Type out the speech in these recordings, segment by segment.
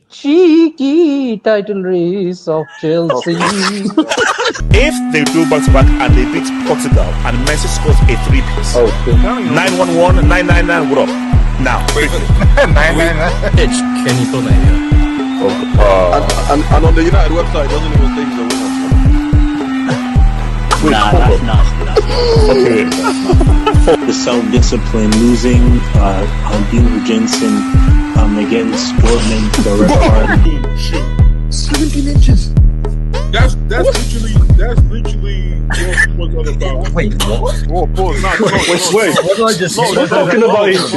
Cheeky title race of Chelsea. If they do back-to-back and they beat Portugal and Messi scores a three-piece, 911, 999, what up? Now, 999. It's Kenny Bonnet. And on the United website, it doesn't even say he's a winner. Nah, that's nasty. The self-discipline, losing Albino Jensen against Dortmund, the red card. 17 inches. That's literally what's all about. Wait, what? Oh, pause. No, Wait, what did I just say? We're talking about inches.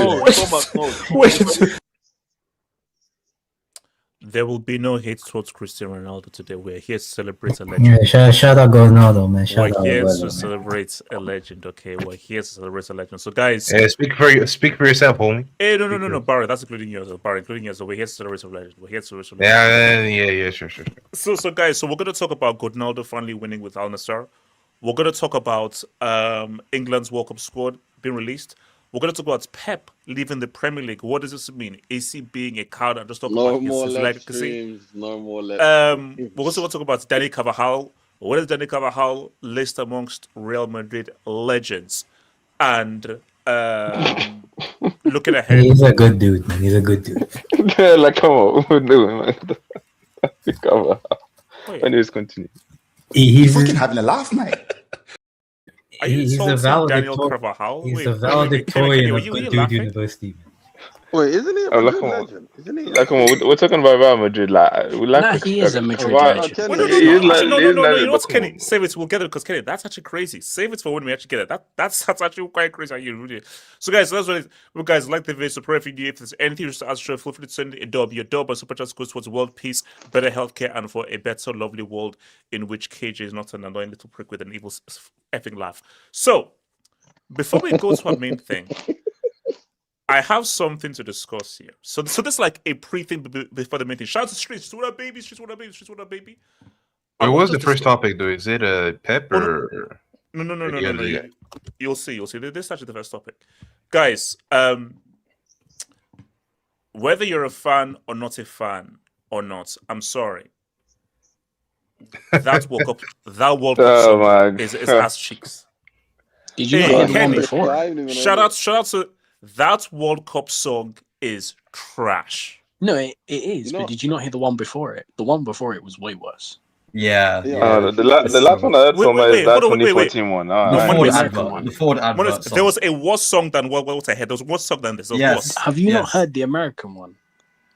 there will be no hate towards Cristiano Ronaldo today. We're here to celebrate a legend. Yeah, shout out Ronaldo, man. We're here to celebrate a legend, okay? We're here to celebrate a legend. So, guys... speak for yourself, homie. Hey, no, Barry, that's including yours. Barry, including yours. So we're here to celebrate a legend. We're here to celebrate a legend. Yeah, sure. So, guys, we're going to talk about Ronaldo finally winning with Al-Nassr. We're going to talk about England's World Cup squad being released. We're going to talk about Pep leaving the Premier League. What does this mean? Is he being a coward? And just talk about his legacy. No more We're also going to talk about Dani Carvajal. What is Dani Carvajal list amongst Real Madrid legends? And looking ahead. He's a good dude, man. He's a good dude. Like, come on, what we're doing, man. Anyways, continue. He's fucking having a laugh, mate. He's a valedictorian. He's a valedictorian of Dude University. Wait, isn't he a Madrid legend? Isn't he? Like, come on, we're talking about Real Madrid. He is a Madrid legend. No, you know what's Kenny? Save it. We'll get it because Kenny, that's actually crazy. Save it for when we actually get it. That's actually quite crazy. So, guys, that's what it is. Well, guys, like the video, so pray for you. If there's anything you just ask, feel free to send a dub. Your dub and super chat goes towards world peace, better healthcare, and for a better, lovely world in which KJ is not an annoying little prick with an evil effing laugh. So, before we go to our main thing, I have something to discuss here. So this is like a pre-thing before the main thing. Shout out to Streets. What up, baby? Streets, what up, baby? Streets, what up, baby? What was the first topic, though? Is it Pep or... No. You'll see. This is actually the first topic. Guys, whether you're a fan or not a fan or not, I'm sorry. That World Cup song is ass cheeks. Did you hear the one before? Shout out to... That World Cup song is trash. No, it is. But did you not hear the one before it? The one before it was way worse. Yeah. The last one I heard from is that 2014 one. The Ford advert song. There was a worse song than what's ahead. There was a worse song than this. Yes. Have you not heard the American one?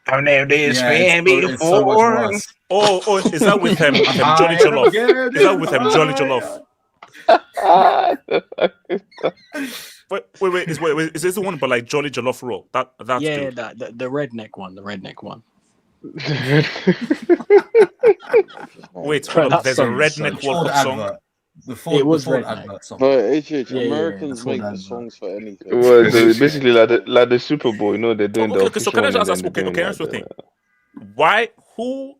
I've never did fan before. Oh, is that with him? Jolly Jollof? Is that with him? Jolly Jollof? Wait, is this the one but like Jolly Jollof roll? That's the redneck one. The redneck one. Wait, hold on. There's a redneck World Cup song. It was Ford advert song. But Americans make the songs for anything. Well, basically like the Super Bowl, they're doing the so can I just ask? Okay, here's the thing. Who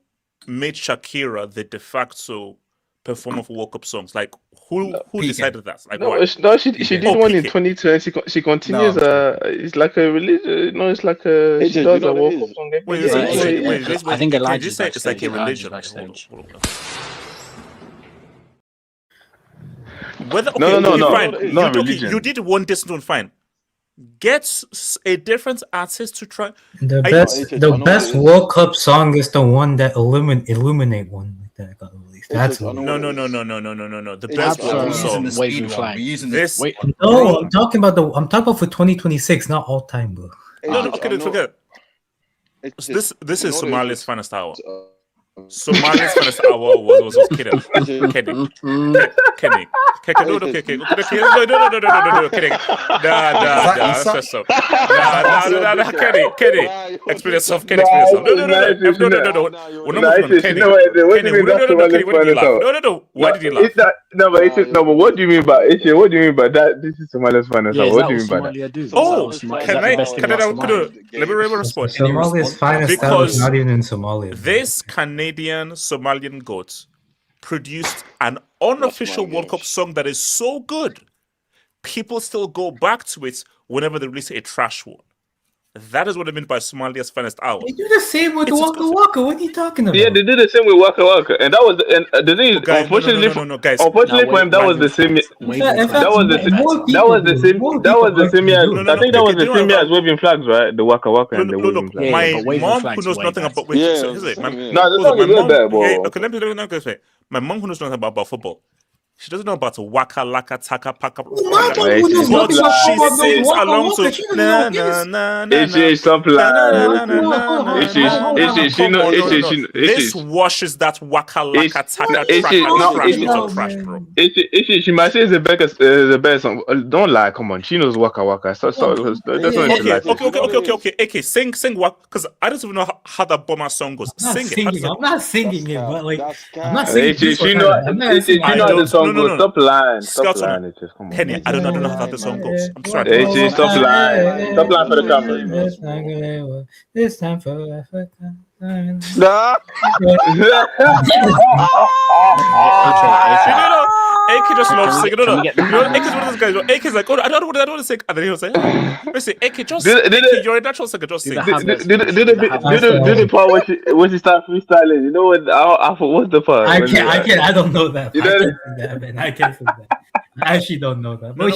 made Shakira the de facto performer for World Cup songs? Like who decided that? Like why? She did one in 2020. She continues. It's like a religion. It's like a she does a World Cup song. Wait, I think Elijah's say it's like a religion. Whether fine. You did one decent one, fine. Get a different artist to try. The best World Cup song is the one that illuminate one like that got released. That's no. The best World Cup song. I'm talking about for 2026, not all time, bro. Okay, forget. This is Somalia's finest hour. Somalia's finest hour was Kenny. Kenny. No, kidding. Kenny. Explain yourself, Kenny. No. We're not moving on, Kenny. No. Why did you laugh? No, but what do you mean by what do you mean by that? This is Somalia's finest hour. What do you mean by that? Let me respond. Somalia's finest hour is not even in Somalia. This Canadian Somalian goat produced an unofficial World Cup song that is so good, people still go back to it whenever they release a trash one. That is what I mean by Somalia's finest hour. They do the same with Waka Waka. What are you talking about? Yeah, they did the same with Waka Waka, and that was the thing. Unfortunately for him, that was the same. That was the same. I think that was the same as waving flags, right? The Waka Waka and the waving flags. My mom who knows nothing about my mom who knows nothing about football. She doesn't know about waka laka taka paka. But she sings along to na na na na. Stop lying. This washes that waka laka taka trash, bro. She might say it's the best song. Don't lie, come on. She knows waka waka. Okay. AK, sing what? Because I don't even know how that bomber song goes. Sing it. I'm not singing it, but like I'm not singing it. She knows the song. No. Stop lying. Stop lying. It just come on. Penny, I don't know how the song goes. I'm sorry. Stop lying. Stop lying for the camera. This time for Africa. AK just loves singing. No. AK's one of those guys. AK's like, I don't want to sing. And then he'll say, listen, AK, just sing. You're a natural singer. Just sing. Do the part where she starts freestyling. You know what? What's the part? I don't know that. I can't sing that. I actually don't know that. No,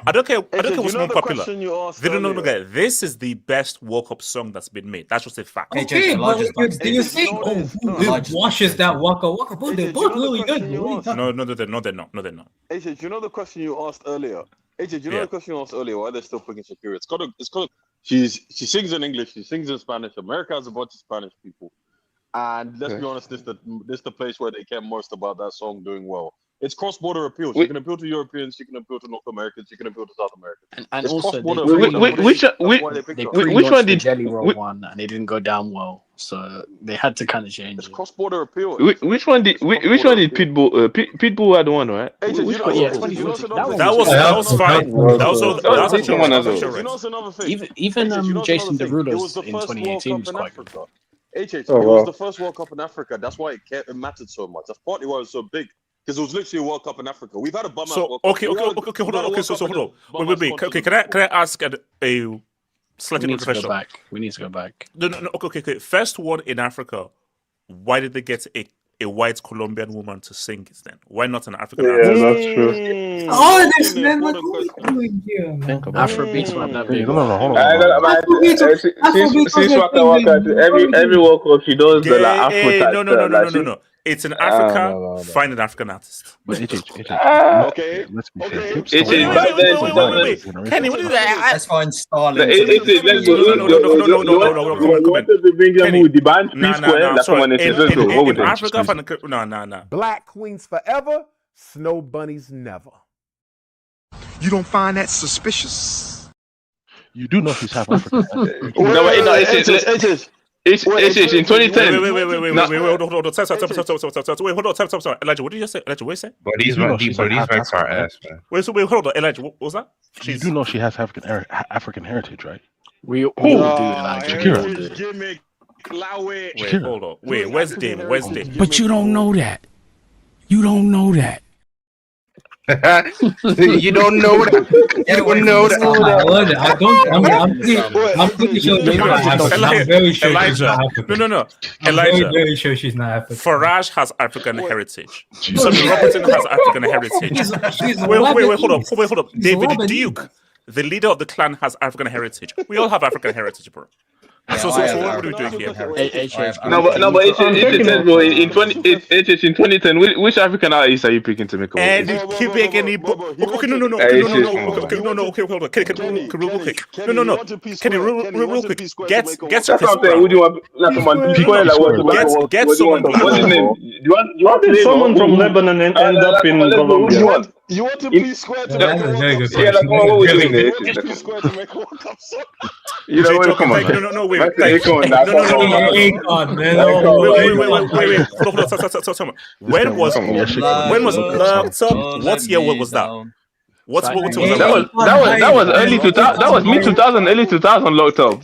I don't care what's more popular. They don't know, guy. This is the best World Cup song that's been made. That's just a fact. Okay, but you're saying, who washes that Waka Waka? But they're both really good. No, they're not. AJ, do you know the question you asked earlier? Why they're still picking Shakira? It's got she sings in English, she sings in Spanish. America has a bunch of Spanish people, and let's be honest, this the place where they care most about that song doing well. It's cross-border appeal. She can appeal to Europeans. She can appeal to North Americans. She can appeal to South Americans. And also, which one did Jelly Roll one, and it didn't go down well, so they had to kind of change. It's cross-border appeal. Which one did Pitbull? Pitbull had one, right? That was fine. That was another thing. Even Jason Derulo's in 2018 was quite good. It was the first World Cup in Africa. That's why it mattered so much. That's partly why it was so big. Because it was literally a World Cup in Africa. We've had a bum World Cup. Okay, hold on. Wait. Can I ask a slightly controversial? We need to go back. No. Okay. First one in Africa. Why did they get a white Colombian woman to sing it then? Why not an African artist? Yeah, that's true. This man, what are we doing here, man? Afrobeats might not be. Hold on. She's Waka Waka. Every World Cup she does the Afro type. No. It's in Africa. Find an African artist. Okay. Let's be fair. Wait. Kenny, what is that? Let's find Starling. No. In Africa, no. Black queens forever, snow bunnies never. You don't find that suspicious? You do know she's half African. It's in 2010. Wait, hold on. Hold on. Elijah, what did you say? Elijah, what did you say? But these backs are ass, man. Wait, hold on. Elijah, what was that? You do know she has African heritage, right? We all do, Elijah. Shakira. Wait, hold on. Wait, where's Dame? But you don't know that. You don't know that. You don't know that. I'm pretty sure she's not African. I'm very sure she's not African. No. I'm Elijah. very sure she's not African. Farage has African heritage. Sonny Robertson has African heritage. Wait, hold up. David Duke, the leader of the clan, has African heritage. We all have African heritage, bro. So what are we doing here? No, but it says, bro, in 2010, which African artist are you picking to make a and keep making it. Okay, no. Okay, hold on. Can real quick. No. Can you real quick? Get Would you want get someone. What's his name? How did someone from Lebanon end up in Colombia? You want to be square to make a World Cup song? Yeah, like what we're doing there. Be square to make a World Cup song. You know what? Come on. No, wait. Akon, man. Wait. Hold on. When was Locked Up? What year was that? What was that? That was early 2000. That was mid 2000, early 2000. Locked Up.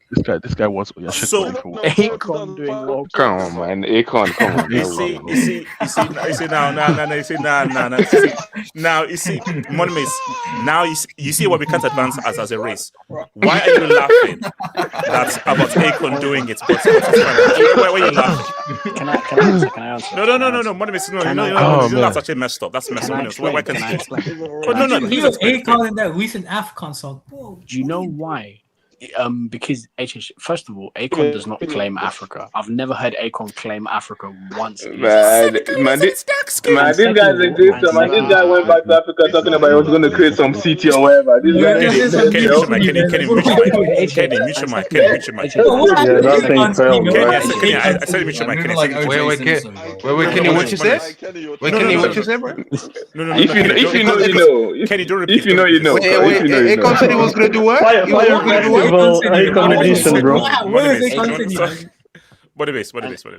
This guy was so Akon doing World Cup. Come on, man. Akon, come on. You see, Monimis, now you see what we can't advance as a race. Why are you laughing? That's about Akon doing it. But why are you laughing? Can I answer? No, Monimis, no, that's actually messed up. That's messed up. Why can't you explain? No. He was Akon in that recent AFCON song. Do you know why? Because first of all, Akon does not claim Africa. I've never heard Akon claim Africa once. Man, this guy's a great man. This guy went back to Africa talking about he was going to create some city or whatever. This guy Kenny, mute your mic. I said mute your mic. Wait, Kenny, what you said? Wait, Kenny, what you said, bro? No. If you know, you know. Kenny, don't repeat. If you know, you know. Akon said he was going to do what? What is?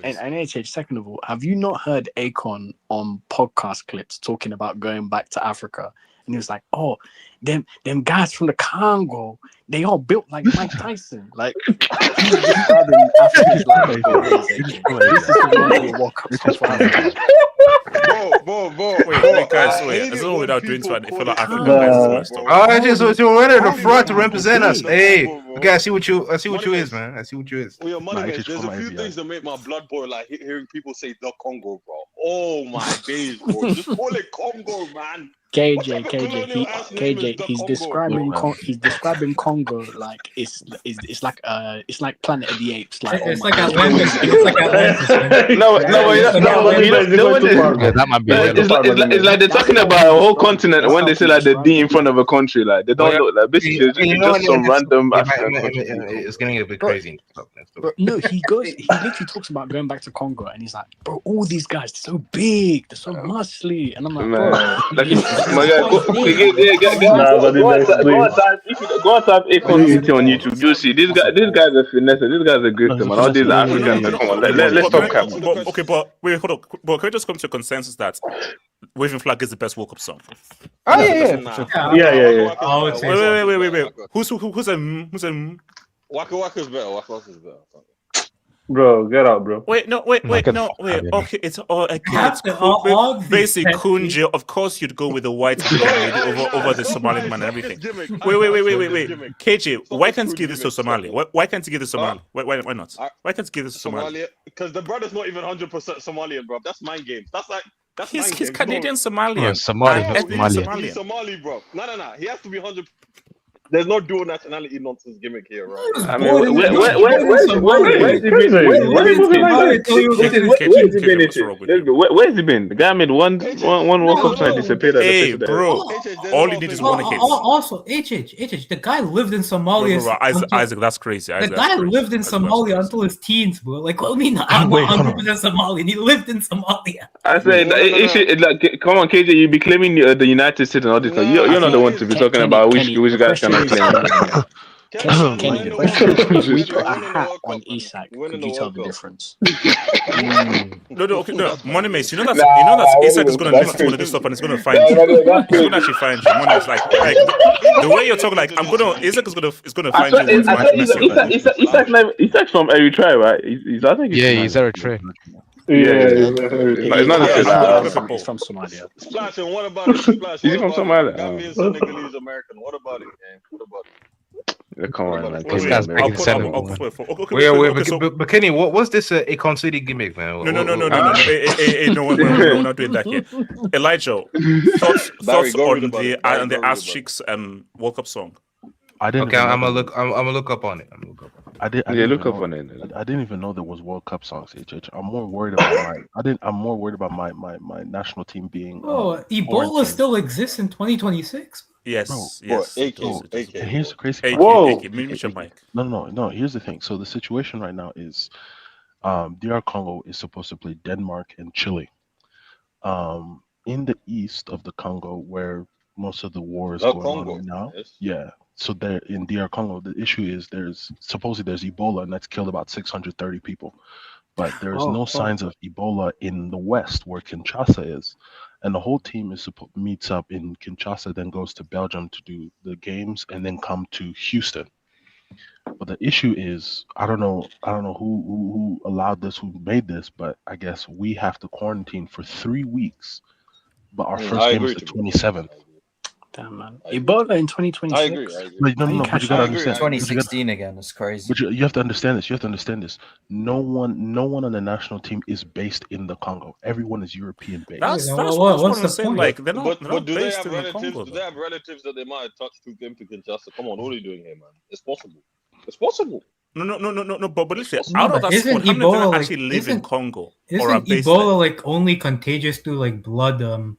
And HH, second of all, have you not heard Akon on podcast clips talking about going back to Africa? And he was like, "Oh, them guys from the Congo, they all built like Mike Tyson." Like, he's describing Africa's like this is the World Cup Wait, guys, as long without doing to if you're African guys. So we're in the front to represent us. Hey, okay, I see what you is, man. I see what you is. Well, there's a few things that make my blood boil, like hearing people say the Congo, bro. Oh my days, bro. Just call it Congo, man. KJ, he's describing Congo like it's like Planet of the Apes. Like it's like Atlantis. It's like Atlantis. No, that might be. It's like they're talking about a whole continent when they say like the D in front of a country. Like they don't look like basically just some random. It's getting a bit crazy. Bro, no, he literally talks about going back to Congo, and he's like, bro, all these guys, they're so big, they're so muscly, and I'm like, bro. My guy, go type Akon on YouTube. You see, this guy's a finesse. This guy's a great man. All these Africans, come on, let's stop capping. Okay, but wait, hold up. But can we just come to a consensus that Waving Flag is the best World Cup song? Oh yeah. Wait. Who's Waka Waka's better. Bro, get out, bro. Okay, it's all basically Kunje. Of course, you'd go with the white over the Somali man and everything. Wait. KJ, why can't you give this to Somali? Why can't you give this to Somali? Why not? Why can't you give this to Somali? Because the brother's not even 100% Somalian, bro. That's mind games. He's Canadian Somalian. Somalian. He's Somali, bro. No. He has to be 100%. There's no dual nationality nonsense gimmick here, right? I mean, where's he been? The guy made one World Cup try to disappear. Hey, bro, all you need is one hit. Also, HH, the guy lived in Somalia. Isaac, that's crazy. The guy lived in Somalia until his teens, bro. Like, what do you mean? I'm not 100% Somalian. He lived in Somalia. I say, come on, KJ, you be claiming the United States and all this. You're not the one to be talking about which guys can. Kenny, the question is, if we put a hat on Isak, could you tell the difference? No. Money Mace, you know that Isak is going to listen to one of this stuff and it's going to find you. He's going to actually find you. Money is like the way you're talking, like Isak is going to find you. Isak's from Eritrea, right? He's Eritrea. It's not the same. He's from Somalia. Splashing, what about it? Splash, Is he from Somalia? Gambian, Senegalese, American. What about it, man? What about it? Come on, man. This guy's breaking Senegal. But Kenny, what's this Akon City gimmick, man? No, we're not doing that here. Elijah, thoughts on the Ass Cheeks World Cup song? I didn't. Okay, I'm gonna look up on it. I didn't even know there was World Cup songs. HH. I'm more worried about my national team being. Ebola still exists in 2026. Yes. And here's the crazy part. Whoa! No. Here's the thing. So the situation right now is, DR Congo is supposed to play Denmark and Chile. In the east of the Congo, where most of the war is going on right now. Yes. Yeah. So there in DR Congo, the issue is there's Ebola, and that's killed about 630 people. But there's no signs of Ebola in the west where Kinshasa is. And the whole team meets up in Kinshasa, then goes to Belgium to do the games, and then come to Houston. But the issue is, I don't know who allowed this, who made this, but I guess we have to quarantine for 3 weeks. But our first game is the 27th. Damn, man. Ebola in 2026. I agree. No, but you gotta understand. 2016 again. It's crazy. But you have to understand this. No one on the national team is based in the Congo. Everyone is European based. That's what's the point? Like, they're not do they based have in the relatives? Congo. Do they have relatives that they might have touched to them to Kinshasa? Come on, what are you doing here, man? It's possible. It's possible. No, but listen, out of that squad, how many of them actually live in Congo? Isn't Ebola like only contagious through like blood and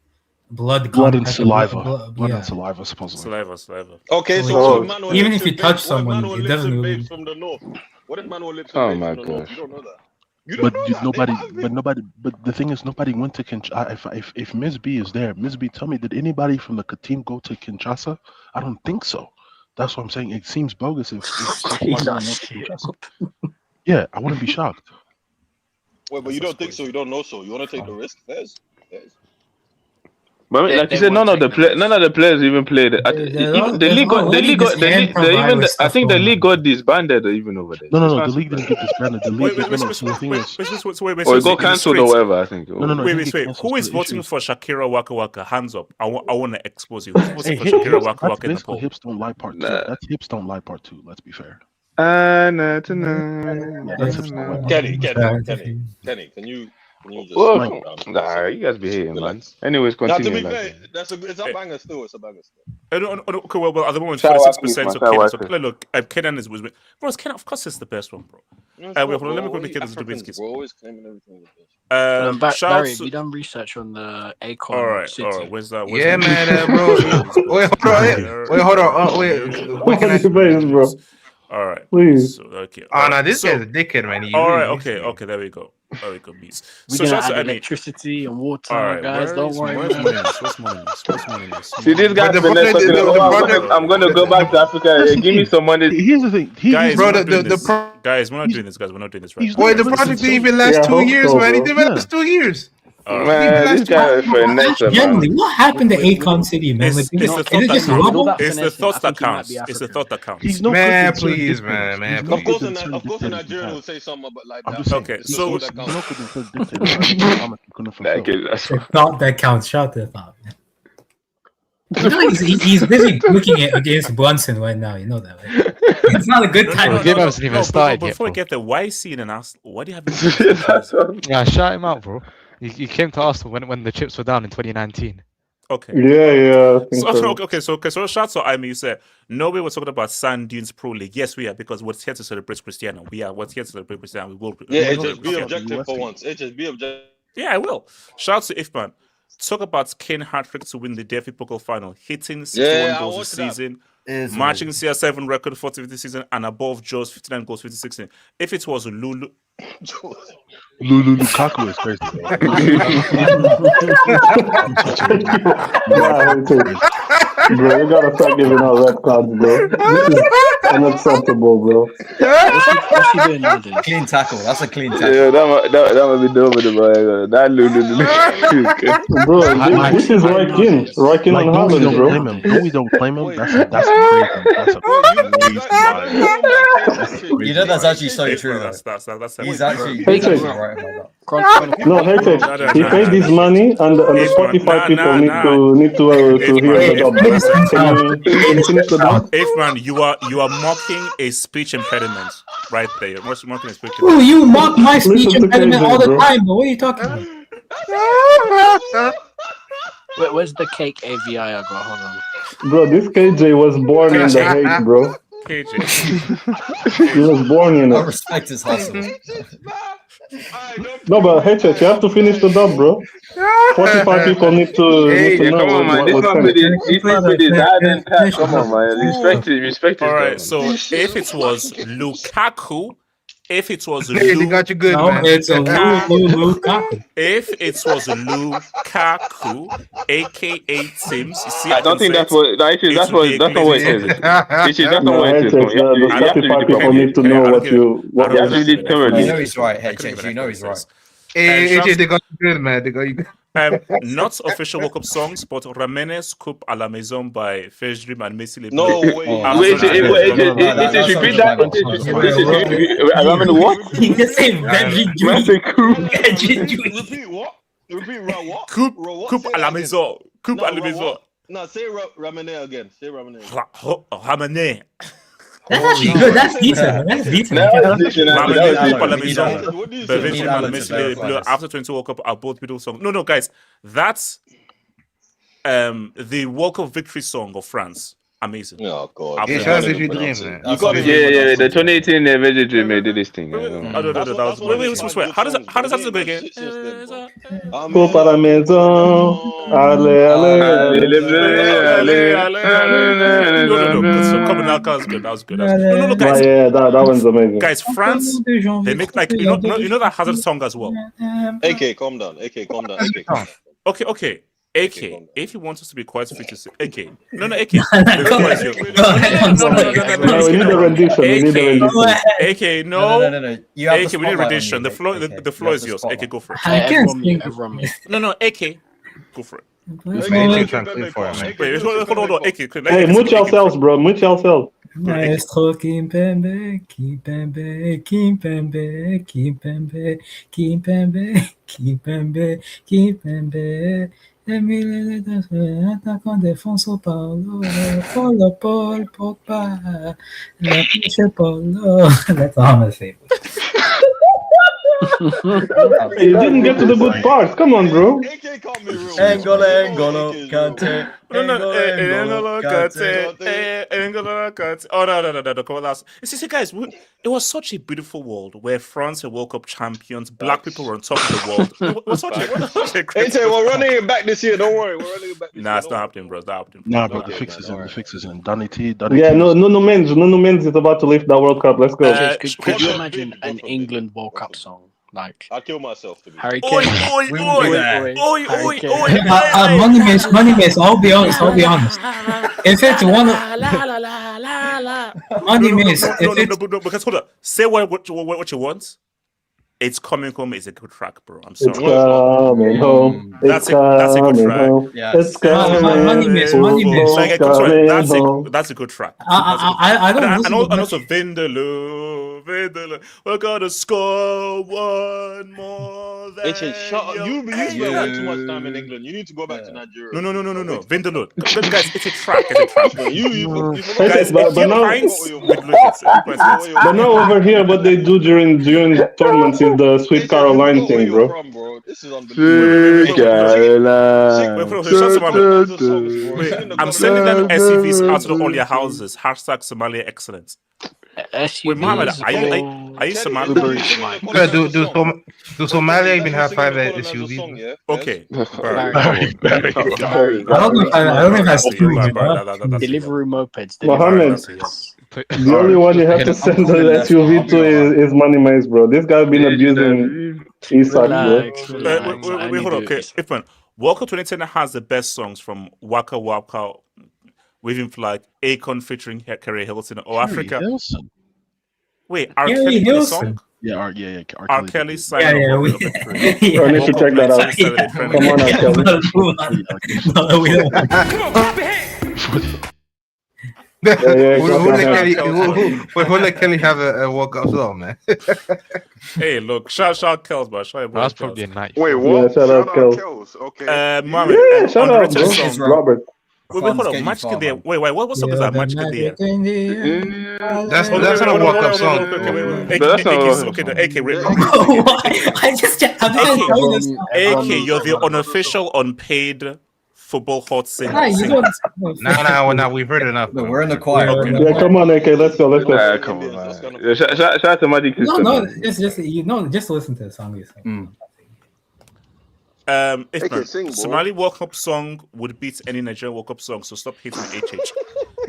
saliva. Blood and saliva, supposedly. Saliva. Okay, so even if you touch someone, it doesn't really. From the north. What if Manuel lives Oh from my the north? gosh. You don't know that. But the thing is, nobody went to Kinshasa. If Ms. B is there, Ms. B, tell me, did anybody from the team go to Kinshasa? I don't think so. That's what I'm saying. It seems bogus if yeah, I wouldn't be shocked. Wait, but you don't think so? You don't know so? You want to take the risk? Yes. But like you said, none of the players even played. I think the league got disbanded even over there. No, the league didn't get disbanded. The league, or it got cancelled or whatever. I think. Wait. Who is voting for Shakira Waka Waka? Hands up. I want to expose you. Who's voting for Shakira Waka Waka in the poll? Hips don't lie part 2. That's Hips don't lie part 2. Let's be fair. Kenny, can you? Nah, you guys be hating, man. Anyways, continue. Now, to be fair, it's a banger still. It's a banger still. Okay, well, at the moment, 46% of Kenan. So, look, Kenan is with me. Bro, Kenan, of course, it's the best one, bro. Let me go to Kenan's Dubinsky. We're always claiming everything with this. Barry, have you done research on the Akon? All right. Where's that? Yeah, man, bro. Wait, hold on. What can I say, bro? All right. Please. So, okay. No, this guy's a dickhead, man. All right. Okay. There we go. Beats. We're gonna add electricity and water, guys. Don't worry. What's money? See, this guy. I'm gonna go back to Africa. Give me some money. Here's the thing, guys. Guys, we're not doing this, guys. We're not doing this right. Wait, the project didn't even last 2 years, man. It didn't last 2 years. Man, this guy is for next. Generally, what happened to Akon City, man? It's the thought that counts. It's the thought that counts. Man, please, man. Of course, a Nigerian will say something about like that. Okay, so the thought that counts. Shout the thought. You know, he's busy looking at against Brunson right now. You know that, right? It's not a good time. The game hasn't even started yet. Before we get there, why is he in an Arsenal? Why do you have? Yeah, shout him out, bro. He came to Arsenal when the chips were down in 2019. Okay. Yeah. So shout out. I mean, you said nobody was talking about Sand Dunes Pro League. Yes, we are, because we're here to celebrate Cristiano. We're here to celebrate Cristiano. We will. Yeah, just be objective for once. Just be objective. Yeah, I will. Shout out to Ifman. Talk about Kane hat-trick to win the DFB Pokal final, hitting 61 goals this season, matching CR7 record 40 this season, and above Joe's 59 goals 2016. If it was Lulu Lukaku is crazy. Bro, you gotta start giving out red cards, bro. This is unacceptable, bro. What's he doing now, then? Clean tackle. That's a clean tackle. Yeah, that might be dope, bro. That Lulu. Bro, this is right in on Haaland, bro. We don't claim him. That's crazy. That's You know that's actually so true. That's He's actually right about that. No, HH. He paid his money, and the Spotify people need to hear the dub. Can you finish the dub? If man, you are mocking a speech impediment right there. You're mocking a speech Oh, impediment. you mock my speech impediment all the time, but what are you talking about? Where's the cake AVI I got? Hold on. Bro, this KJ was born in the hate, bro. KJ. He was born in I it. respect his hustle. No, but HH, you have to finish the dub, bro. 45 people need to know. Come on, man. This man with his hard and pack. Come on, man. Respect it. All right. So if it was Lukaku. If it was They got you good, man. It's a Lukaku. If it was Lukaku, aka Sims, you see, I don't think that's what. Actually, that's not what it is. Actually, that's not what it is. The Spotify people need to know what you actually did currently. You know he's right, HH. You know he's right. Hey, they got you good, man. They got you good. Not official World Cup songs, but Ramenes Coupe à la Maison by Fejrim and Messi. No, wait, repeat that. Ramen what? He just said veggie juice. Repeat what? Repeat what? Coupe à la Maison. Coupe à la Maison. No, say Ramene again. Say Ramene. Ramenes. That's actually good. That's decent. That's decent. After 20 World Cup are both middle songs. No, guys, that's the World Cup victory song of France. Amazing. Oh God. It shows if you dream, man. The 2018 Veggie Dream did this thing. Wait. How does that go again? Coupe à la maison. Allez. That was good. No, guys. Yeah, that one's amazing. Guys, France, they make like you know that Hazard song as well. AK, calm down. Okay. AK, if you want us to be quite free to say AK. No, AK. We need a rendition. AK, no. AK, we need a rendition. The floor is yours. AK, go for it. Everyone. No, AK, go for it. Wait, hold on. AK. Hey, mute yourselves, bro. Mute yourselves. Maestro Kimpembe, Kimpembe, Kimpembe, Kimpembe, Kimpembe, Kimpembe, Kimpembe. Emile attaquant défense Paulo, Paul, Pogba, la touche Paulo. That's all I'm gonna say. You didn't get to the good part. Come on, bro. N'Golo, Kante. Kante. Oh, no. Come on, last. See, guys, it was such a beautiful world where France were World Cup champions. Black people were on top of the world. It was such a great. We're running it back this year. Don't worry, we're running it back. Nah, it's not happening, bro. It's not happening. Nah, bro, the fix is in. Dani T. Yeah, no men's is about to lift that World Cup. Let's go. Could you imagine an England World Cup song? Like I'll kill myself to be Harry Kane. Money miss. I'll be honest. If it's one money miss, because hold on. Say what you want. It's Coming Home is a good track, bro. I'm sorry. It's coming home. That's a good track. Yeah. It's coming. Money miss. That's a good track. I don't. And also Vindaloo. We're gonna score one more. Shut up. You spent way too much time in England. You need to go back to Nigeria. No. Vindaloo. Guys, it's a track. But now over here, what they do during tournaments is the Sweet Caroline thing, bro. This is unbelievable. I'm sending them SUVs out to all your houses. # Somalia excellence. Wait, Mohammed, are you Somali? Do Somalia even have 5 SUVs? Okay. I don't know if that's true. Delivery mopeds. Mohammed, the only one you have to send the SUV to is Money Maze, bro. This guy been abusing Isak, bro. Wait, hold on. Okay, Ifman, World Cup 2010 has the best songs from Waka Waka, Waving Flag, Akon featuring Kerry Hilson, or Africa. Hilson. Wait, R. Kelly did a song? Yeah. R. Kelly sang. I need to check that out. Come on, R. Kelly. We'll let Kelly have a World Cup song, man. Hey, look, shout Kels, but that's probably a night. Wait, what? Yeah, shout out Kels. Okay. Mohammed, Yeah, shout out, bro. song. Robert. Wait, hold on. Magic in the Air. Wait, what song is that? Magic in the Air. That's not a World Cup song. AK, you're the unofficial unpaid football hot singer. Nah, we've heard enough. No, we're in the choir. Yeah, come on, AK, let's go. Come on, man. Shout out to Magic System. Just listen to the song yourself. If Somali World Cup song would beat any Nigerian World Cup song, so stop hating HH.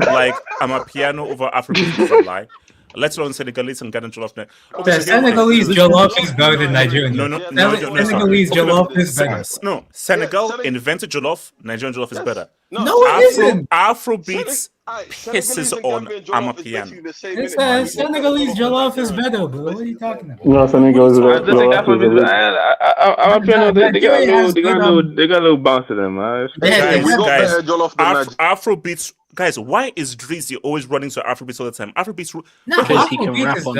Like, I'm a piano over Afrobeat is a lie. Let's learn Senegalese and Ghanaian jollof. Senegalese jollof is better than Nigerian. No, Senegalese jollof is better. No, Senegal invented jollof. Nigerian jollof is better. No, it isn't. Afrobeats pisses on Amapiano. Senegalese jollof is better, bro. What are you talking about? No, Senegalese Amapiano, they got a little bounce to them, man. Afrobeats. Guys, why is Drizzy always running to Afrobeats all the time? Afrobeats, because he can rap on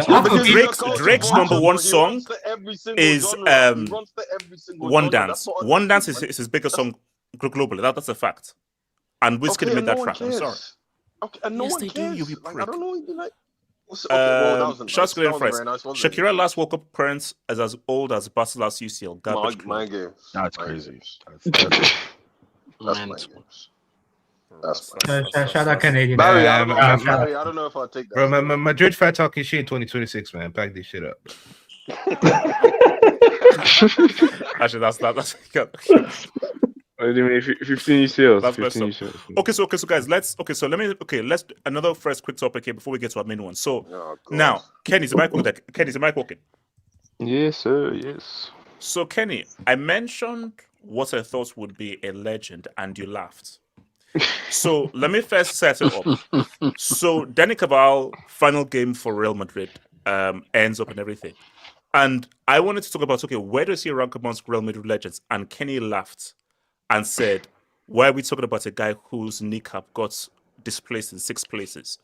Drake's number one song is One Dance. One Dance is his biggest song globally. That's a fact. And Wizkid made that track. I'm sorry. Okay, and yes, they do. You be prick. I don't know. Like, Shots Glenn Fries. Shakira last World Cup appearance is as old as Barcelona's UCL. Garbage. My game. That's crazy. That's shout out Canadian. Barry, I don't know if I'll take that. Bro, Madrid fat talking shit in 2026, man. Pack this shit up. Actually, that's What do you mean? 15 UCLs. That's best Okay, so guys, let's another first quick topic here before we get to our main one. So now, Kenny, is the mic working? Kenny, is the mic working? Yes, sir. Yes. So Kenny, I mentioned what I thought would be a legend, and you laughed. So let me first set it up. So Dani Carvajal, final game for Real Madrid, ends up and everything. And I wanted to talk about, where does he rank amongst Real Madrid legends? And Kenny laughed and said, why are we talking about a guy whose kneecap got displaced in 6 places?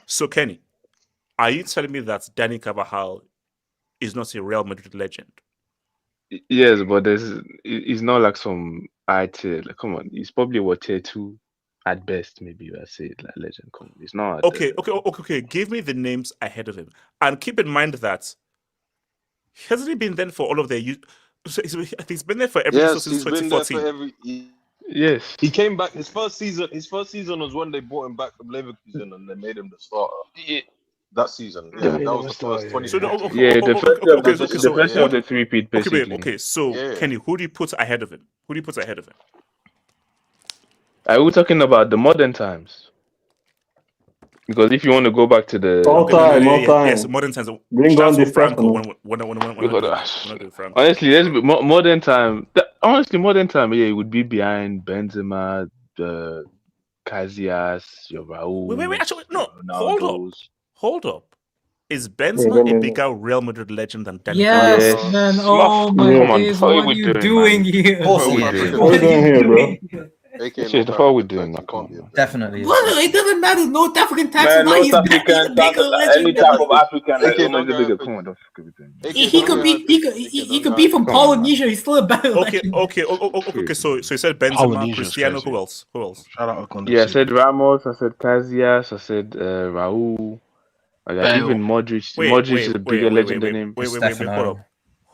So Kenny, are you telling me that Dani Carvajal is not a Real Madrid legend? Yes, but he's not like some tier. Like, come on, he's probably tier 2 at best. Maybe I say like legend. Come on, he's not. Okay. Give me the names ahead of him, and keep in mind that hasn't he been there for all of their youth? He's been there for every season since 2014. Yes, he came back. His first season was when they brought him back from Leverkusen and they made him the starter. Yeah. That season, that was the first 20. the first of the 3-peat, basically. Okay, so Kenny, who do you put ahead of him? Are we talking about the modern times? Because if you want to go back to the all time, yes, modern times. Bring on this Franco. Honestly, modern time. Modern time, it would be behind Benzema, the Casillas, your Raul. Wait, actually, no. Hold up. Is Benzema a bigger Real Madrid legend than Dani? Yes, man. Oh my days, what are you doing here? What are we doing here, bro? Shit, the fuck we doing? Definitely. Well, it doesn't matter. North African tax. North African tax. Any type of African. He could be from Polynesia. He's still a better. Okay. So you said Benzema, Cristiano. Who else? Shout out Okondo. Yeah, I said Ramos. I said Casillas. I said Raul. Even Modric. Modric is a bigger legend than him. Wait, hold up.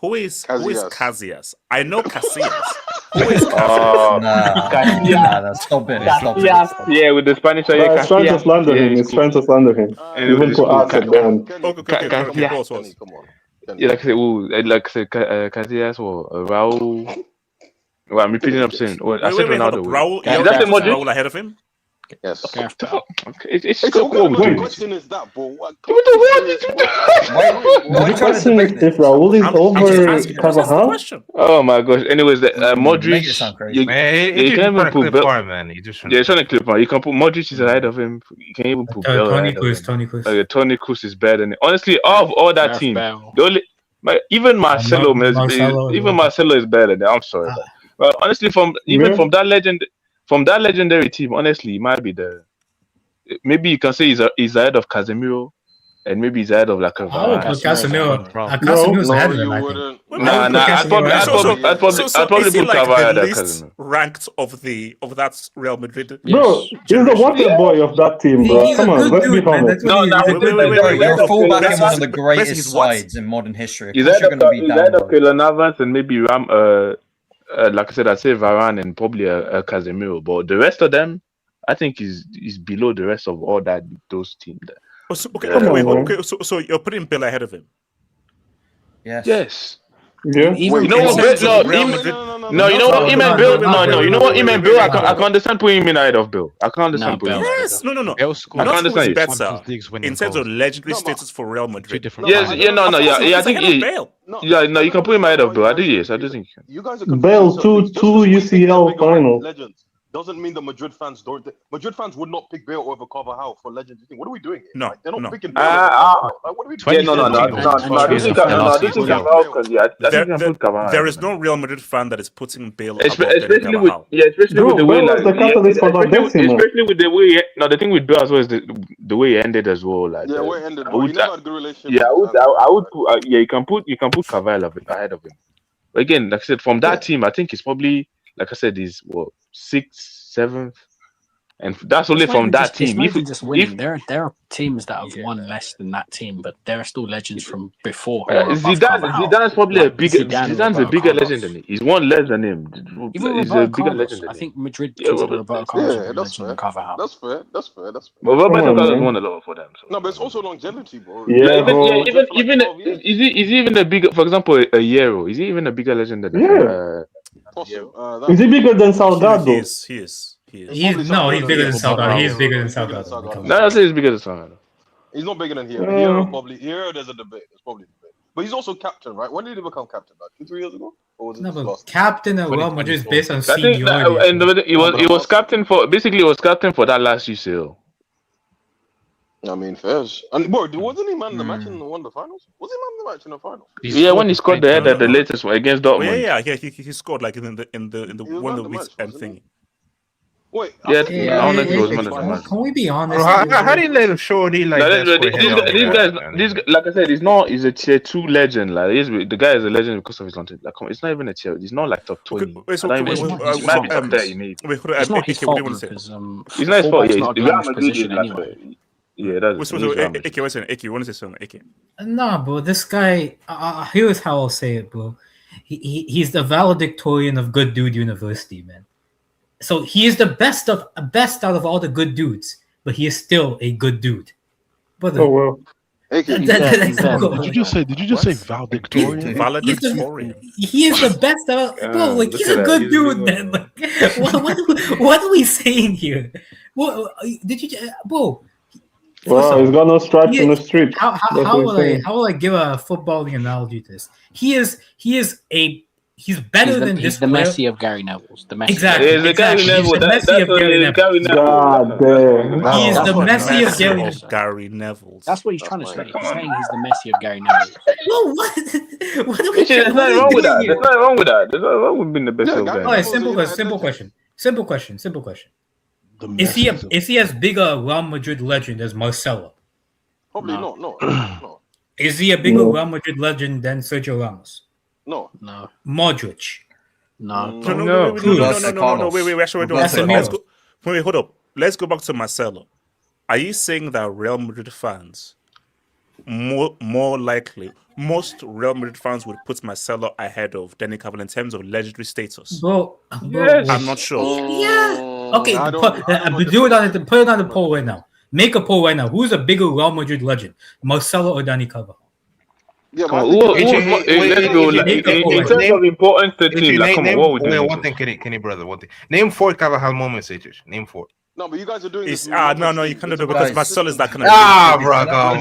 Who is Casillas? I know Casillas. Who is Casillas? Stop it. Yeah, with the Spanish. It's trying to slander him. It's trying to slander him. Even put Arthur down. Okay, come on. Yeah, like I said, Casillas or Raul. Well, I'm repeating up saying. I said Ronaldo. Raul. That's the Raul ahead of him. Yes. Okay. It's what question is that, bro? The question is if Raul is over Carvajal. Oh my gosh. Anyways, Modric. You can't even put Bell. It's trying to clip on. You can put Modric is ahead of him. You can even put Bell. Tony Kroos. Tony Kroos is better than. Honestly, of all that team, even Marcelo is better than. I'm sorry, but honestly, from that legendary team, honestly, it might be the maybe you can say he's ahead of Casemiro, and maybe he's ahead of like a I would put Casemiro. Casemiro's ahead of him, I think. I'd probably is he put like Carvajal the ahead of least Casemiro. ranked of that Real Madrid? Bro, he's the water boy of that team, bro. Come on, let's be honest. You're fullback in one of the greatest sides in modern history. He's ahead of Keylor Navas and maybe like I said, I'd say Varane and probably a Casemiro. But the rest of them, I think is below the rest of all those teams. So you're putting Bale ahead of him? Yes. Yeah. You know what? No, you know what? Him and Bill. No. You know what? Him and Bill. I can understand putting him in ahead of Bill. I can understand putting him. Yes. No. I can understand better in terms of legendary status for Real Madrid. Yes. Yeah. No. I think. Yeah. No. You can put him ahead of Bill. I do. Yes. I do think. You guys are Bale two UCL finals. Doesn't mean the Madrid fans don't. Madrid fans would not pick Bale over Carvajal for legend. What are we doing here? No, like, they're not picking Bale. What are we doing? There is no Real Madrid fan that is putting Bale above especially with the way. No, the thing with Bale as well is the way he ended as well. Like the way it ended. He never had a good relationship. Yeah, I would. You can put Carvajal ahead of him. But again, like I said, from that team, I think it's probably, like I said, is 6th, 7th, and that's only from that team. There are teams that have won less than that team, but there are still legends from before. Zidane's probably Zidane's a bigger legend than him. He's one less than him. He's a bigger legend than him. I think Madrid consider Roberto Carlos a legend than Carvajal. That's fair. But Roberto Carlos won a lot for them. So. No, but it's also longevity, bro. Even is he even a bigger? For example, a Euro. Is he even a bigger legend than? Is he bigger than Salgado? He is. He's bigger than Salgado. He's bigger than Salgado. No, I say he's bigger than Salgado. He's not bigger than Hero. Hero, there's a debate. There's probably a debate. But he's also captain, right? When did he become captain? Like 2-3 years ago? Or was it but captain of Real Madrid is based on seniority. He was captain for that last UCL. I mean, fairs. And bro, wasn't he man of the match in one of the finals? Was he man of the match in the finals? Yeah, when he scored the head at the latest one against Dortmund. Yeah. He scored like in the one of the weeks and thing. Wait. I don't know if he was man of the match. Can we be honest? How do you let him show these guys, like I said, he's a tier 2 legend. Like the guy is a legend because of his content. Like, it's not even a tier. He's not like top 20. He might be top 30 maybe. It's not his fault because it's not his fault. Yeah, the Real Madrid is anyway. Yeah, that's. Ike, what's it? Ike, you want to say something? Ike? Nah, bro. This guy. Here's how I'll say it, bro. He's the valedictorian of Good Dude University, man. So he is the best out of all the good dudes, but he is still a good dude. But oh well. Did you just say valedictorian? Valedictorian. He is the best out. Bro, like he's a good dude, man. Like, what are we saying here? What did you, bro? Wow, he's got no stripes in the street. How will I give a footballing analogy to this? He's better than this. He's the Messi of Gary Neville's. Exactly. He's the Messi of Gary Neville. He is the Messi of Gary Neville. That's what he's trying to say. He's saying he's the Messi of Gary Neville. Well, what are we? There's nothing wrong with that. There's nothing wrong with that. There's nothing wrong with being the best of Gary. Simple question. Is he as big a Real Madrid legend as Marcelo? Probably not. No. Is he a bigger Real Madrid legend than Sergio Ramos? No. Modric? No. Wait. Actually, hold up. Let's go back to Marcelo. Are you saying that Real Madrid fans, more likely, most Real Madrid fans would put Marcelo ahead of Dani Carvajal in terms of legendary status? Bro, I'm not sure. Yeah. Okay, put it on the poll right now. Make a poll right now. Who's a bigger Real Madrid legend, Marcelo or Dani Carvajal? Yeah, in terms of importance to team, like, come on, what would you one thing, Kenny, brother, one thing. Name 4 Carvajal moments, H. Name 4. No, but you guys are doing this. No, you cannot do it because Marcelo is that kind of. Bro, come on.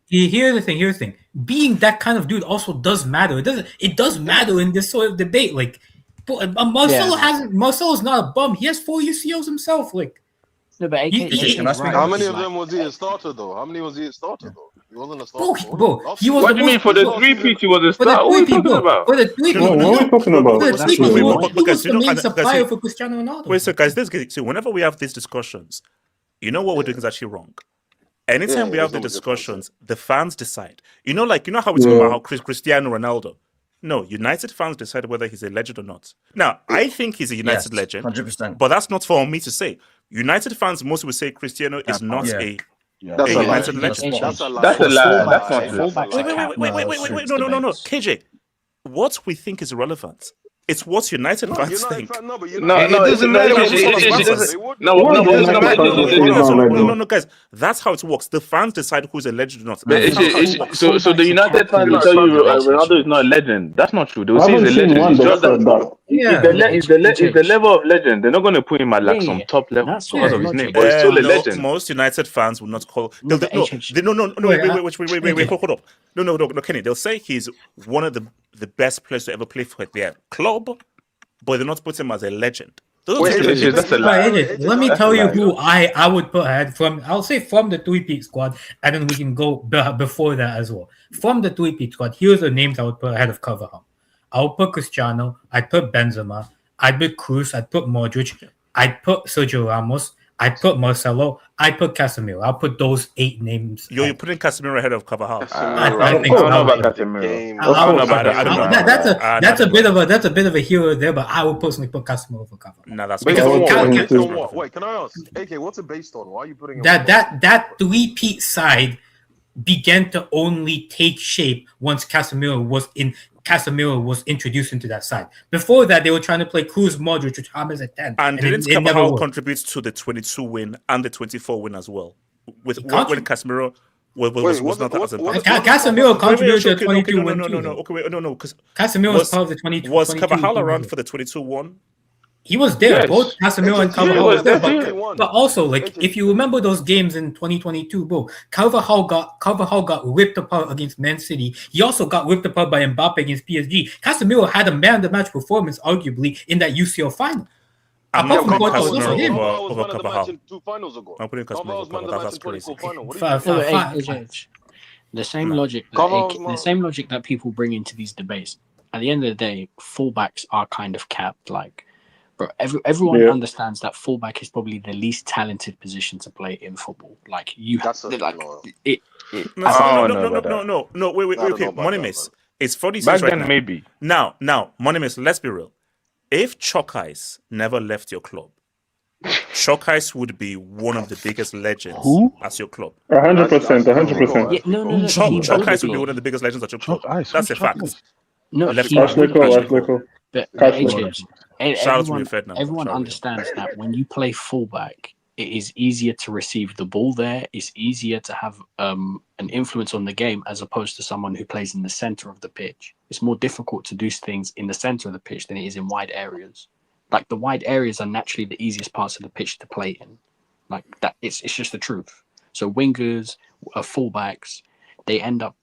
Here's the thing. Being that kind of dude also does matter. It does matter in this sort of debate. Like, Marcelo's not a bum. He has 4 UCLs himself. Like, No, but How many of them was he a starter though? He wasn't a starter. Bro, he was what do you mean for the 3-peat? He was a starter. What are you talking about? For the 3-peat, what are we talking about? he was the main supplier for Cristiano Ronaldo. Wait, so guys, so whenever we have these discussions, you know what we're doing is actually wrong. Anytime we have the discussions, the fans decide. You know how we talk about how Cristiano Ronaldo. No, United fans decide whether he's a legend or not. Now, I think he's a United legend, 100%. but that's not for me to say. United fans most will say Cristiano is not a United legend. That's a lie. That's not true. Wait. No. KJ, what we think is relevant. It's what United fans think. No, it doesn't matter. No, guys. That's how it works. The fans decide who's a legend or not. So the United fans will tell you Ronaldo is not a legend. That's not true. They will say he's a legend. It's just that he's the level of legend. They're not going to put him at like some top level because of his name, but he's still a legend. Most United fans will not call. Wait, hold up. No, Kenny. They'll say he's one of the best players to ever play for their club, but they're not putting him as a legend. That's a lie. Let me tell you who I would put ahead from. I'll say from the 3-peat squad, and then we can go before that as well. From the 3-peat squad, here's the names I would put ahead of Carvajal. I would put Cristiano. I'd put Benzema. I'd put Cruz. I'd put Modric. I'd put Sergio Ramos. I'd put Marcelo. I'd put Casemiro. I'll put those 8 names. You're putting Casemiro ahead of Carvajal. I don't know about Casemiro. That's a bit of a hero there, but I would personally put Casemiro over Carvajal. No, that's Wait, can I ask? AK, what's it based on? Why are you putting it that 3-peat side began to only take shape once Casemiro was introduced into that side. Before that, they were trying to play Cruz, Modric, with James at 10. And didn't Carvajal contribute to the 22 win and the 24 win as well? When Casemiro was not as important. Casemiro contributed to the 22 win. No. Because Casemiro was part of the 22. Was Carvajal around for the 22 1? He was there. Both Casemiro and Carvajal was there. But also, if you remember those games in 2022, bro, Carvajal got ripped apart against Man City. He also got ripped apart by Mbappe against PSG. Casemiro had a man-of-the-match performance, arguably, in that UCL final. I'm not putting Casemiro over Carvajal. 2 finals ago. I'm putting Casemiro over Carvajal. That's crazy. The same logic that people bring into these debates. At the end of the day, fullbacks are kind of capped. Bro, everyone understands that fullback is probably the least talented position to play in football. Wait. Okay, Monimis. It's 46 back right then, now. maybe. Now, Monimis, let's be real. If Chokais never left your club, Chokais would be one of the biggest legends at your club. 100%. 100%. Chokais would be one of the biggest legends at your club. That's a fact. No, everyone understands that when you play fullback, it is easier to receive the ball there. It's easier to have an influence on the game as opposed to someone who plays in the center of the pitch. It's more difficult to do things in the center of the pitch than it is in wide areas. The wide areas are naturally the easiest parts of the pitch to play in. That, it's just the truth. So wingers, fullbacks, they end up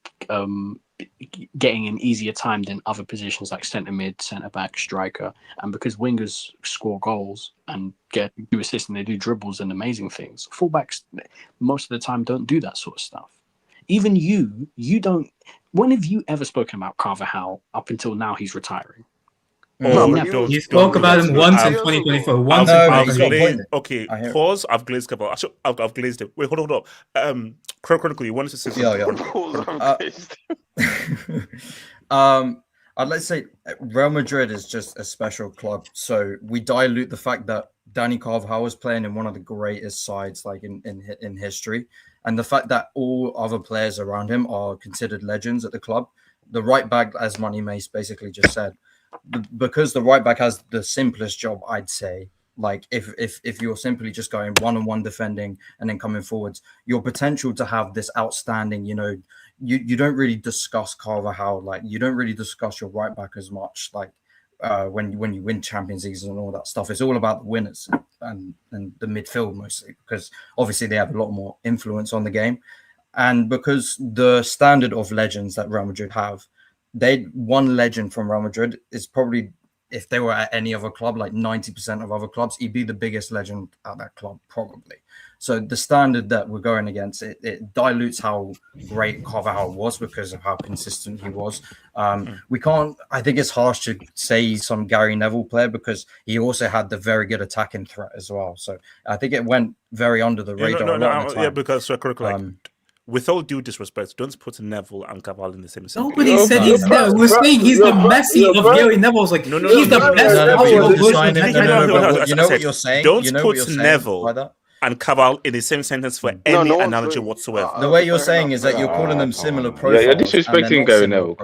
getting an easier time than other positions like centre mid, centre back, striker. And because wingers score goals and do assists and they do dribbles and amazing things, fullbacks most of the time don't do that sort of stuff. Even you don't. When have you ever spoken about Carvajal up until now? He's retiring. You spoke about him once in 2024. Once okay, pause. I've glazed Carvajal. I've glazed it. Wait, hold up. Chronically, you wanted to say something? I'd like to say Real Madrid is just a special club. So we dilute the fact that Dani Carvajal was playing in one of the greatest sides in history, and the fact that all other players around him are considered legends at the club. The right back, as Money Mace basically just said, because the right back has the simplest job, I'd say. If you're simply just going one-on-one defending and then coming forwards, your potential to have this outstanding, you don't really discuss Carvajal, you don't really discuss your right back as much, when you win Champions Leagues and all that stuff. It's all about the winners and the midfield mostly, because obviously they have a lot more influence on the game. And because the standard of legends that Real Madrid have, one legend from Real Madrid is probably if they were at any other club, like 90% of other clubs, he'd be the biggest legend at that club, probably. So the standard that we're going against, it dilutes how great Carvajal was because of how consistent he was. We can't, I think it's harsh to say he's some Gary Neville player because he also had the very good attacking threat as well. So I think it went very under the radar. Yeah, because with all due disrespect, don't put Neville and Carvajal in the same sentence. Nobody said he's there. We're saying he's the Messi of Gary Neville's. Like, he's the best. You know what you're saying? Don't put Neville and Carvajal in the same sentence for any analogy whatsoever. The way you're saying is that you're calling them similar profiles. Yeah, you're disrespecting Gary Neville.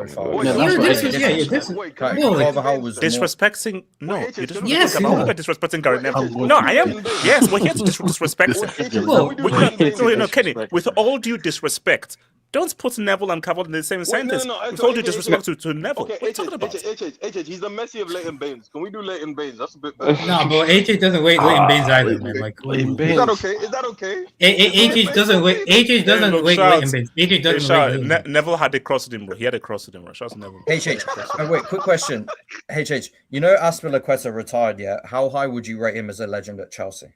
Disrespecting? No, you're disrespecting Gary Neville. No, I am. Yes, we're here to disrespect him. No, Kenny, with all due disrespect, don't put Neville and Carvajal in the same sentence. With all due disrespect to Neville. What are you talking about? He's the Messi of Leighton Baines. Can we do Leighton Baines? That's a bit better. No, bro, HH doesn't wait Leighton Baines either, man. Like, is that okay? Is that okay? HH doesn't wait. HH doesn't wait Leighton Baines. HH doesn't wait. Neville had a cross with him, bro. He had a cross with him, bro. Shout out to Neville. HH. Wait, quick question. HH, you know Azpilicueta retired yet? How high would you rate him as a legend at Chelsea?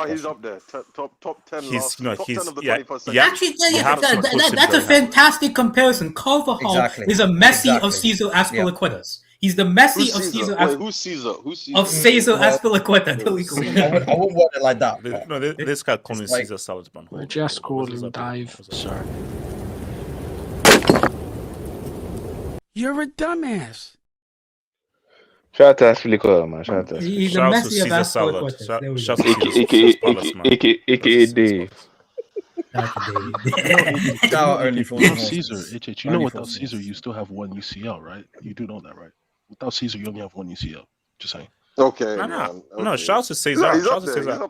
He's up there. Top 10. He's, top 10 of the 21st century. Actually, that's a fantastic comparison. Carvajal is a Messi of Cesar Azpilicuetas. He's the Messi of Cesar. Who's Cesar? Of Cesar Azpilicueta. I won't want it like that. No, this guy calls me Cesar Salazman. We're just calling dive. Sorry. You're a dumbass. Shout out to Azpilicueta, man. Shout out to He's a Messi of Azpilicueta. Shout out to AKA Dave. Without Caesar, HH, you know without Caesar, you still have one UCL, right? You do know that, right? Without Caesar, you only have one UCL. Just saying. Okay. No, shout out to Cesar. He's up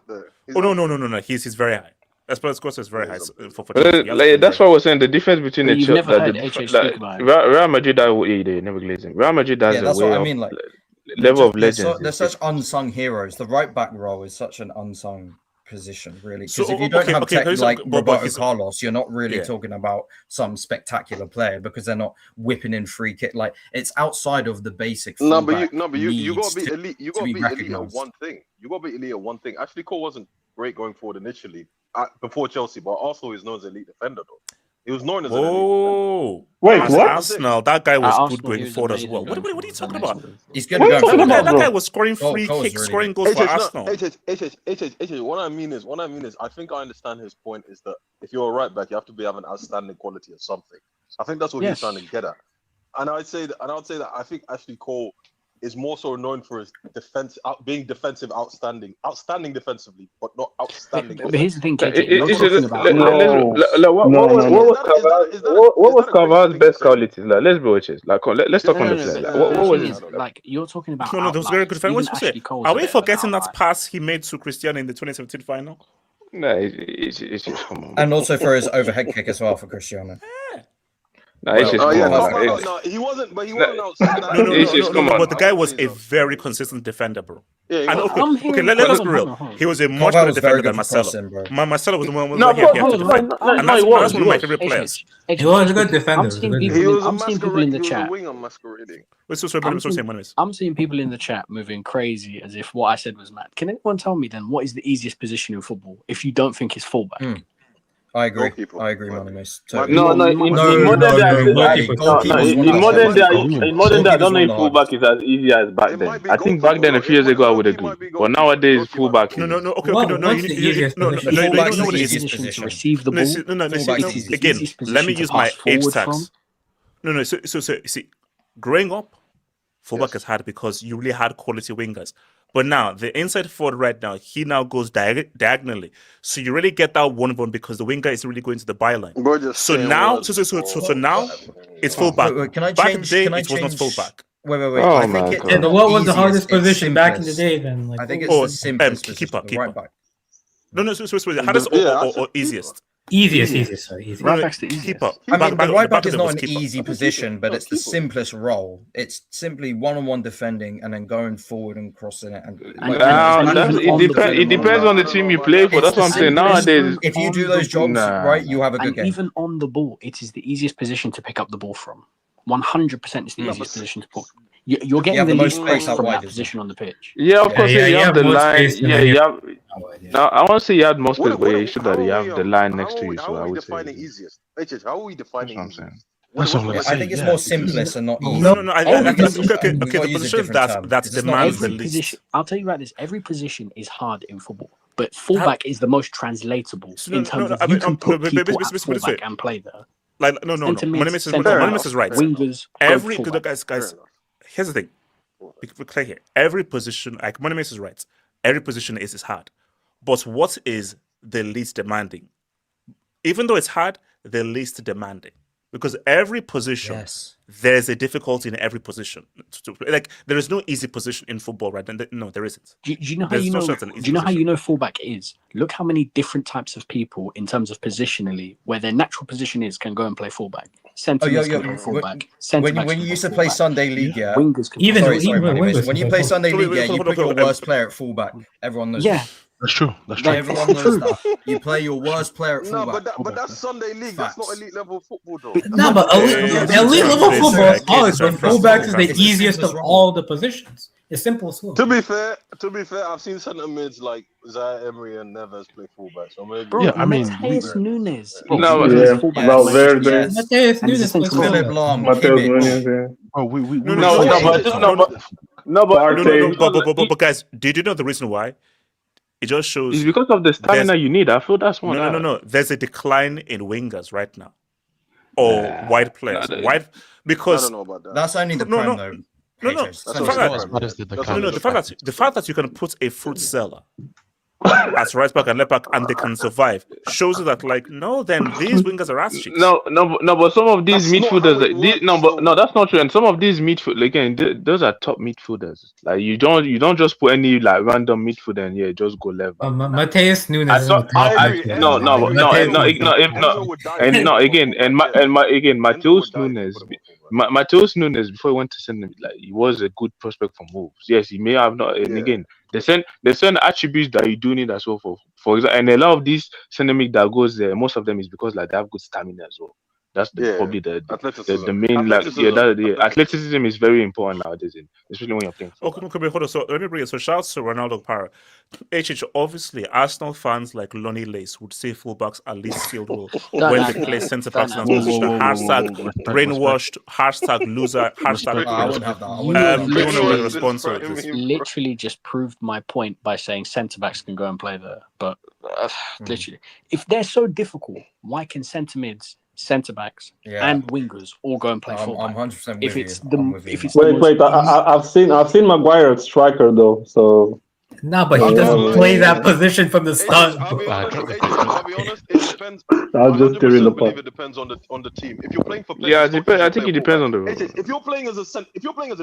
there. No. He's very high. Azpilicueta is very high for that's why I was saying the difference between the You've never heard HH speak about it. Real Madrid, they never glazing. Real Madrid has that's what I mean. Like level of legends. They're such unsung heroes. The right back role is such an unsung position, really. Because if you don't have tech like Roberto Carlos, you're not really talking about some spectacular player because they're not whipping in free kick. Like it's outside of the basic. You gotta be elite. You gotta be elite at one thing. You gotta be elite at one thing. Actually, Cole wasn't great going forward initially before Chelsea, but Arsenal is known as a elite defender though. He was known as an elite defender. Wait, what? Arsenal, that guy was good going forward as well. What are you talking about? He's good going forward. That guy was scoring free kicks, scoring goals for Arsenal. What I mean is, I think I understand his point is that if you're a right back, you have to be having outstanding quality of something. I think that's what he's trying to get at. And I would say that I think Ashley Cole is more so known for his defense, being defensive, outstanding defensively, but not outstanding. But here's the thing, what was Carvajal's best qualities? Like, let's be honest. Like, let's talk on the play. What was it? Like, you're talking about. No, there was very good defense. What's it? Are we forgetting that pass he made to Cristiano in the 2017 final? No, it's just come on. And also for his overhead kick as well for Cristiano. No, he wasn't. But he wasn't outside. No. But the guy was a very consistent defender, bro. Yeah, okay, let us be real. He was a much better defender than Marcelo. Marcelo was the one to defend, and that's one of my favorite players. He was a good defender. I'm seeing people in the chat. I'm seeing people in the chat moving crazy as if what I said was mad. Can anyone tell me then what is the easiest position in football if you don't think it's fullback? I agree, Monimus. In modern day, I don't know if fullback is as easy as back then. I think back then, a few years ago, I would agree. But nowadays, fullback. Receive the ball. Again, let me use my age tags. So see, growing up, fullback is hard because you really had quality wingers. But now, the inside forward right now, he now goes diagonally. So you really get that 1-1 because the winger is really going to the byline. So now, it's fullback. Wait, can I back change? in the day, it was not fullback. Wait. Oh, I think what was the hardest position back in the day then? Like, I think it's the simplest keeper. Right back. No, hardest or easiest? Easiest. Right back's the easiest. Keeper. I mean, the right back is not an easy position, but it's the simplest role. It's simply one-on-one defending and then going forward and crossing it. It depends on the team you play for. That's what I'm saying. Nowadays, if you do those jobs right, you have a good game. Even on the ball, it is the easiest position to pick up the ball from. 100% is the easiest position to put. You're getting the least space from that wide, position on the pitch. Yeah, of course. You have the more line. space than Yeah, many you of have. Now, I want to say you had more space, but yeah, you should How have. You are have we, the line next to you. How So I are we would say. defining easiest? HH, how are we defining That's what I'm easiest? That's what I'm What- gonna I say. think it's yeah, more because- simplest and not easy. No. Okay. We've got The to use a position different term, that 'cause it's not demands the Every least. position, I'll tell you about this. Every position is hard in football, but fullback is the most translatable in terms of you can put people at fullback and play there. Like no. Centre mids, Money centre halves, is right. wingers, Every go fullback. guys. Here's the thing. We're clear here. Every position, like Money is right. Every position is hard, but what is the least demanding? Even though it's hard, the least demanding. Because every position, there's a difficulty in every position. Like there is no easy position in football, right? No, there isn't. Do you know how you know? Do you know how you know fullback is? Look how many different types of people in terms of positionally, where their natural position is, can go and play fullback. Centre mids can play fullback. When you used to play Sunday League, yeah. Wingers can when you play Sunday League, yeah, you put your worst player at fullback. Everyone knows. Yeah. That's true. That's true. Everyone knows that. You play your worst player at No, fullback. but that's Sunday League. That's not elite level football, though. No, but elite level football is hard, but fullback is the easiest of all the positions. It's simple as well. To be fair, I've seen centre mids like Zaire Emery and Neves play fullback. So maybe. Bro, Mateus Nunes. Valverde. Mateus Nunes plays Philip fullback. Lahm. Mateus Nunes, But guys, did you know the reason why? It just shows it's because of the stamina you need. I feel that's one. No. There's a decline in wingers right now, or wide players. Because I don't know about that. That's only the prime though. No. The fact that you can put a fruit seller as right back and left back and they can survive shows you that then these wingers are ass cheeks. No, but some of these midfielders, that's not true. And some of these midfielders, again, those are top midfielders. Like you don't just put any random midfielder and just go left back. Mateus Nunes is Mateus Nunes before he went to Serie, he was a good prospect for moves. Yes, he may have not. And again, there's certain attributes that you do need as well. For example, and a lot of these cinematic that goes there, most of them is because they have good stamina as well. That's probably the main athleticism is very important nowadays, especially when you're playing. Okay, hold on. So let me bring it. So shout out to Ronaldo Para. Obviously, Arsenal fans like Lonnie Lace would say fullbacks are least skilled when they play centre backs in that position. Hashtag brainwashed. Hashtag loser. Hashtag. I wouldn't have that. Literally just proved my point by saying centre backs can go and play there. But literally, if they're so difficult, why can centre mids, centre backs, and wingers all go and play fullback? I'm 100% if with it's you. If it's wait, I've seen Maguire at striker though, so. No, but he doesn't play that position from the start. I'll be honest, it depends. I'll just get in the pot. It depends on the team. If you're playing for I think it depends on the. If you're playing as a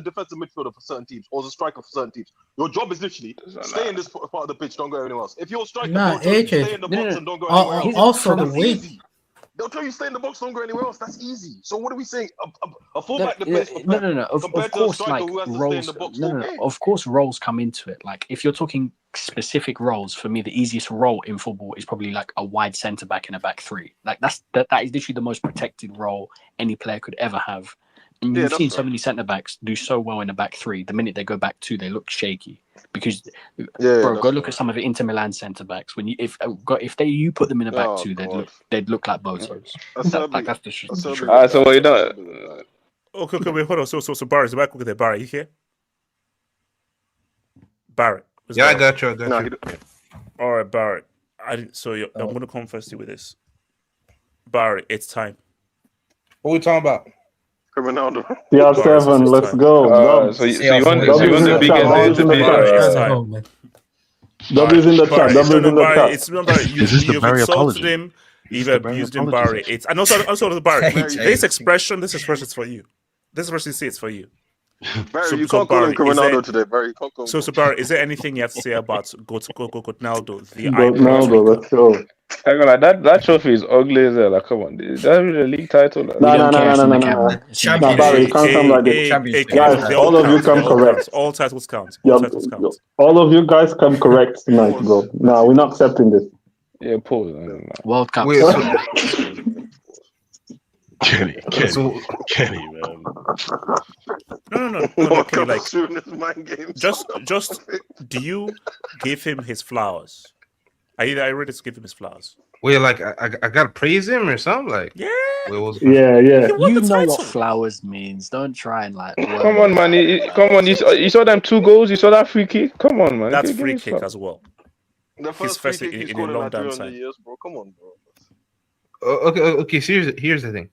defensive midfielder for certain teams or as a striker for certain teams, your job is literally stay in this part of the pitch, don't go anywhere else. If you're a striker, stay in the box and don't go anywhere else. Also, the weight. They'll tell you stay in the box, don't go anywhere else. That's easy. So what are we saying? A fullback that plays for Pep, no. Of course, roles. Of course, roles come into it. Like if you're talking specific roles, for me, the easiest role in football is probably like a wide centre back in a back three. Like that is literally the most protected role any player could ever have. And you've seen so many centre backs do so well in a back three. The minute they go back two, they look shaky. Because, go look at some of the Inter Milan centre backs. When you put them in a back two, they'd look like bozos. That's the truth. So what you know? Okay, wait, hold on. So Barry, is the back there? Barry, you here? Barry. I got you. All right, Barry. I'm going to come first with this. Barry, it's time. What are we talking about? Ronaldo. CR7, let's go. So you want the biggest debate? W's in the chat. W's in the chat. It's remember you've insulted him. You've abused him, Barry. And also the Barry. This expression is for you. This expression it's for you. Barry, you can't call him Ronaldo today, Barry. So Barry, is there anything you have to say about Ronaldo? Ronaldo, let's go. Hang on, that trophy is ugly as hell. Like, come on, is that really a league title? No. Barry, you can't come like this. Guys, all of you come correct. All titles count. All of you guys come correct tonight, bro. No, we're not accepting this. Yeah, pause. World Cup. Kenny, man. No, Kenny, like, shooting his mind games. just do you give him his flowers? Are you ready to give him his flowers? Wait, like I gotta praise him or something? Like, yeah. Yeah. You know what flowers means. Don't try and like. Come on, man. Come on. You saw them 2 goals. You saw that free kick. Come on, man. That's free kick as well. The His first in a long time. years, bro. Come on, bro. Okay. So here's the thing.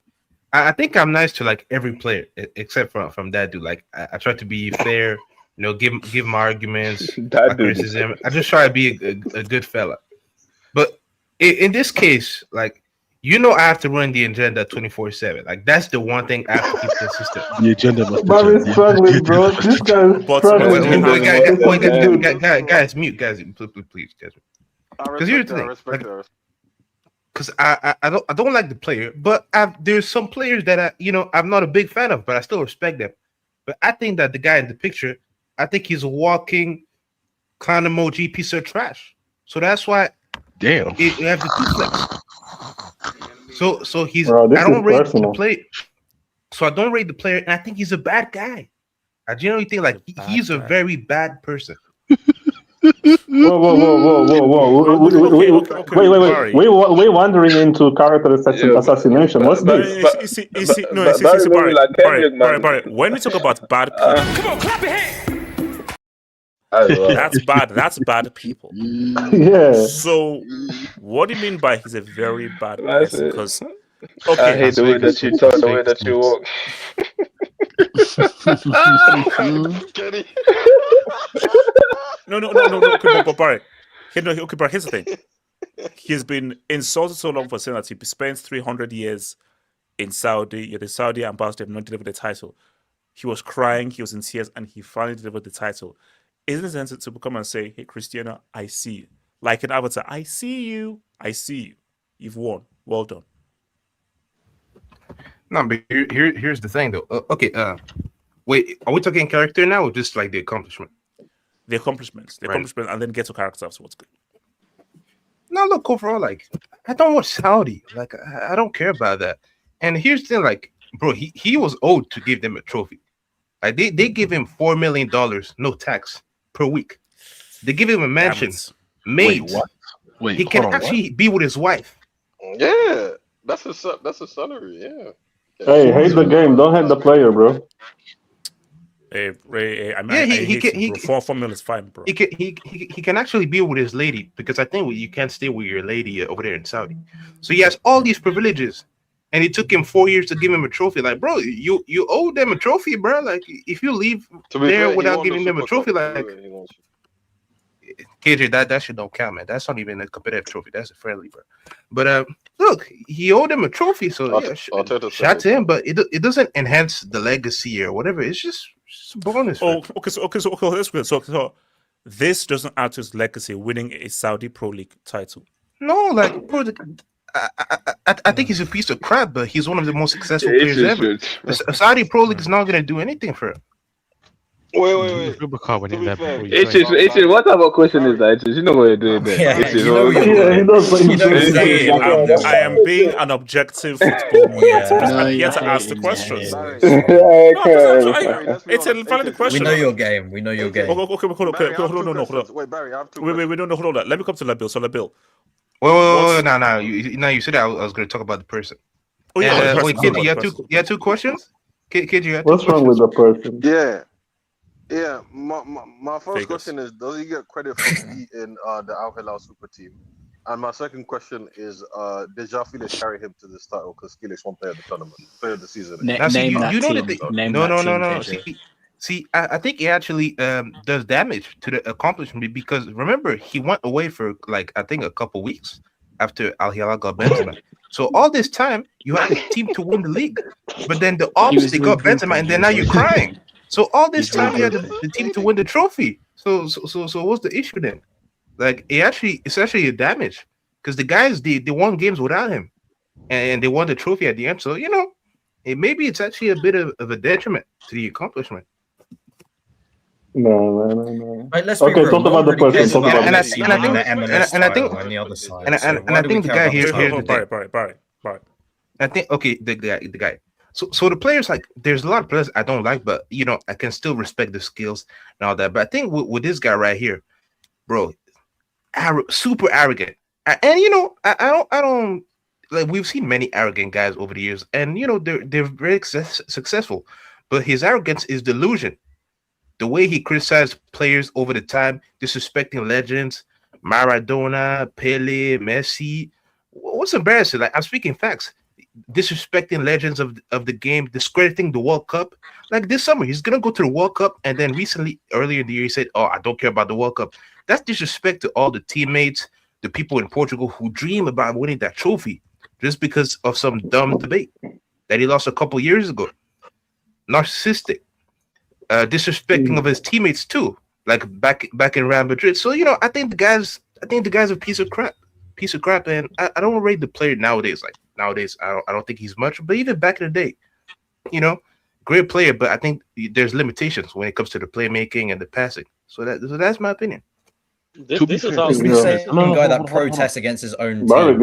I think I'm nice to like every player except from that dude. Like I try to be fair. You know, give my arguments, my criticism. I just try to be a good fella. But in this case, like, you know, I have to run the agenda 24/7. Like, that's the one thing I have to keep consistent. The agenda must be struggling, bro. This guy is struggling. Guys, mute, guys, please, guys. Because here's the thing. Because I don't like the player, but there's some players that I'm not a big fan of, but I still respect them. But I think that the guy in the picture, I think he's a walking clown emoji piece of trash. So that's why. Damn. You have the 2 flex. So he's. Bro, I don't rate the player. So I don't rate the player, and I think he's a bad guy. I generally think like he's a very bad person. Whoa. Wait. We're wandering into character assassination. What's this? Barry. When we talk about bad people, come on, clap your hands. That's bad. That's bad people. Yeah. So, what do you mean by he's a very bad person? Because I hate the way that you talk, the way that you walk. No. But Barry, Barry, here's the thing. He's been insulted so long for saying that he spent 300 years in Saudi. You're the Saudi ambassador, have not delivered the title. He was crying, he was in tears, and he finally delivered the title. Isn't it sensitive to come and say, "Hey, Cristiano, I see you," like an avatar? I see you. You've won. Well done. No, but here's the thing, though. Okay, wait, are we talking character now, or just like the accomplishment? The accomplishments, and then get to character afterwards. No, look, overall, like, I don't watch Saudi. Like, I don't care about that. And here's the thing, like, bro, he was owed to give them a trophy. Like, they give him $4 million, no tax, per week. They give him a mansion, made. Wait, he can actually be with his wife. Yeah, that's a salary. Yeah. Hey, hate the game. Don't hate the player, bro. Hey, I mean, he 4 million is fine, bro. He can actually be with his lady, because I think you can't stay with your lady over there in Saudi. So he has all these privileges, and it took him 4 years to give him a trophy. Like, bro, you owe them a trophy, bro. Like, if you leave there without giving them a trophy, like, KJ, that shit don't count, man. That's not even a competitive trophy. That's a friendly, bro. But look, he owed him a trophy, so shout to him. But it doesn't enhance the legacy or whatever. It's just a bonus. Oh, okay. So that's good. So this doesn't add to his legacy, winning a Saudi Pro League title. No, like, bro, I think he's a piece of crap, but he's one of the most successful players ever. A Saudi Pro League is not gonna do anything for him. Wait. What type of question is that? You know what you're doing there. I am being an objective football man. I'm here to ask the questions. It's a valid question. We know your game. Okay, hold on. Wait, Barry, I have two Wait, no, hold on. Let me come to Labil. So, Labil. Wait, no. You said I was going to talk about the person. Oh, yeah. Wait, KJ, you had 2 questions? KJ, you had 2 What's wrong with the person? Yeah. My first question is, does he get credit for beating the Al Hilal super team? And my second question is, did y'all Felix carry him to this title? Because Felix won player of the tournament, player of the season. No. See, I think he actually does damage to the accomplishment, because remember, he went away for like, I think, a couple weeks after Al Hilal got Benzema. So all this time, you had the team to win the league, but then the ops, they got Benzema, and then now you're crying. So all this time, you had the team to win the trophy. So what's the issue then? Like, it's actually a damage, because the guys, they won games without him, and they won the trophy at the end. So, maybe it's actually a bit of a detriment to the accomplishment. No. Right, let's okay, talk about the person. And I think the guy here. Barry. I think the guy. So the players, like, there's a lot of players I don't like, but I can still respect the skills and all that. But I think with this guy right here, bro, super arrogant, and I don't like, we've seen many arrogant guys over the years, and they're very successful, but his arrogance is delusion. The way he criticized players over the time, disrespecting legends, Maradona, Pele, Messi. What's embarrassing? Like, I'm speaking facts. Disrespecting legends of the game, discrediting the World Cup. Like, this summer, he's gonna go to the World Cup, and then earlier in the year, he said, "Oh, I don't care about the World Cup." That's disrespect to all the teammates, the people in Portugal who dream about winning that trophy, just because of some dumb debate that he lost a couple years ago. Narcissistic, disrespecting of his teammates too, like back in Real Madrid. So I think the guy's a piece of crap, and I don't rate the player nowadays. Like, nowadays, I don't think he's much, but even back in the day, great player. But I think there's limitations when it comes to the playmaking and the passing. So that's my opinion. This is how the guy that protests against his own team.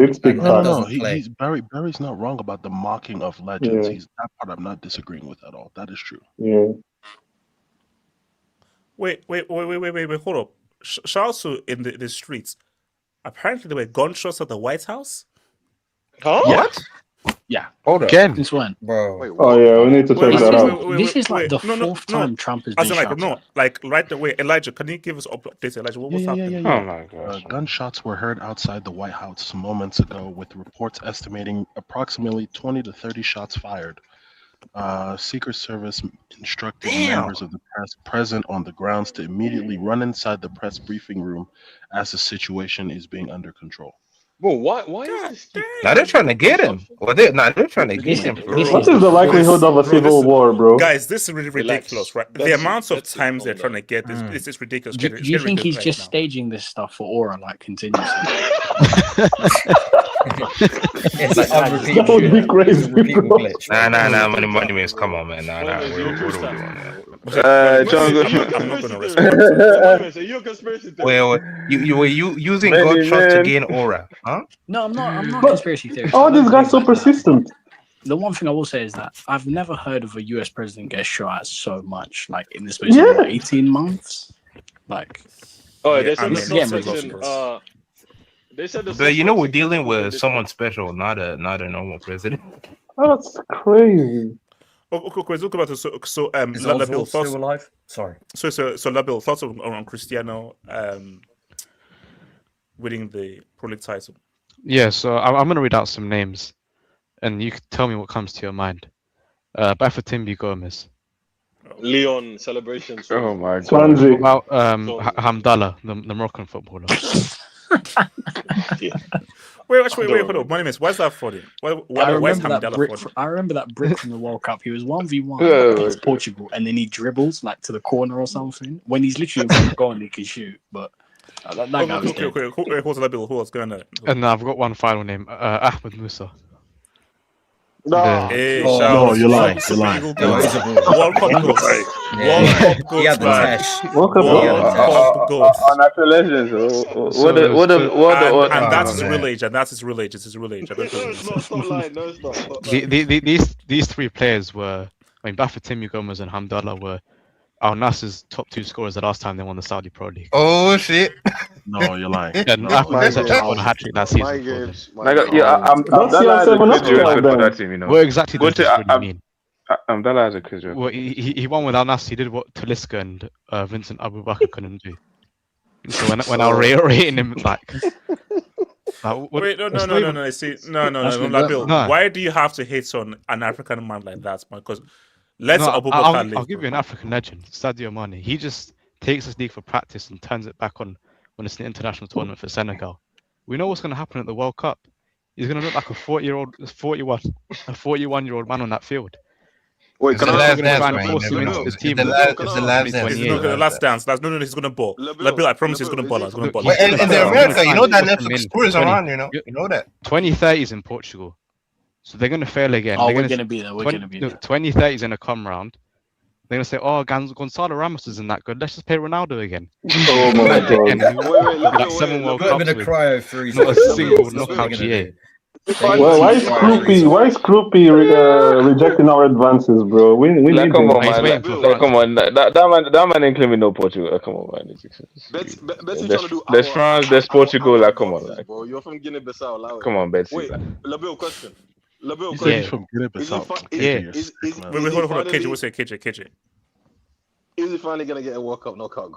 Barry's not wrong about the mocking of legends. Yeah. That part I'm not disagreeing with at all. That is true. Yeah. Wait, hold up. Shout out to in the streets. Apparently, there were gunshots at the White House. Huh? What? Yeah. Hold up. Again, This one, bro. Oh yeah, we need to check that out. This is like the fourth time Trump has been shouted. Like right away. Elijah, can you give us updates? Elijah, what's happening? Yeah. Oh my gosh. Gunshots were heard outside the White House moments ago, with reports estimating approximately 20 to 30 shots fired. Secret Service instructed members of the press present on the grounds to immediately run inside the press briefing room as the situation is being under control. Well, why is this? Now they're trying to get him. Well, they're trying to get him. What is the likelihood of a civil war, bro? Guys, this is really ridiculous, right? The amount of times they're trying to get this is ridiculous. Do you think he's just staging this stuff for aura, like, continuously? It's like That would be crazy, bro. Nah, money means, come on, man. Nah. What are we doing, man? I'm not gonna respond. You're a conspiracy theorist. Well, you were using gunshots to gain aura, huh? No, I'm not a conspiracy theorist. Oh, this guy's so persistent. The one thing I will say is that I've never heard of a US president get shot at so much, like, in the space of 18 months. Like, they said they said But we're dealing with someone special, not a normal president. That's crazy. Okay, let's talk about this. So Is Labil, Oswald still alive? Sorry. So Labil, thoughts on Cristiano winning the Pro League title? Yeah, so I'm going to read out some names, and you can tell me what comes to your mind. Bafatimbi Gomez. Leon celebrations. Oh my god. Swansea. About Hamdallah, the Moroccan footballer. Wait, hold on. My name is, why is that for him? Why is Hamdallah for him? I remember that brick from the World Cup. He was 1v1 against Portugal, and then he dribbles like to the corner or something. When he's literally in front of goal and he can shoot, but that guy was dead. Who's Labil? Who else going on? And I've got one final name, Ahmed Musa. No, you're lying. You're lying. World Cup goals. World Cup goals. He had the tash. World Cup goals. Natural legends. And that's his real age. It's his real age. These three players were, Bafatimi Gomez and Hamdallah were Al-Nassr's top two scorers the last time they won the Saudi Pro League. Oh shit! No, you're lying. And Ahmed actually won a hat-trick that season. What exactly does this really mean? Hamdallah has a quiz. Well, he won with Al-Nassr. He did what Talisca and Vincent Abu Bakr couldn't do. So when I was rating him, like... Wait, no. See, no, Labil. Why do you have to hate on an African man like that? Because I'll give you an African legend, Sadio Mane. He just takes this league for practice and turns it back on when it's an international tournament for Senegal. We know what's going to happen at the World Cup. He's going to look like a 41-year-old man on that field. Wait, can I the last dance. No, he's gonna ball. Labil, I promise he's gonna ball. In America, you know that Netflix Spurs around, you know that. 2030s in Portugal. So they're gonna fail again. Oh, we're gonna be there. 2030s gonna come round. They're gonna say, "Oh, Gonzalo Ramos isn't that good. Let's just pay Ronaldo again." Oh my god! Like 7 World Cups with a cryo freeze. Not a single knockout GA. Well, why is Kroopy rejecting our advances, bro? We like, need come him. on, man. Come on. That man ain't claiming no Portugal. Come on, man. There's France, there's Portugal. Like, come on, like. Bro, you're from Guinea-Bissau. Allow it. Come on, Betsy. Wait, LaBill, question. LaBill, He said question. he's from Guinea-Bissau. Wait, hold on. KJ, what's it? KJ. Is he finally gonna get a World Cup knockout?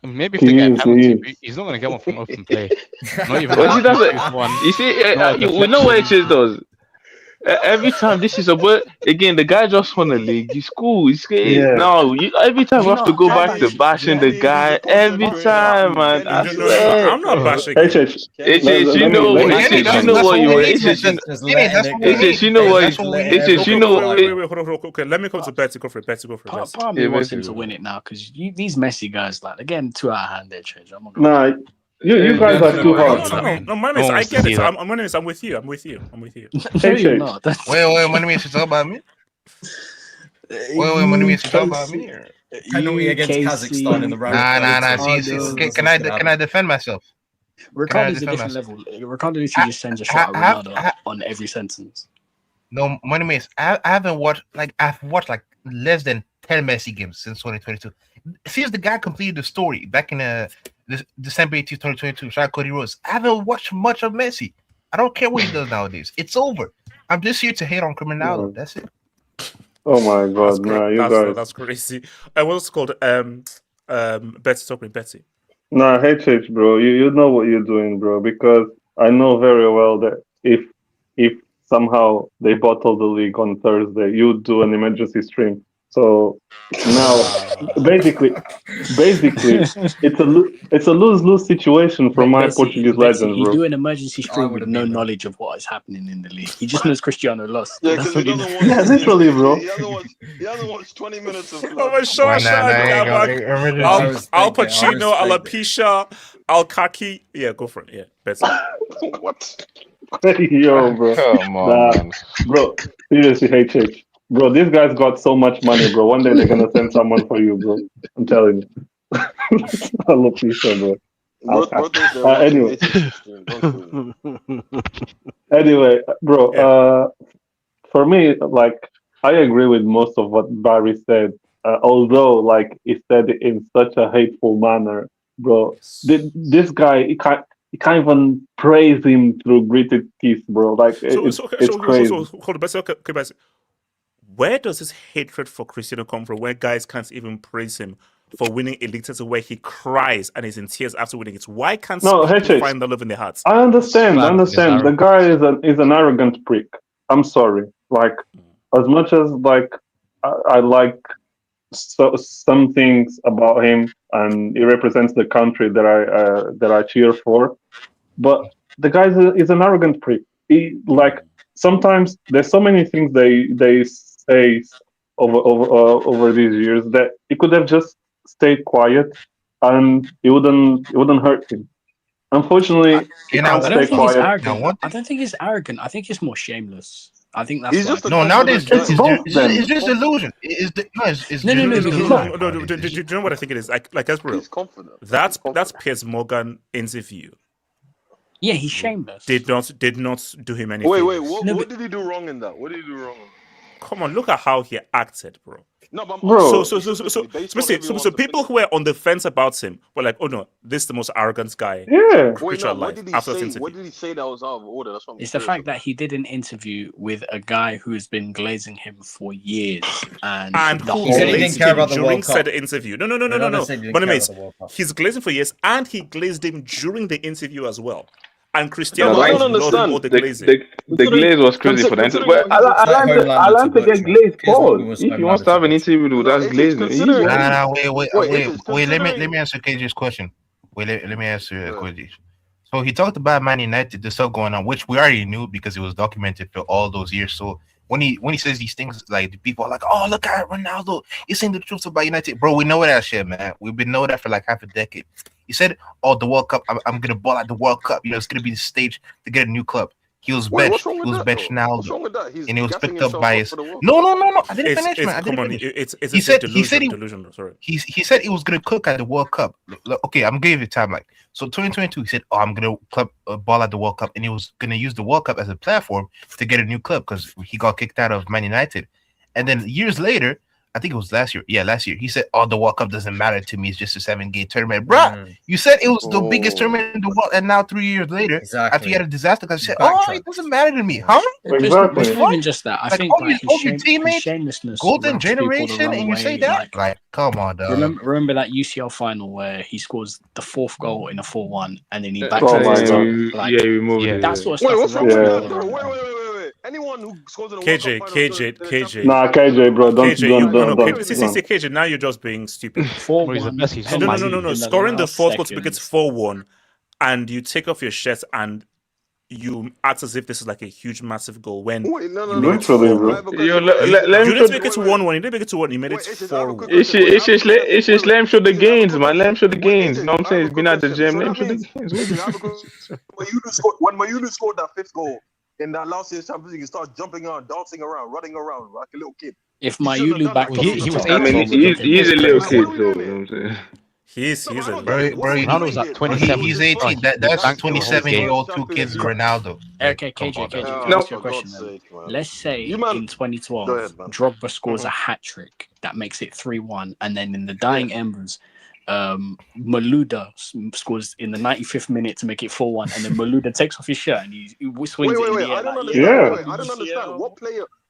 Maybe if they get a penalty, he's not going to get one from open play. Not even you see, we know what it is, though. Every time this is a word again, the guy just won the league. He's cool. He's no. Every time we have to go back to bashing the guy. Every time, man. I swear. I'm not bashing. You know what you were. You know what. Wait, hold on. Okay, let me come to Betsy. Go for it. Betsy. Part of me wants him to win it now because these Messi guys, like, they're getting too out of hand. They're changing. Nah. You guys are too hard. No, Manis, I get it. I'm with you. No, you're not. Wait, Manis, you talk about me? Wait, Manis, you talk about me? I know we against Kazakhstan in the round. Nah. Can I defend myself? Ricardo's a different level. Ricardo literally just sends a shot at Ronaldo on every sentence. No, Manis, I've watched less than 10 Messi games since 2022. Since the guy completed the story back in December 18th, 2022, shout out Cody Rose. I haven't watched much of Messi. I don't care what he does nowadays. It's over. I'm just here to hate on Criminaldo. That's it. Oh my God, guys. That's crazy. What's it called? Betsy, talk with Betsy. Nah, HH, bro. You know what you're doing, bro. Because I know very well that if somehow they bottle the league on Thursday, you do an emergency stream. So now, basically, it's a lose-lose situation for my Portuguese legends, He bro. do an emergency stream with no knowledge of what is happening in the league. He just knows Cristiano lost. Yeah, That's what he knows. Yeah, literally, bro. He hasn't watched 20 minutes of. Oh my gosh! Al Pacino, Alopecia, Al Kaki. Yeah, go for it. Yeah, Betsy. What? Yo, bro. Come on, man. Bro. Seriously, HH. Bro, these guys got so much money, bro. One day they're gonna send someone for you, bro. I'm telling you. I love you, bro. Anyway, bro. For me, like, I agree with most of what Barry said. Although, like, he said it in such a hateful manner, bro. This guy, he can't even praise him through gritted teeth, bro. Like, it's crazy. Hold on, Betsy. Where does this hatred for Cristiano come from? Where guys can't even praise him for winning a league title, where he cries and is in tears after winning it? Why can't people find the love in their hearts? I understand. The guy is an arrogant prick. I'm sorry. Like, as much as like I like some things about him, and he represents the country that I cheer for, but the guy is an arrogant prick. He, like, sometimes there's so many things they say over these years that he could have just stayed quiet and it wouldn't hurt him. Unfortunately, he can't stay quiet. I don't think he's arrogant. I think he's more shameless. I think that's nowadays it's just illusion. No. Do you know what I think it is? Like that's real. That's Piers Morgan interview. Yeah, he's shameless. Did not do him anything. Wait. What did he do wrong in that? What did he do wrong? Come on, look at how he acted, bro. No, but bro. So people who were on the fence about him were like, "Oh no, this is the most arrogant guy." Yeah. What did he say that was out of order? That's what it's the fact that he did an interview with a guy who has been glazing him for years, and he said he didn't care about the World Cup during said interview. No. But he's glazing for years, and he glazed him during the interview as well. And Cristiano, I don't understand. The glaze was crazy for the interview. But I like to get glazed. Pause. If he wants to have an interview without glazing, wait. Let me answer KJ's question. Let me answer KJ. So he talked about Man United, the stuff going on, which we already knew because it was documented for all those years. So when he says these things, like, the people are like, "Oh, look at Ronaldo, he's saying the truth about United." Bro, we know that shit, man. We've been knowing that for like half a decade. He said, "Oh, the World Cup, I'm gonna ball at the World Cup. You know, it's gonna be the stage to get a new club." He was Wait, benched. what's wrong He with was that, benched though? now, What's wrong with that? He's and he was gassing picked up himself by up his. for the World No, Cup. I didn't finish, man. I Come didn't on, finish. it's He said delusion. Sorry. he said he was gonna cook at the World Cup. Look, okay, I'm gonna give you time. Like, so 2022, he said, "Oh, I'm gonna ball at the World Cup," and he was gonna use the World Cup as a platform to get a new club because he got kicked out of Man United. And then years later, I think it was last year. Yeah, last year. He said, "Oh, the World Cup doesn't matter to me. It's just a 7-game tournament." Bruh, you said it was the biggest tournament in the world, and now 3 years later, after you had a disaster, because you said, "Oh, it doesn't matter to me." Huh? Exactly. It's not even just that. I Like, think all like your teammates, golden generation, and you say that? Like, come on, dog. Remember that UCL final where he scores the 4th goal in a 4-1, and then he Oh backtracks my it. God. Like, Yeah, he removed it. that sort of Wait, stuff. what's is wrong with actually that, going though? on. Wait. Anyone who scores in a World Cup final KJ. Nah, KJ, bro, don't. KJ, now you're just being stupid. 4-1. No. Scoring the 4th goal to make it 4-1, and you take off your shirt and you act as if this is like a huge, massive goal when no. you made it 4-1. You didn't make it to 1-1. You didn't make it to 1. You made it 4-1. It's just let him show the gains, man. Let him show the gains. You know what I'm saying? He's been at the gym. Let him show the gains. When Mayulu scored that 5th goal in that last year's Champions League, he started jumping around, dancing around, running around like a little kid. If Mayulu back, he was. I mean, he's a little kid, though. You know what I'm saying? He's a bro. Ronaldo's at 27. He's 18. That's 27-year-old 2 kids Ronaldo. Okay, KJ, can I ask you a question then? Let's say in 2012, Drogba scores a hat trick that makes it 3-1, and then in the dying embers, Malouda scores in the 95th minute to make it 4-1, and then Malouda takes off his shirt and he swings it in the air. I don't understand. I don't understand.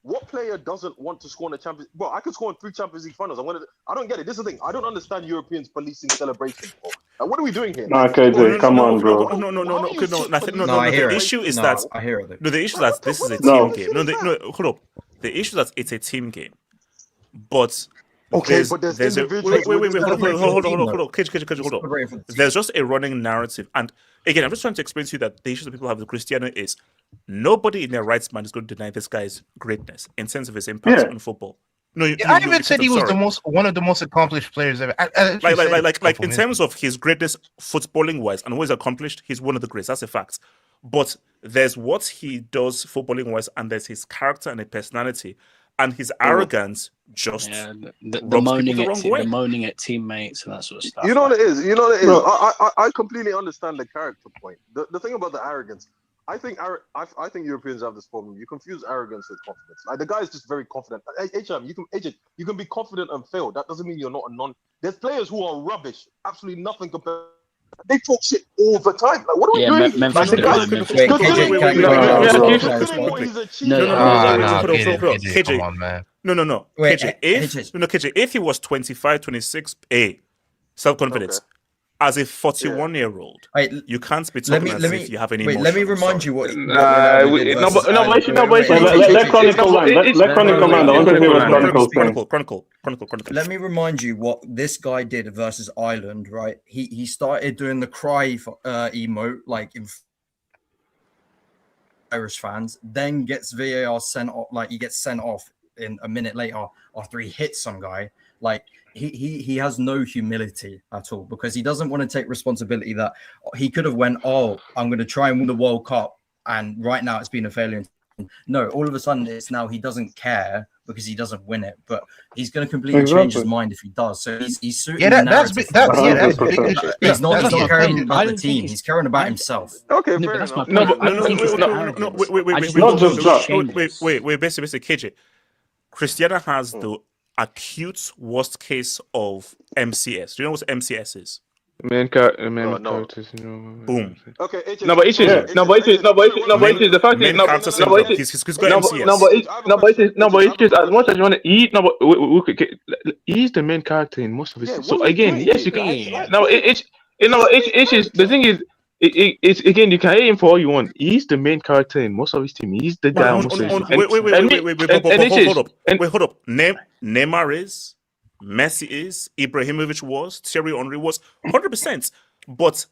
What player doesn't want to score in the Champions? Well, I could score in 3 Champions League finals. I don't get it. This is the thing. I don't understand Europeans policing celebrations. Like, what are we doing here? Nah, KJ, come on, bro. No. The issue is that this is a team game. No, hold up. The issue is that it's a team game, but. Okay, but there's wait, hold on. KJ, hold on. There's just a running narrative, and again, I'm just trying to explain to you that the issue that people have with Cristiano is nobody in their right mind is going to deny this guy's greatness in sense of his impact on football. I even said he was one of the most accomplished players ever. Like in terms of his greatness, footballing wise, and what he's accomplished, he's one of the greats. That's a fact. But there's what he does footballing wise, and there's his character and his personality. And his arrogance just the moaning at teammates and that sort of stuff. You know what it is. I completely understand the character point. The thing about the arrogance, I think Europeans have this problem. You confuse arrogance with confidence. Like, the guy is just very confident. You can be confident and fail. That doesn't mean you're not a non. There's players who are rubbish, absolutely nothing compared. They talk shit all the time. Like, what are we doing? KJ. No. KJ, if he was 25, 26, self-confidence. As a 41-year-old, you can't be talking as if you have any emotion. Let me remind you what. Let Chronicle. Let me remind you what this guy did versus Ireland. Right, he started doing the cry emote like in Irish fans, then gets VAR sent off. Like, he gets sent off in a minute later after he hits some guy. Like, he has no humility at all, because he doesn't want to take responsibility that he could have went, I'm going to try and win the World Cup, and right now it's been a failure. No, all of a sudden it's now he doesn't care because he doesn't win it, but he's going to completely change his mind if he does. So he's suiting that's he's not caring about the team. He's caring about himself. Okay, wait, basically, KJ. Cristiano has the acute worst case of MCS. Do you know what MCS is? Main characters, you know. Boom. Okay. It is the fact is as much as you want to eat. He's the main character in most of his. So again, yes, you can. Now it's the thing is. It's again, you can hate him for all you want. He's the main character in most of his team. He's the guy. Hold up. Neymar is, Messi is, Ibrahimovic was, Thierry Henry was, 100%. But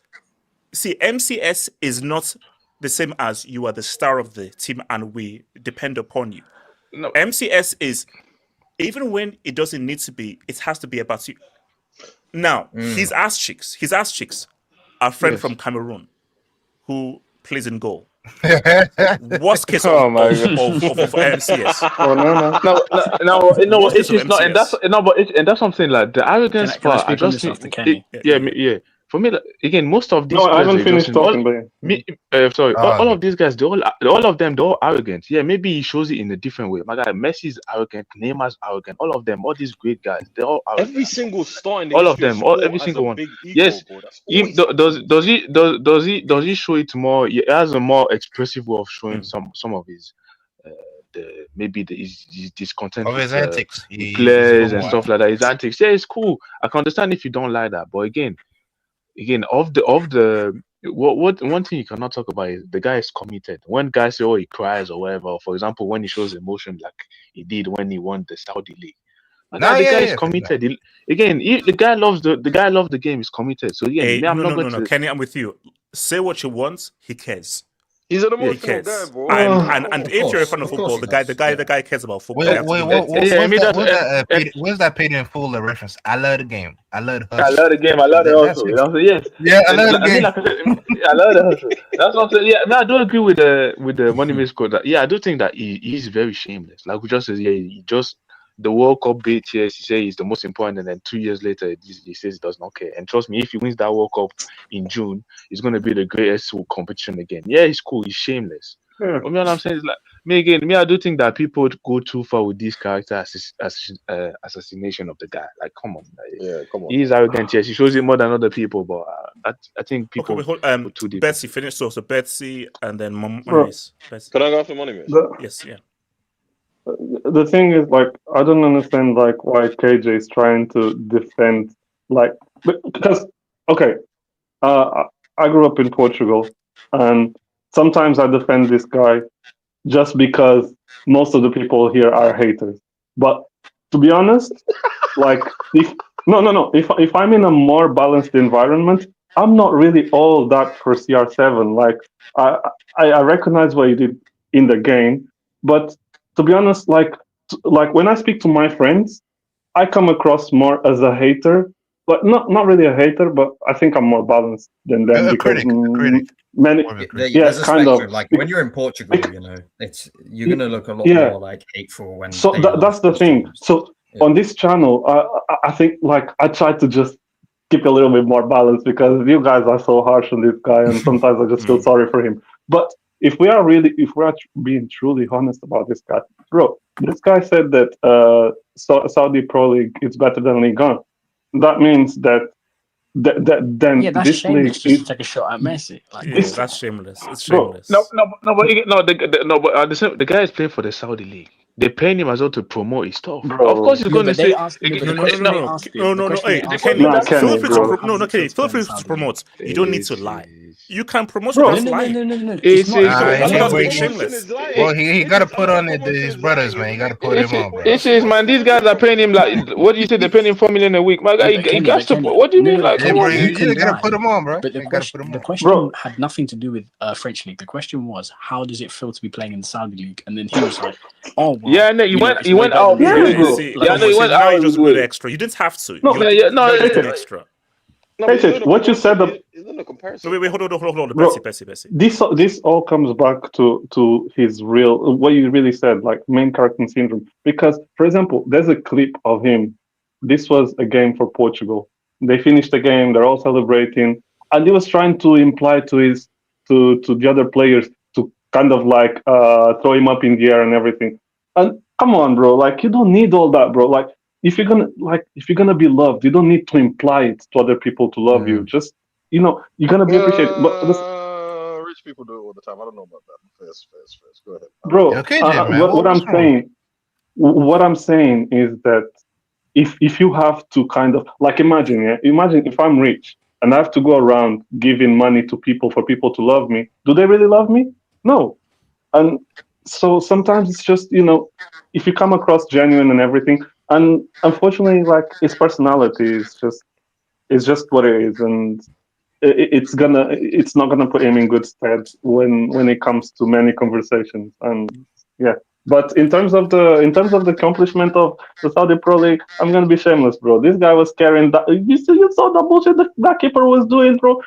see, MCS is not the same as you are the star of the team and we depend upon you. No. MCS is, even when it doesn't need to be, it has to be about you. Now, his ass cheeks. Our friend from Cameroon, who plays in goal. Worst case of MCS. Oh, no. It's just not, and that's something like the arrogance part. I just think, yeah. For me, again, most of these. No, I haven't finished talking, but sorry, all of these guys, all of them, they're all arrogant. Yeah, maybe he shows it in a different way. My guy, Messi's arrogant, Neymar's arrogant. All of them, all these great guys, they're all arrogant. Every single star in the all of them, every single one. Yes, does he show it more? He has a more expressive way of showing some of his. His discontent of his antics, players and stuff like that. His antics, yeah, it's cool. I can understand if you don't like that, but again, of the what one thing you cannot talk about is the guy is committed. When guys say, "Oh, he cries" or whatever, or for example, when he shows emotion like he did when he won the Saudi League, the guy is committed. The guy loves the game. Is committed. So no, Kenny, I'm with you. Say what you want. He cares. He's an emotional guy, bro. And if you're a fan of football, the guy cares about football. Where's that paid in full reference? I love the game. I love the hustle. I love the game. I love the hustle. Yes. Yeah, I love the game. I love the hustle. That's what I'm saying. Yeah, I do agree with the money miss quote. I do think that he's very shameless. Like we just says, he just the World Cup bait. Yes, he says he's the most important, and then 2 years later, he says he does not care. And trust me, if he wins that World Cup in June, it's going to be the greatest competition again. Yeah, he's cool. He's shameless. Yeah. But what I'm saying is like I do think that people go too far with this character assassination of the guy. Like, come on, come on. He's arrogant. Yes, he shows it more than other people, but I think people go too deep. Betsy finished. So Betsy and then Moneymiss. Can I go after Moneymiss? Yes, yeah. The thing is, like, I don't understand, like, why KJ is trying to defend, like, because, okay, I grew up in Portugal, and sometimes I defend this guy just because most of the people here are haters. But to be honest, like, if I'm in a more balanced environment, I'm not really all that for CR7. Like, I recognize what he did in the game, but to be honest, like when I speak to my friends, I come across more as a hater, but not really a hater, but I think I'm more balanced than them. A critic. There's a kind of. Like when you're in Portugal, you're gonna look a lot more like hateful when. So that's the thing. So on this channel, I think like I try to just keep a little bit more balanced because you guys are so harsh on this guy, and sometimes I just feel sorry for him. But if we are being truly honest about this guy, bro, this guy said that Saudi Pro League is better than Liga. That means that then that's this shameless. league Just to take a shot at Messi. Like, that's shameless. It's shameless. The guy is playing for the Saudi League. They're paying him as well to promote his stuff. Bro. Of course, he's going to say. No, Kenny. Feel free to promote. You don't need to lie. You can promote. No. It's shameless. Well, he got to put on his brothers, man. He got to put him on, bro. It is, man. These guys are paying him like, what do you say? They're paying him $4 million a week. My guy, he got to. What do you mean? Like, you got to put him on, bro. But the question had nothing to do with French league. The question was, how does it feel to be playing in the Saudi league? And then he was like, oh, wow. Yeah, no, he went out. Now you just go extra. You didn't have to. Extra. What you said. Wait, hold on. Bessie. This all comes back to his real, what you really said, like main character syndrome. Because, for example, there's a clip of him. This was a game for Portugal. They finished the game. They're all celebrating, and he was trying to imply to the other players to kind of like throw him up in the air and everything. And come on, bro. Like, you don't need all that, bro. Like, if you're gonna be loved, you don't need to imply it to other people to love you. Just, you're gonna be appreciated. But rich people do it all the time. I don't know about that. First. Go ahead, bro. What I'm saying is that if you have to kind of like imagine if I'm rich and I have to go around giving money to people for people to love me, do they really love me? No. And so sometimes it's just, if you come across genuine and everything, and unfortunately, like, his personality is just what it is, and it's not gonna put him in good stead when it comes to many conversations. And yeah, but in terms of the accomplishment of the Saudi Pro League, I'm gonna be shameless, bro. This guy was carrying that. You saw the bullshit that keeper was doing, bro.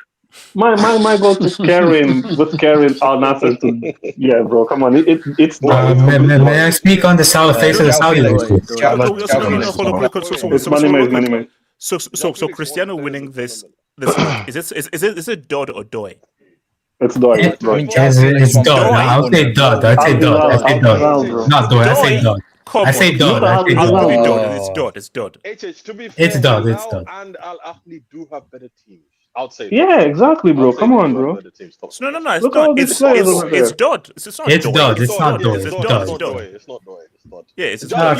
My goal was carrying Al-Nassr to. Yeah, bro, come on, it's done. May I speak on the face of the Saudi league? It's money. So Cristiano winning this league, is it Dodd or Doy? It's Doy. It's Dodd. I'll say Dodd. Not Doy. I say Dodd. I say Dodd. It's Dodd. It's Dodd. And Al Ahly do have better teams. I'd say. Yeah, exactly, bro. Come on, bro. No, it's not. It's Dodd. It's not Dodd. It's not Dodd. It's Dodd. It's not Dodd. Yeah, it's Dodd.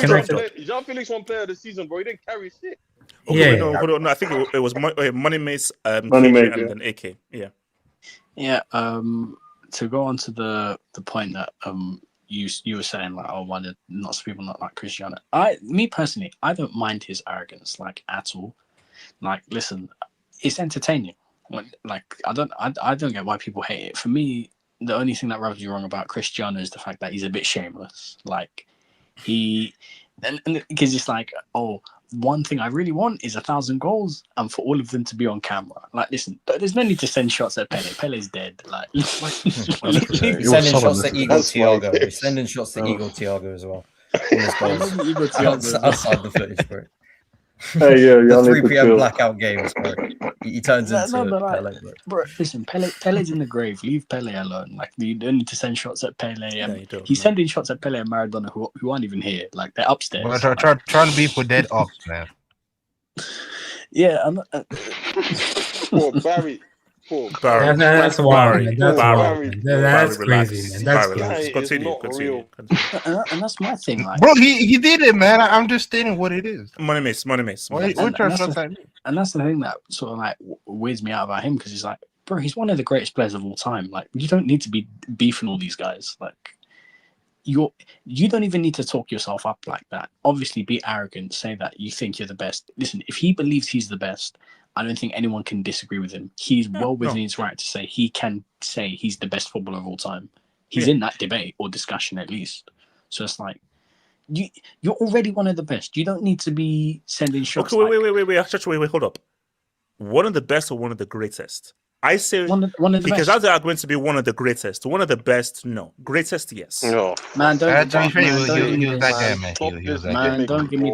Jean Felix won player of the season, bro. He didn't carry shit. Hold on. No, I think it was Money Mace, and then AK. Yeah. Yeah. To go on to the point that you were saying, like, oh, why did lots of people not like Cristiano? Me personally, I don't mind his arrogance, like, at all. Like, listen, it's entertaining. Like, I don't get why people hate it. For me, the only thing that rubs me wrong about Cristiano is the fact that he's a bit shameless. Like, and because it's like, oh, one thing I really want is 1,000 goals and for all of them to be on camera. Like, listen, there's no need to send shots at Pele. Pele's dead. Like, he's sending shots at Eagle Thiago. He's sending shots to Eagle Thiago as well. Outside the footage, bro. Hey, yeah, the 3 p.m. blackout games, bro. He turns into Pele, bro. Listen, Pele's in the grave. Leave Pele alone. Like, you don't need to send shots at Pele. He's sending shots at Pele and Maradona who aren't even here. Like, they're upstairs. Well, trying to be for dead ops, man. Yeah, I'm not, Poor Barry. That's wild. That's crazy, man. That's crazy. Continue. And that's my thing, like, bro. He did it, man. I'm just stating what it is. Money miss. And that's the thing that sort of like weirds me out about him, because he's like, bro, he's one of the greatest players of all time. Like, you don't need to be beefing all these guys. Like, you don't even need to talk yourself up like that. Obviously, be arrogant. Say that you think you're the best. Listen, if he believes he's the best, I don't think anyone can disagree with him. He's well within his right to say he can say he's the best footballer of all time. He's in that debate or discussion at least. So it's like, you're already one of the best. You don't need to be sending shots. Okay, wait, hold up. One of the best or one of the greatest? I say one of the because best. that's argument to be one of the greatest. One of the best, no. Greatest, yes. No. Man, don't give me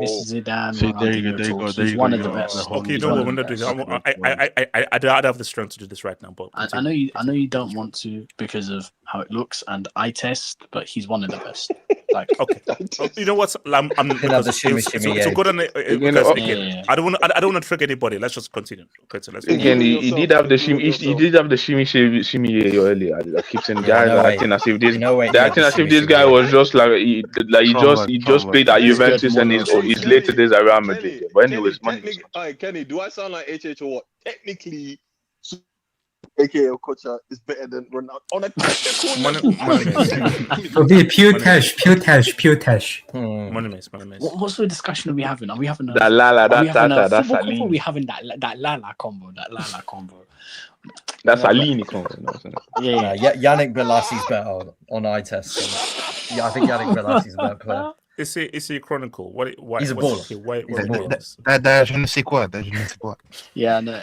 this Zidane. See, there you go. He's one of the best. Okay, you know what? We're not doing that. I don't have the strength to do this right now, but I know you don't want to because of how it looks, and I test, but he's one of the best. Like, okay, you know what? I'm have the shimmy. So good on it. I don't want to trick anybody. Let's just continue. Okay, so let's again. He did have the shimmy. He did have the shimmy earlier. I keep saying guys are acting as if this guy was just like he just played at Juventus and his later days at Real Madrid. But anyways, Kenny, do I sound like HH or what? Technically, AKA Okocha is better than Ronaldo on a technical It'll be pure cash. Money miss. What sort of discussion are we having? Are we having that Lala, that's Are we having that Lala combo? That's Alini combo. Yeah. Yannick Bolassi's better on eye test. I think Yannick Bolassi's a better player. Is he chronicle? Why? He's a baller. Why? Je ne sais quoi. Yeah, no.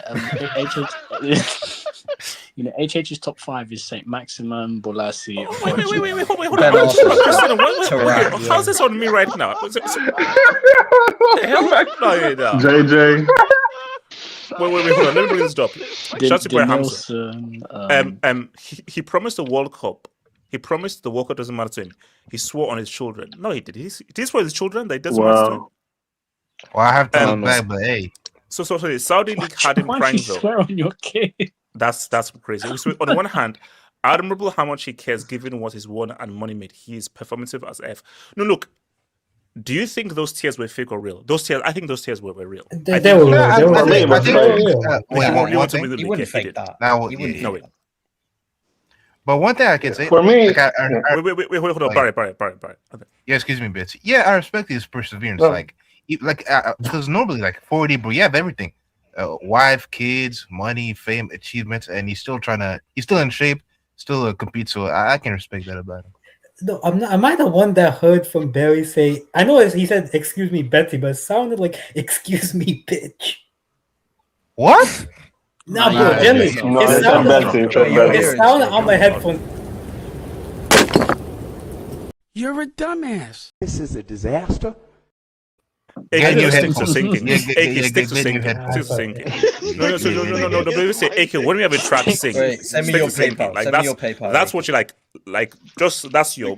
HH's top 5 is Saint Maximin, Bolassi. Wait, hold on. How's this on me right now? JJ. Wait, hold on. Let me bring this up. Shots by Hamza. He promised the World Cup. He promised the World Cup doesn't matter to him. He swore on his children. No, he did. He swore on his children that it doesn't matter to him. Well, I have to look back, but hey. So the Saudi league had him crying though. Swear on your kid. That's crazy. So on the one hand, admirable how much he cares given what he's won and money made. He is performative as F. No, look. Do you think those tears were fake or real? I think those tears were real. They were real. He wouldn't fake that. No way. But one thing I can say for me, wait, hold on, Barry. Okay. Yeah, excuse me, Bitsy. Yeah, I respect his perseverance. Because normally, 40, bro, you have everything: wife, kids, money, fame, achievements, and he's still in shape, still compete. So I can respect that about him. No, I'm not. Am I the one that heard from Barry say? I know he said, "Excuse me, Betty," but it sounded like "Excuse me, bitch." What? No, bro, Jimmy. It sounded on my headphone. You're a dumbass. This is a disaster. AK, stick to sinking. AK, stick to sinking. Stick to sinking. No. Baby, say AK. When we have a track to sing, send me your PayPal. Like send me your PayPal. That's what you like. Just that's your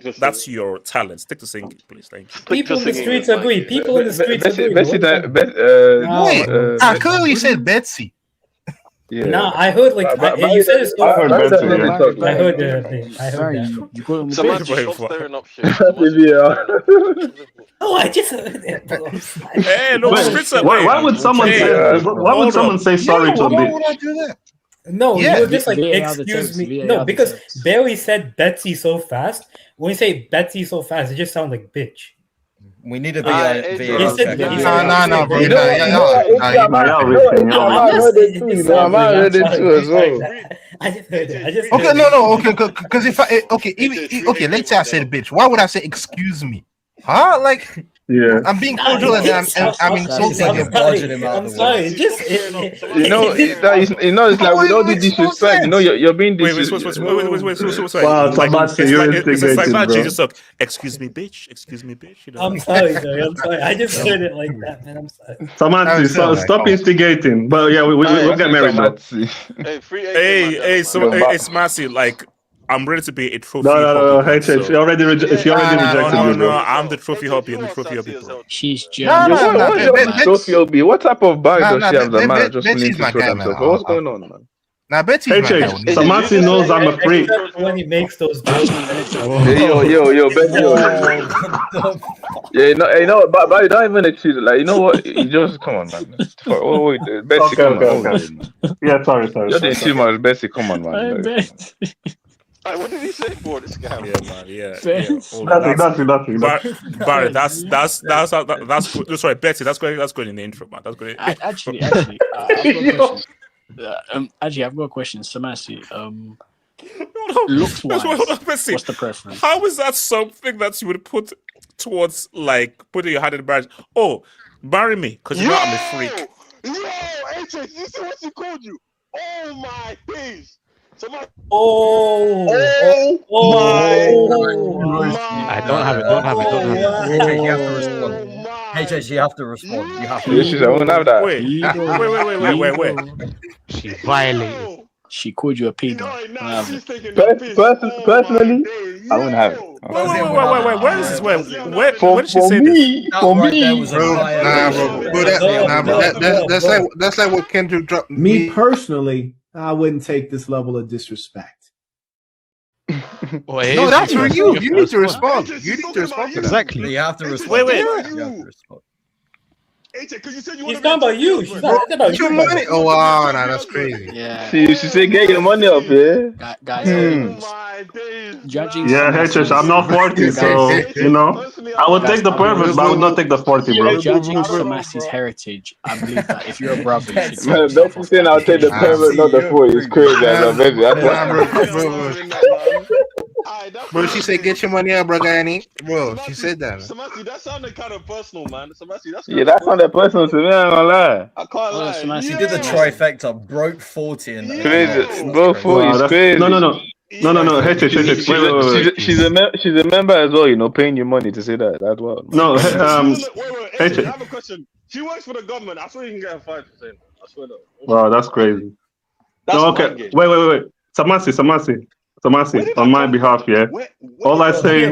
talent. Stick to singing, please. Thank you. People in the streets agree. People in the streets agree. I clearly said Betsy. Yeah. No, I heard like you said it's. I heard that. I heard that. You got someone stop stirring up shit. Oh, I just heard it, bro. Hey, no, why would someone say? Why would someone say sorry to a bitch? Why would I do that? No, you were just like, excuse me. No, because Barry said Betsy so fast. When you say Betsy so fast, it just sounds like bitch. We need to be No, bro. I just heard it. Okay, because if I okay, let's say I said bitch. Why would I say excuse me? Huh? Like, yeah, I'm being cordial and I'm insulting your budget. I'm sorry. Just it's like with all the disrespect. You're being disrespectful. Wait. Wow, it's like Jesus. Excuse me, bitch. Excuse me, bitch. I'm sorry. I just heard it like that, man. I'm sorry. Samantha, stop instigating. But yeah, we'll get married now. Hey, it's massive. Like, I'm ready to be a trophy. No. Hey, she already rejected you. No, I'm the trophy hobby. I'm the trophy hobby, bro. She's German. Trophy hobby. What type of bag does she have? The man just willing to show themselves. What's going on, man? Now, Betty. Samantha knows I'm a freak. When he makes those jokes. Yo, Betty. Yeah, but you don't even excuse it. Like, you know what? You just come on, man. Betty, come on. Yeah, sorry. You're doing too much, Betty. Come on, man. What did he say for this guy? Yeah, man. Yeah. Nothing. Barry, that's good. Sorry, Betty. That's going in the intro, man. That's good. Actually, I've got a question. Samasi, looks wise, what's the preference? How is that something that you would put towards like putting your hand in marriage? Oh, marry me because you know I'm a freak. Yo, AJ, you see what she called you? Oh my days. I don't have it. AJ, you have to respond. AJ, you have to respond. You have to. Yeah, she said, I won't have that. Wait. She violated. She called you a pedo. Personally, I wouldn't have it. Wait. Where is this? Where did she say this? For me, That's like what Kendrick dropped. Me personally, I wouldn't take this level of disrespect. No, that's for you. You need to respond. Exactly. You have to respond. Wait. You have to respond. AJ, because you said you He's talking about you. She's not about your money. Oh wow, that's crazy. Yeah. She said, get your money up, yeah. Guys, judging. Yeah, I'm not 40, so I would take the pervert, but I would not take the 40, bro. Judging Samasi's heritage, I believe that if you're a brother, you should. Man, don't you say I'll take the pervert, not the 40. It's crazy, Bro, she said, "Get your money out, bro, Gani." Bro, she said that. Samasi, that sounded kind of personal, man. Samasi, that sounded personal to me. I'm gonna lie. I can't lie. Samasi, you did the trifecta, broke 40 and crazy. Bro, 40 is crazy. No. Wait. She's a member as well. Paying you money to say that. That's well. No, wait. I have a question. She works for the government. I swear you can get her 5%. I swear that. Wow, that's crazy. Okay. Wait. Samasi, on my behalf, yeah. All I say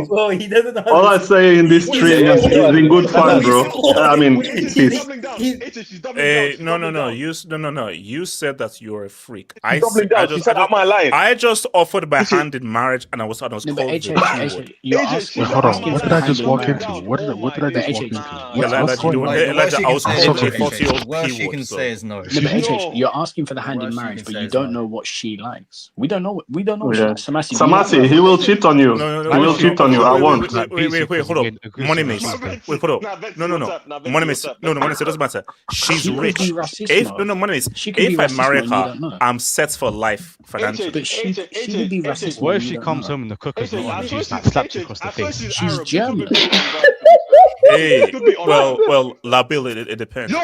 in this stream is in good fun, bro. I mean, peace. No. You said that you're a freak. I said I'm my line. I just offered my hand in marriage, and I was called. Hold on. What did I just walk into? What did I just walk into? I was called a 40-year-old. Well, she can say is no. You're asking for the hand in marriage, but you don't know what she likes. We don't know. Samasi, he will cheat on you. He will cheat on you. I won't. Wait, hold up. Money mace. Wait, hold up. No. Money mace. No, money mace. It doesn't matter. She's rich. Money mace. If I marry her, I'm set for life financially. But she could be racist. What if she comes home and the cooker's not on and she's slapped you across the face? She's German. Hey, well, Labil, it depends. Yo,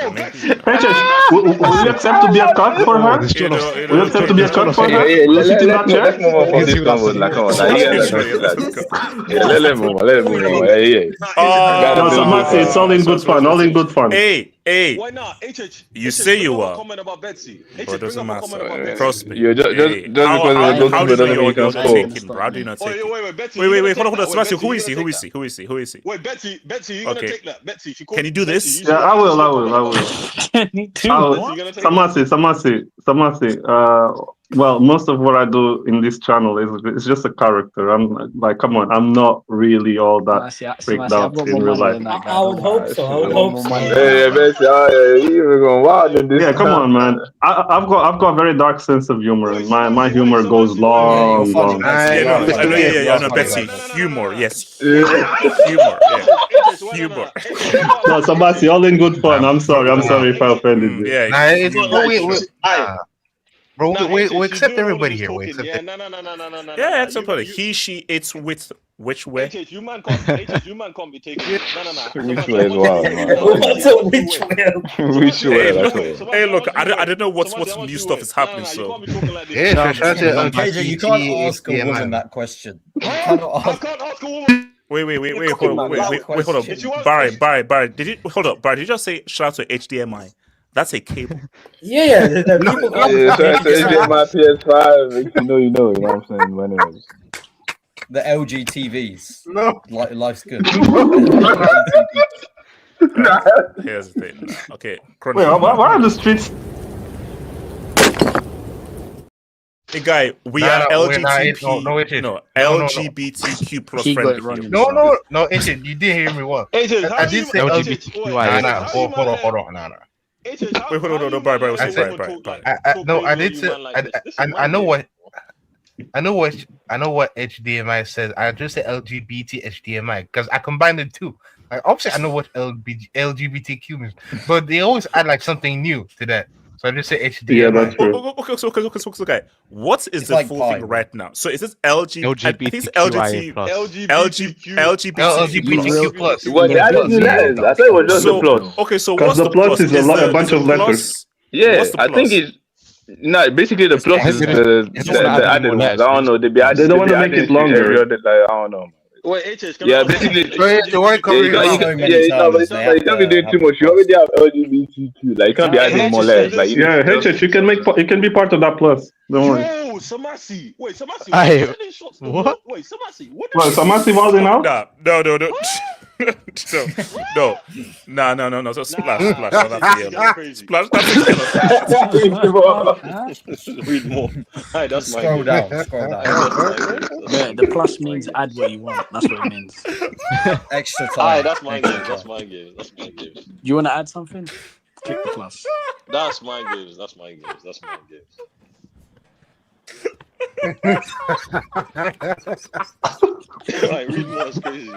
will you accept to be a cock for her? Will you accept to be a cock for her? Will sit in that chair? Let's move on from this convo. Like, come on, let him move on. Let him move on. It's all in good fun. All in good fun. Hey. Why not? HH. You say you are. Comment about Betsy. But it doesn't matter. Trust me. Just because how do you can not take it, bro? How do you not take it? Wait, Betsy. Wait, hold on. Sebastian, who is he? Wait, Betsy, you gonna take that? Betsy, can you do this? Yeah, I will. Can you do Samasi. Well, most of what I do in this channel is just a character. I'm like, come on, I'm not really all that freaked out in real life. I would hope so. Hey, you're going wild in this. Yeah, come on, man. I've got a very dark sense of humor, and my humor goes long. No, Betsy, humor, yes. Humor. No, Samasi, all in good fun. I'm sorry if I offended you. Bro, we accept everybody here. We accept it. No. Yeah, accept everybody. He, she, it's with which way? You man can't be taking. No. Which way is wild, man? Which way? Hey, look, I don't know what's new stuff is happening. So KJ, you can't ask a woman that question. You cannot ask. I can't ask a woman. Wait, hold up. Barry, did you just say shout out to HDMI? That's a cable. Yeah. People HDMI PS5. If you know, you know what I'm saying? But anyways. The LG TVs. No. Life's good. Here's the thing. Okay. Wait, why are the streets? Hey, guy, we are LGBTQ plus friendly. No, AJ, you didn't hear me well. AJ, I did say LGBTQI. Hold on. Wait, hold on, Barry. No, I did say. I know what HDMI says. I just say LGBT HDMI because I combined the two. Like, obviously, I know what LGBTQ means, but they always add like something new to that. So I just say HDMI. Yeah, that's true. Okay, guy. What is the full thing right now? So is this LGBTQI plus? LGBTQ plus. What? I didn't do that. I thought it was just the plus. Okay, so what's the plus? Is a bunch of letters. Yeah, I think it's. No, basically the plus is the added ones. I don't know. They don't want to make it longer. I don't know. Wait, HS, basically, the word covering. You can't be doing too much. You already have LGBTQ. Like, you can't be adding more letters. Like, HS, you can be part of that plus. Don't worry. Yo, Samasi. Wait, Samasi. What? Wait, Samasi. What? Well, Samasi wilding out? No. So splash. Splash. Read more. Hi, that's my Scroll down. Yeah, the plus means add what you want. That's what it means. Extra time. Hi, that's my game. That's my game. Do you want to add something? Click the plus. That's my games. Right, read more is crazy.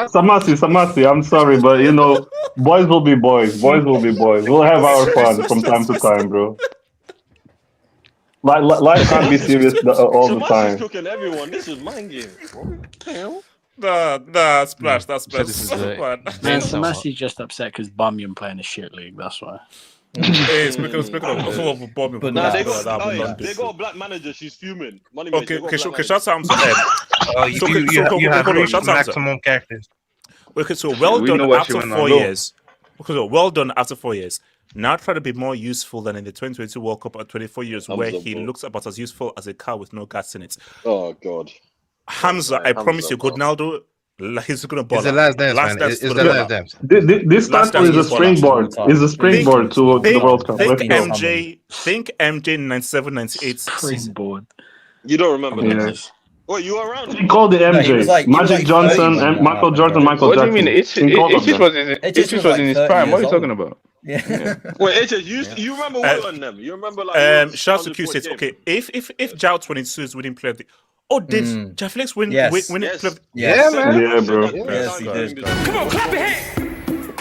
Samasi, I'm sorry, but you know, boys will be boys. We'll have our fun from time to time, bro. Life can't be serious all the time. Cooking everyone. This is mind game, bro. Nah, splash. That's So this is Man, Samasi's just upset because Bumyum playing a shit league. That's why. Hey, speaking of bombing, But they got a black manager. She's fuming. Okay, shout out to you have maximum characters. Okay, so well done after 4 years. Okay, so well done after 4 years. Now try to be more useful than in the 2022 World Cup at 24 years, where he looks about as useful as a car with no gas in it. Oh God, Hamza, I promise you, Ronaldo. He's gonna ball. It's the last dance, man. It's the last dance. This title is a springboard. Is a springboard to the World Cup. Think MJ 97, 98 springboard. You don't remember this? Oh, you were around. He called the MJ, Magic Johnson, and Michael Jordan, Michael Jackson. What do you mean? It was in his prime. What are you talking about? Yeah. Wait, AJ, you remember what on them? You remember like? Shout out to Q says, okay, if Jao 22 is winning player of the. Oh, did Jaflex win? Yes. Win it? Yeah, man. Yeah, bro. Yes, he did. Come on, clap your hands.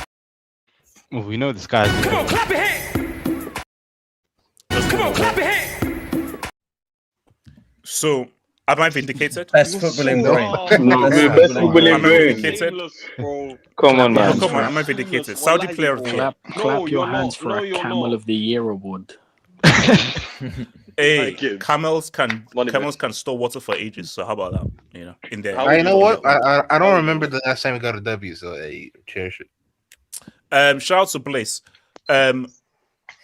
Well, we know this guy's. Come on, clap your hands. Come on, clap your hands. So Am I vindicated? Best footballing brain. No, best footballing brain. Come on, man. Come on, am I vindicated? Saudi player of the year. Clap your hands for a Camel of the Year award. Hey, camels can store water for ages. So how about that? You know, in there. You know what? I don't remember the last time we got a W. So hey, cherish it. Shout out to Blaze.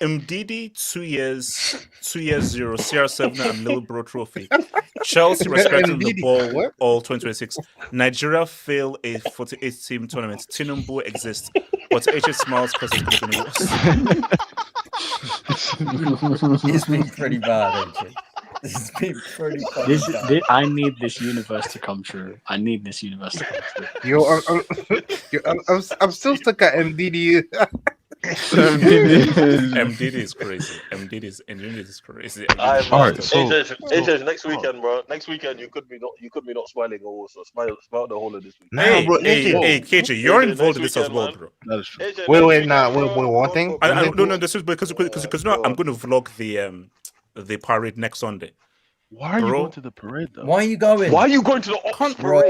Mdidi 2 years 0 CR7 and Little Bro Trophy. Chelsea respecting the ball all 2026. Nigeria fail a 48-team tournament. Tinubu exists, but HH smiles because it's going to be worse. It's been pretty bad, HH. It's been pretty bad. I need this universe to come true. I need this universe to come true. I'm still stuck at MDD. MDD is crazy. MDD is crazy. Alright, so next weekend, bro. Next weekend, you could be not smiling also. Smile the whole of this week. Hey, KJ, you're involved in this as well, bro. That is true. Wait, one thing. No, this is because now I'm going to vlog the parade next Sunday. Why are you going to the parade though? Why are you going? Why are you going to the parade?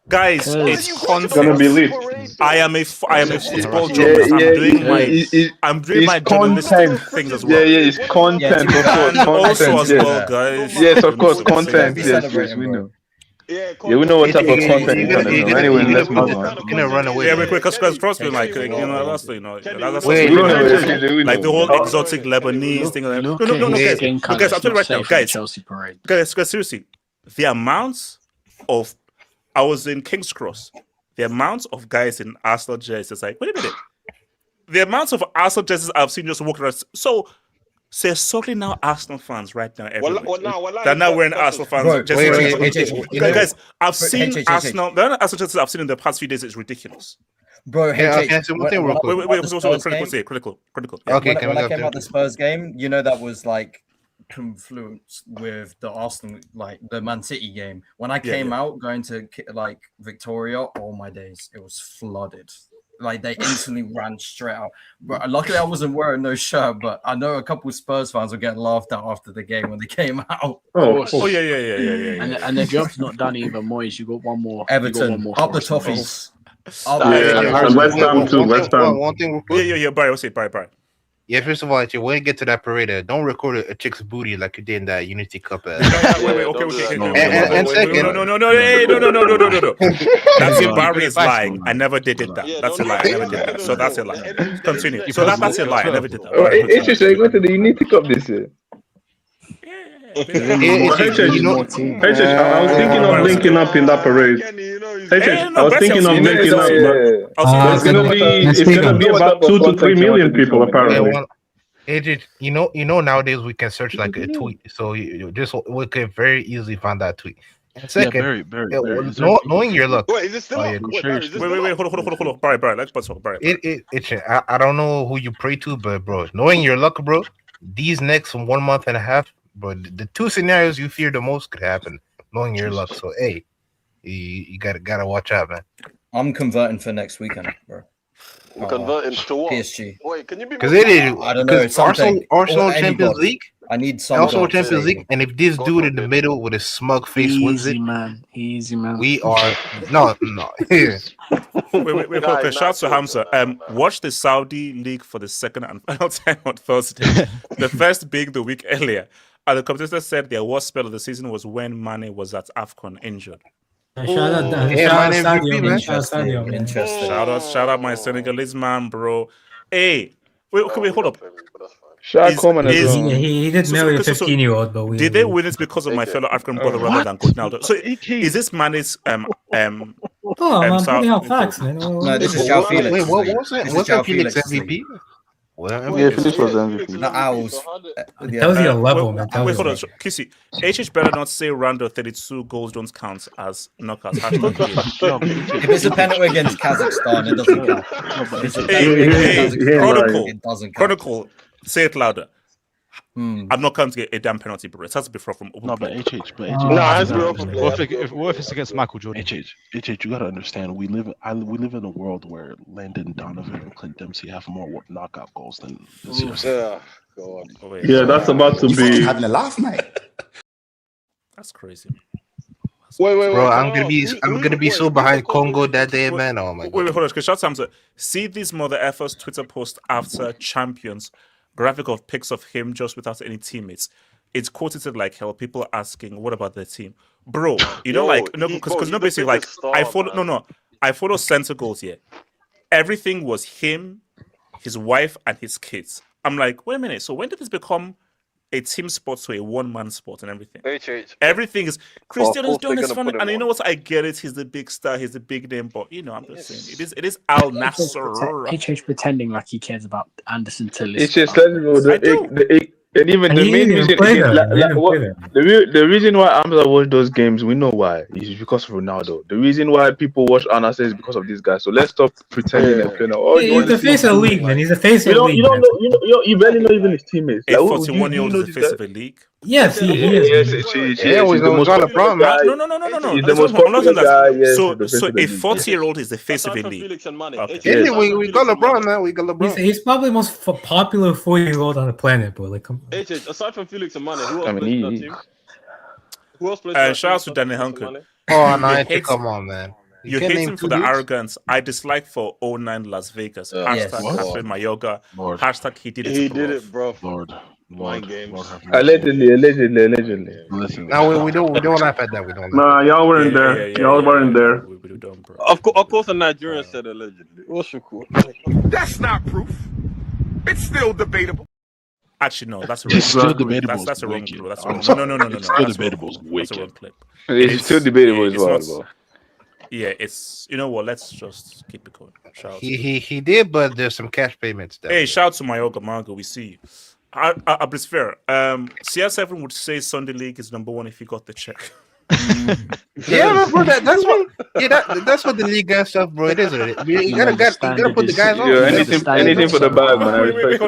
Guys, it's content. Gonna be lit. I am a football journalist. I'm doing my journalistic things as well. Yeah, it's content, of course. Also as well, guys. Yes, of course, content. Yes, we know. Yeah, we know what type of content you're gonna do. Anyway, let's move on. I'm gonna run away. Yeah, because trust me, like that's that's we like the whole exotic Lebanese thing. No, guys, I'm telling you right now, guys, seriously, the amount of I was in King's Cross, the amount of guys in Arsenal jerseys is like, wait a minute, the amount of Arsenal jerseys I've seen just walking around. So there's certainly now Arsenal fans right now everywhere. They're now wearing Arsenal fans. Guys, I've seen Arsenal. The Arsenal jerseys I've seen in the past few days is ridiculous. Bro, so one thing real quick. Wait, critical. Yeah. Okay, when I came out the Spurs game, you know that was like confluence with the Arsenal, like the Man City game. When I came out going to like Victoria, all my days, it was flooded. Like they instantly ran straight out. But luckily I wasn't wearing no shirt, but I know a couple of Spurs fans were getting laughed at after the game when they came out. Yeah. And the job's not done even, Moyes. You got one more. Everton, up the toffees. And West Ham too. West Ham. One thing. Yeah. Bye. Yeah, first of all, when you get to that parade, don't record a chick's booty like you did in that Unity Cup. Okay. And second, no. That's your Barry is lying. I never did that. That's a lie. I never did that. So that's a lie. Continue. So that's a lie. I never did that. It's just going to the Unity Cup this year. I was thinking of linking up in that parade. I was thinking of linking up, but it's gonna be about 2 to 3 million people apparently. AJ, you know, nowadays we can search like a tweet, so we can very easily find that tweet. And second, knowing your luck. Wait, is it still up? Wait, hold on. Barry, let's talk. Barry. I don't know who you pray to, but bro, knowing your luck, bro, these next 1 month and a half, bro, the two scenarios you fear the most could happen. Knowing your luck, so hey, you gotta watch out, man. I'm converting for next weekend, bro. Converting to what? PSG. Wait, can you be? Because it is. I don't know. Arsenal Champions League. I need some. Arsenal Champions League, and if this dude in the middle with a smug face wins it, easy man. We are no. Wait. Shout out to Hamza. Watch the Saudi League for the second and final time on Thursday. The first being the week earlier. And the commentator said their worst spell of the season was when Mane was at AFCON injured. Shout out my Senegalese man, bro. Hey, wait, hold up. He did marry a 15-year-old, but did they win it because of my fellow African brother rather than Ronaldo? So is this Mane's I'm putting out facts, man. No, this is João Felix. Wait, what was it? Was that Felix MVP? Yeah, Felix was MVP. The Owls. That was your level, man. Wait, hold on. Kissy, HH better not say Rondo 32 goals don't count as knockouts. If it's a penalty against Kazakhstan, it doesn't count. It doesn't count. Chronicle, say it louder. I'm not counting a damn penalty, bro. It has to be from open. No, but HH. What if it's against Michael Jordan? HH, you gotta understand. We live in a world where Landon Donovan and Clint Dempsey have more knockout goals than this year. Yeah, that's about to be. Having a laugh, mate. That's crazy. Wait, bro. I'm gonna be so behind Congo that day, man. Oh my god. Wait, hold on. Because shout out to see this mother efforts Twitter post after champions graphic of pics of him just without any teammates. It's quoted like hell. People are asking, what about the team, bro? You know, like no, because no, basically like I follow I follow center goals here. Everything was him, his wife, and his kids. I'm like, wait a minute. So when did this become a team sport to a one-man sport and everything? Everything is Cristiano's doing this fun, and you know what? I get it. He's the big star. He's the big name, but you know, I'm just saying it is Al-Nassr. HH pretending like he cares about Anderson Till. It's just and even the main reason, the reason why Amza watch those games, we know why. It's because of Ronaldo. The reason why people watch Al-Nassr is because of this guy. So let's stop pretending and playing. He's the face of the league, man. He's the face of the league. You barely know even his teammates. A 41-year-old is the face of a league. Yes, he is. Yeah, he's the most popular man. No. He's the most popular guy. So a 40-year-old is the face of a league. Yeah, we got LeBron, man. We got LeBron. He's probably the most popular 40-year-old on the planet, bro. Like, come on. Aside from Felix and Mane, who else plays for that team? Who else plays for that team? Shout out to Dani Carvajal. Oh, no, come on, man. You hate him for the arrogance. I dislike for 09 Las Vegas. Hashtag Catherine Mayoga. Hashtag he did it. He did it, bro. Lord. Mind games. Allegedly. Listen. No, we don't laugh at that. We don't. Nah, y'all weren't there. Y'all weren't there. Of course, a Nigerian said allegedly. What's your cool? That's not proof. It's still debatable. Actually, no, that's a It's still debatable. That's a wrong clip. That's wrong. No. It's still debatable. That's a wrong clip. It's still debatable as well. Yeah, it's you know what? Let's just keep it going. He did, but there's some cash payments. Hey, shout out to Mayoga Margo. We see you. Abrisfair. CR7 would say Sunday League is number one if you got the check. Yeah, bro. That's what. Yeah, that's what the league and stuff, bro. It is. You gotta put the guys on. Anything for the bag, man. Wait,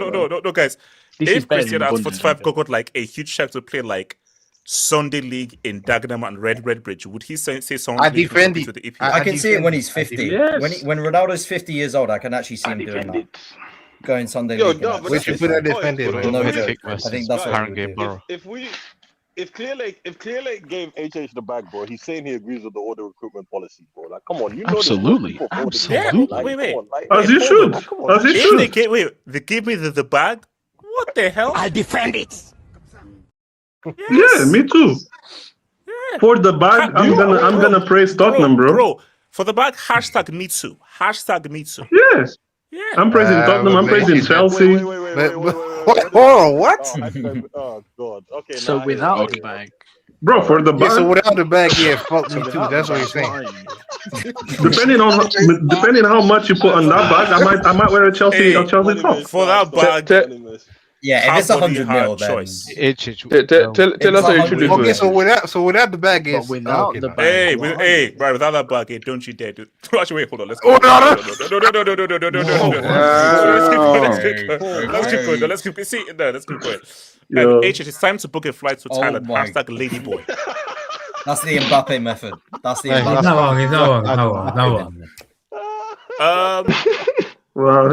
no, guys. If Cristiano at 45 got like a huge check to play like Sunday League in Dagenham and Red Bridge, would he say something? I defend it. I can see it when he's 50. Yes. When Ronaldo's 50 years old, I can actually see him doing that. Going Sunday League. We should put a defend it. I think that's what if Clear Lake gave HH the bag, bro, he's saying he agrees with all the recruitment policy, bro. Like, come on, you know absolutely. Wait. As you should. They gave me the bag. What the hell? I defend it. Yes. Yeah, me too. Yeah. For the bag, I'm gonna praise Tottenham, bro. For the bag, hashtag me too. Yes. Yeah. I'm praising Tottenham. I'm praising Chelsea. What? Oh God. Okay. So without the bag, bro, for the bag. Yeah, so without the bag, yeah, fuck me too. That's what you're saying. Depending on how much you put on that bag, I might wear a Chelsea top. For that bag. Yeah, if it's 100 mil, then tell us how you should do it. Okay, so without the bag, is without the bag. Right, without that bag, don't you dare do. Actually, wait, hold on. Let's go. Let's keep going. It's time to book a flight to Thailand. Hashtag Ladyboy. That's the Mbappe method. That's the Mbappe. He's not wrong. Well,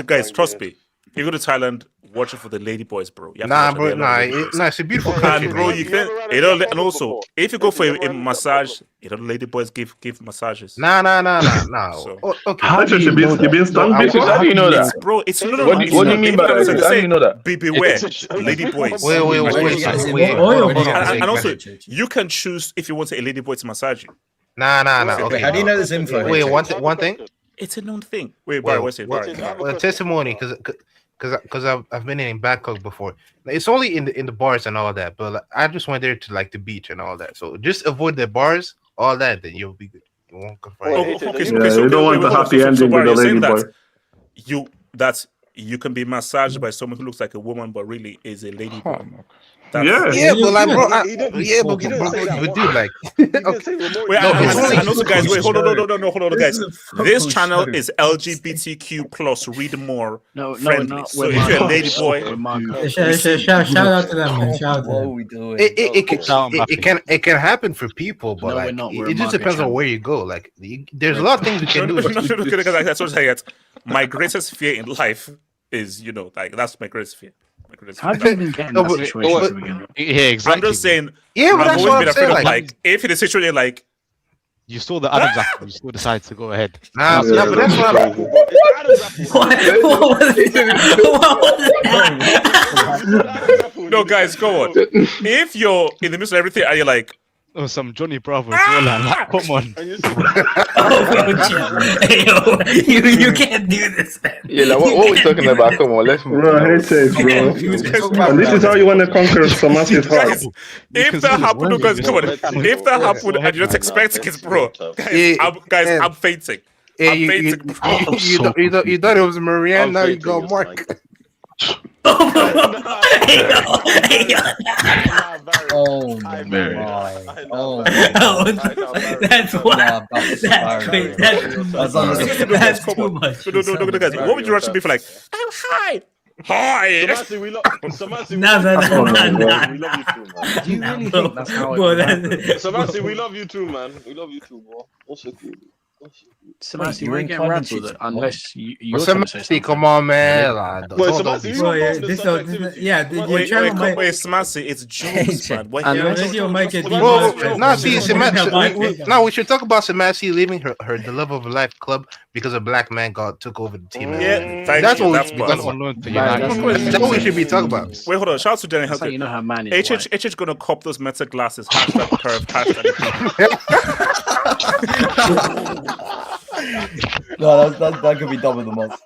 guys, trust me. If you go to Thailand, watch it for the lady boys, bro. It's a beautiful country, and bro. You can, and also, if you go for a massage, lady boys give massages. No. So, okay. How do you been stung before? How do you know that, bro? It's no. What do you mean by that? How do you know that? Beware, lady boys. Wait. And also, you can choose if you want a lady boy to massage you. No. Okay, how do you know this info? Wait, one thing. It's a known thing. Wait, what's it? Well, testimony, because I've been in Bangkok before. It's only in the bars and all that, but I just went there to like the beach and all that. So just avoid the bars, all that, then you'll be good. You won't confront. You don't want the happy ending with the lady boy. You can be massaged by someone who looks like a woman, but really is a lady boy. But like, bro, dude, like, and also, guys, wait, hold on, guys. This channel is LGBTQ plus. Read more. Friendly. So if you're a lady boy, shout out to them, man. Shout out to them. It can happen for people, but like, it just depends on where you go. Like, there's a lot of things you can do. My greatest fear in life is, like, that's my greatest fear. How do you even get in that situation to begin with? Yeah, exactly. I'm just saying. Yeah, but that's what I'm saying. Like, if in a situation like. You saw the Adam's apple, you still decided to go ahead. Nah, but that's what I'm. No, guys, go on. If you're in the midst of everything and you're like, oh, some Johnny Bravo as well, like, come on. You can't do this, man. Yeah, like what we talking about? Come on, let's move. Bro, hate bro. And this is how you want to conquer some massive heart. If that happened, guys, come on. If that happened and you're not expecting it, bro, guys, I'm fainting. I'm fainting, bro. You thought it was Marianne, now you go Mark. Oh my! Oh, that's what. That's crazy. That's too much. No, guys. What would you rush me for? Like, I'm high. Hi. Samasi, we love you. No. We love you too, man. Do you really think that's how it Samasi, we love you too, man. We love you too, bro. Also cool. Sebastian, you ain't getting ranted unless you're trying to say something. Come on, man. Wait, Samasi, it's jokes, man. We should talk about Samasi leaving the love of a life club because a black man took over the team. Yeah, that's what we should be talking about. Wait, hold on. Shout out to Danny. That's how you know how man is. HH gonna cop those Meta glasses. Hashtag curve. No, that could be double the month.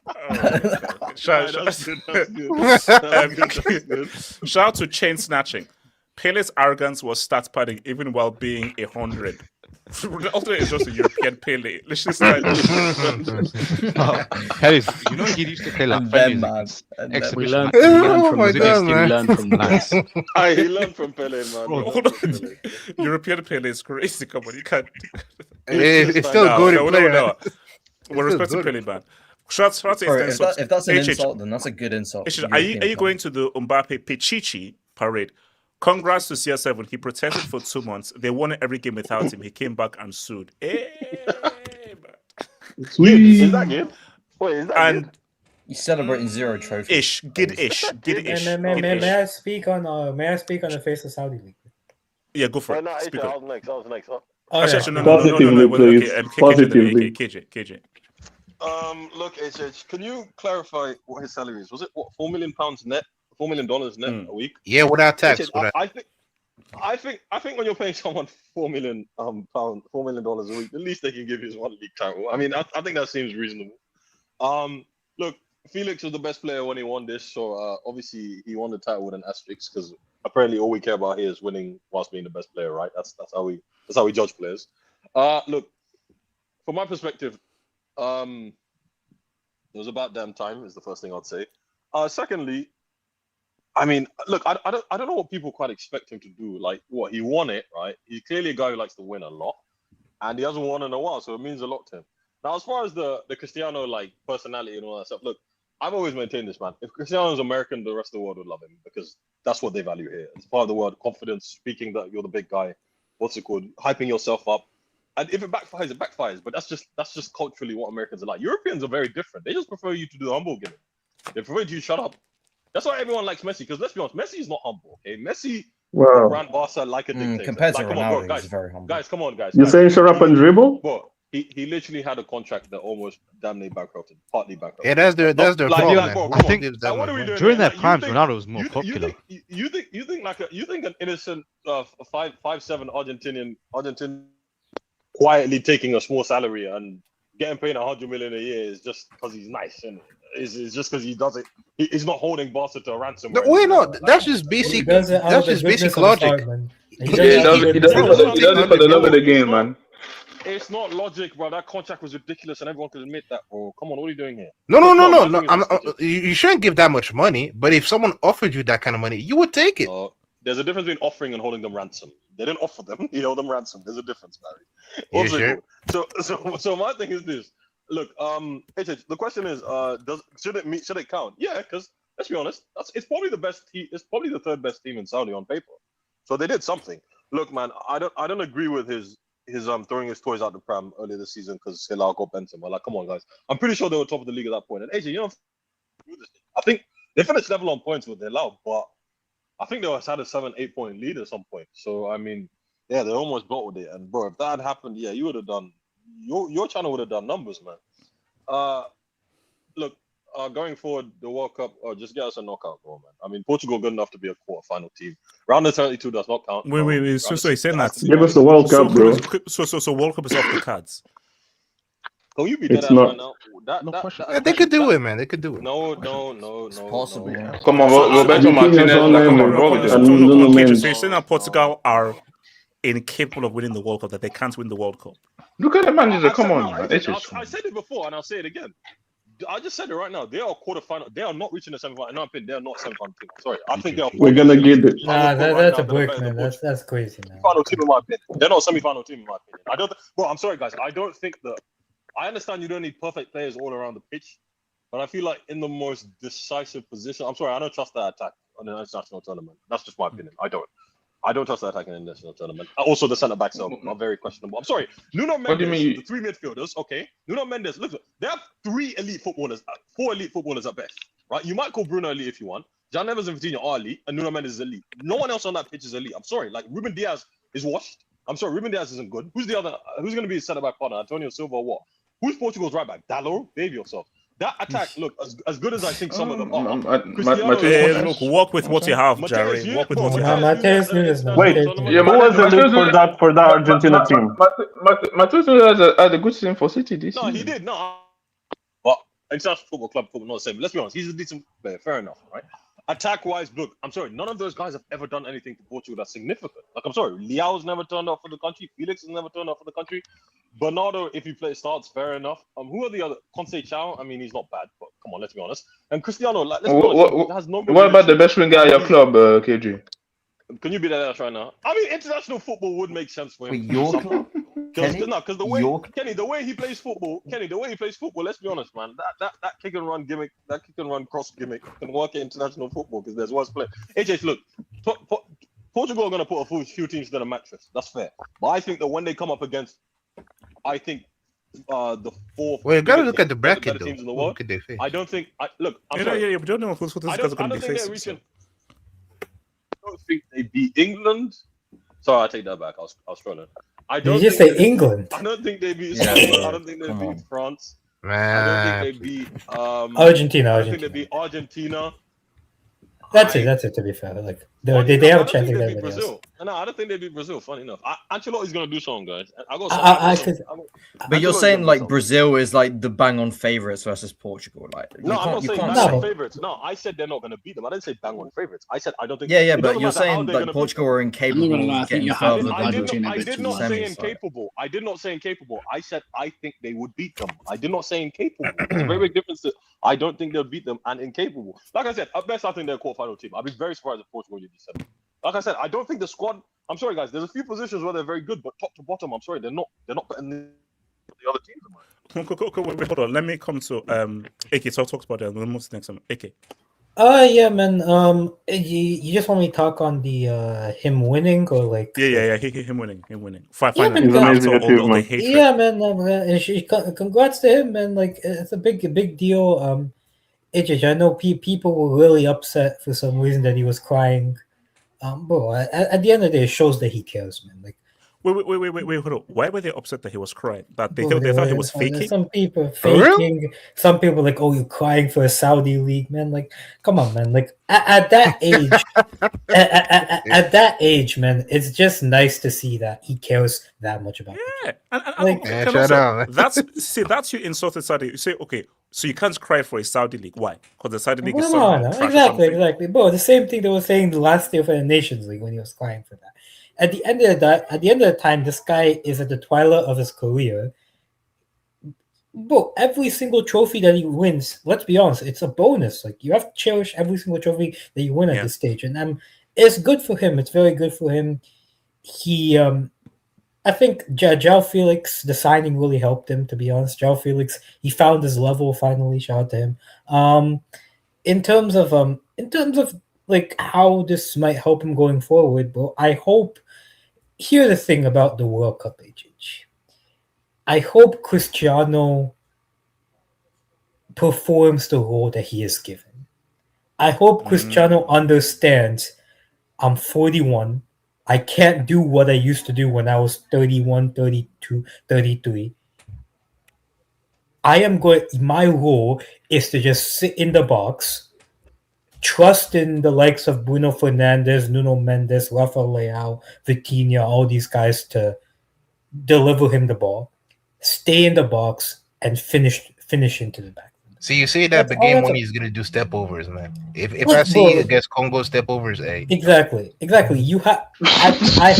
Shout out to chain snatching. Pele's arrogance was stat padding even while being 100. Ronaldo is just a European Pele. Let's just start. Pele's, you know, he used to play like we learned from Lance. He learned from Pele, man. European Pele is crazy. Come on, you can't. It's still good. No. We're respecting Pele, man. If that's an insult, then that's a good insult. Are you going to the Mbappe Pichichi parade? Congrats to CR7. He protested for 2 months. They won every game without him. He came back and sued. Sweet. Is that good? Wait, is that good? He's celebrating 0 trophies. Good-ish. May I speak on the face of Saudi League? Yeah, go for it. No, I was next. Positively, please. Positively. KJ. Look, HH, can you clarify what his salary is? Was it £4 million net? $4 million net a week? Yeah, without tax. I think when you're paying someone £4 million a week, the least they can give you is 1 league title. I mean, I think that seems reasonable. Look, Felix was the best player when he won this, so obviously he won the title with an asterisk because apparently all we care about here is winning whilst being the best player, right? That's how we judge players. Look, from my perspective, it was about damn time is the first thing I'd say. Secondly, I mean, look, I don't know what people quite expect him to do. Like, what, he won it, right? He's clearly a guy who likes to win a lot, and he hasn't won in a while, so it means a lot to him. Now, as far as the Cristiano like personality and all that stuff, look, I've always maintained this, man. If Cristiano's American, the rest of the world would love him because that's what they value here. It's part of the word, confidence, speaking that you're the big guy. What's it called? Hyping yourself up. And if it backfires, it backfires. But that's just culturally what Americans are like. Europeans are very different. They just prefer you to do the humble gimmick. They prefer you to shut up. That's why everyone likes Messi, because let's be honest, Messi is not humble. Okay, Messi ran Barca like a dictator. Compared to Ronaldo, he's very humble. Guys, come on, guys. You're saying shut up and dribble? But he literally had a contract that almost damn near bankrupted, partly bankrupted. Yeah, that's their fault. I think during that time, Ronaldo was more popular. You think an innocent 5'7" Argentinian quietly taking a small salary and getting paid 100 million a year is just because he's nice, and it's just because he does it. He's not holding Barca to a ransom. No, that's just basic. That's just basic logic. He does it for the love of the game, man. It's not logic, bro. That contract was ridiculous, and everyone can admit that, bro. Come on, what are you doing here? No. You shouldn't give that much money. But if someone offered you that kind of money, you would take it. There's a difference between offering and holding them ransom. They didn't offer them; you held them ransom. There's a difference, Barry. Also, sure? So my thing is this. Look, the question is, should it count? Yeah, because let's be honest, it's probably the best. It's probably the third best team in Saudi on paper. So they did something. Look, man, I don't agree with his throwing his toys out the pram earlier this season because Hilal got Benzema. Like, come on, guys. I'm pretty sure they were top of the league at that point. And AJ, I think They finished level on points with their loud, but I think they had a 7-8 point lead at some point. So I mean, yeah, they almost bottled it. And bro, if that had happened, yeah, you would have done your channel would have done numbers, man. Look, going forward, the World Cup, just get us a knockout goal, man. I mean, Portugal good enough to be a quarterfinal team. Round of 32 does not count. Wait. So you're saying that? Give us the World Cup, bro. So World Cup is off the cards. Can you be It's dead not. right now? They could do it, man. They could do it. No. It's possible. Come on, Roberto Martinez. So you're saying that Portugal are incapable of winning the World Cup, that they can't win the World Cup? Look at the manager. Come on, I said it before, and I'll say it again. I just said it right now. They are quarterfinal. They are not reaching the semifinal. In my opinion, they are not semifinal team. Sorry, I think they are. We're gonna get it. Nah, that's a break, man. That's crazy, man. Final team, in my opinion. They're not semifinal team, in my opinion. I don't. Bro, I'm sorry, guys. I don't think that. I understand you don't need perfect players all around the pitch, but I feel like in the most decisive position. I'm sorry, I don't trust that attack on an international tournament. That's just my opinion. I don't trust that attack in an international tournament. Also, the centre backs are very questionable. I'm sorry, Nuno Mendes, the three midfielders. Okay, Nuno Mendes. Look, they have 4 elite footballers at best, right? You might call Bruno elite if you want. Jan Neves and Vitinha are elite, and Nuno Mendes is elite. No one else on that pitch is elite. I'm sorry, like Ruben Diaz is washed. I'm sorry, Ruben Diaz isn't good. Who's the other? Who's going to be his centre back partner? Antonio Silva or what? Who's Portugal's right back? Dalot? Behave yourself. That attack, look, as good as I think some of them are. Look, work with what you have, Jerry. Work with what you have. Wait, who was the lead for that Argentina team? Mateus Nunes had a good season for City this season. No, he did. No, but international football club football not the same. Let's be honest, he's a decent player. Fair enough, right? Attack-wise, look, I'm sorry, none of those guys have ever done anything for Portugal that's significant. Like, I'm sorry, Leao's never turned up for the country. Felix has never turned up for the country. Bernardo, if he starts, fair enough. Who are the other? Conceição, I mean, he's not bad, but come on, let's be honest. And Cristiano, like, let's be honest, has no. What about the best winger at your club, KG? Can you be that right now? I mean, international football would make sense for him. Your club? Because the way Kenny, the way he plays football, let's be honest, man. That kick and run gimmick, that kick and run cross gimmick can work in international football because there's worse play. AJ, look, Portugal are going to put a few teams to the mattress. That's fair. But I think that when they come up against, the fourth. Well, you got to look at the bracket though. Teams in the world, I don't think. Look, I'm sorry. Yeah, but don't know who's guys are going to be facing. I don't think they beat England. Sorry, I take that back. I was scrolling. Did you say England? I don't think they beat Spain. I don't think they beat France. Man. I don't think they beat Argentina. I don't think they beat Argentina. That's it. To be fair, like they have a chance to get Brazil. No, I don't think they beat Brazil. Funny enough, Ancelotti's gonna do something, guys. But you're saying like Brazil is like the bang on favorites versus Portugal, like no, I'm not saying bang on favorites. No, I said they're not gonna beat them. I didn't say bang on favorites. I said I don't think. Yeah, but you're saying like Portugal are incapable of getting further. I did not say incapable. I did not say incapable. I said I think they would beat them. I did not say incapable. There's a very big difference. I don't think they'll beat them and incapable. Like I said, at best I think they're a quarterfinal team. I'd be very surprised if Portugal did this. Like I said, I don't think the squad. I'm sorry, guys. There's a few positions where they're very good, but top to bottom, I'm sorry, they're not better than the other teams. Wait, hold on. Let me come to AK. So I'll talk about that. We'll move to the next one. AK. Yeah, man. You just want me to talk on the him winning or like? Yeah. Him winning. Yeah, man. Yeah, man. Congrats to him, man. Like it's a big deal. I know people were really upset for some reason that he was crying. Bro, at the end of the day, it shows that he cares, man. Like, wait, hold on. Why were they upset that he was crying? That they thought he was faking? Some people faking. Some people like, oh, you're crying for a Saudi league, man. Like, come on, man. Like at that age, at that age, man, it's just nice to see that he cares that much about. Yeah, and that's you insulted Saudi. You say, okay, so you can't cry for a Saudi league. Why? Because the Saudi league is no, exactly. Bro, the same thing they were saying the last year for the Nations League when he was crying for that. At the end of the time, this guy is at the twilight of his career. Bro, every single trophy that he wins, let's be honest, it's a bonus. Like you have to cherish every single trophy that you win at this stage, and it's good for him. It's very good for him. He, I think, João Felix, the signing really helped him. To be honest, João Felix, he found his level finally. Shout out to him. In terms of like how this might help him going forward, bro, I hope. Here's the thing about the World Cup, HH. I hope Cristiano performs the role that he is given. I hope Cristiano understands I'm 41. I can't do what I used to do when I was 31, 32, 33. My role is to just sit in the box, trust in the likes of Bruno Fernandes, Nuno Mendes, Rafael Leao, Vitinha, all these guys to deliver him the ball, stay in the box, and finish into the back. See, you say that the game when he's gonna do step overs, man. If I see against Congo step overs, exactly. You have. I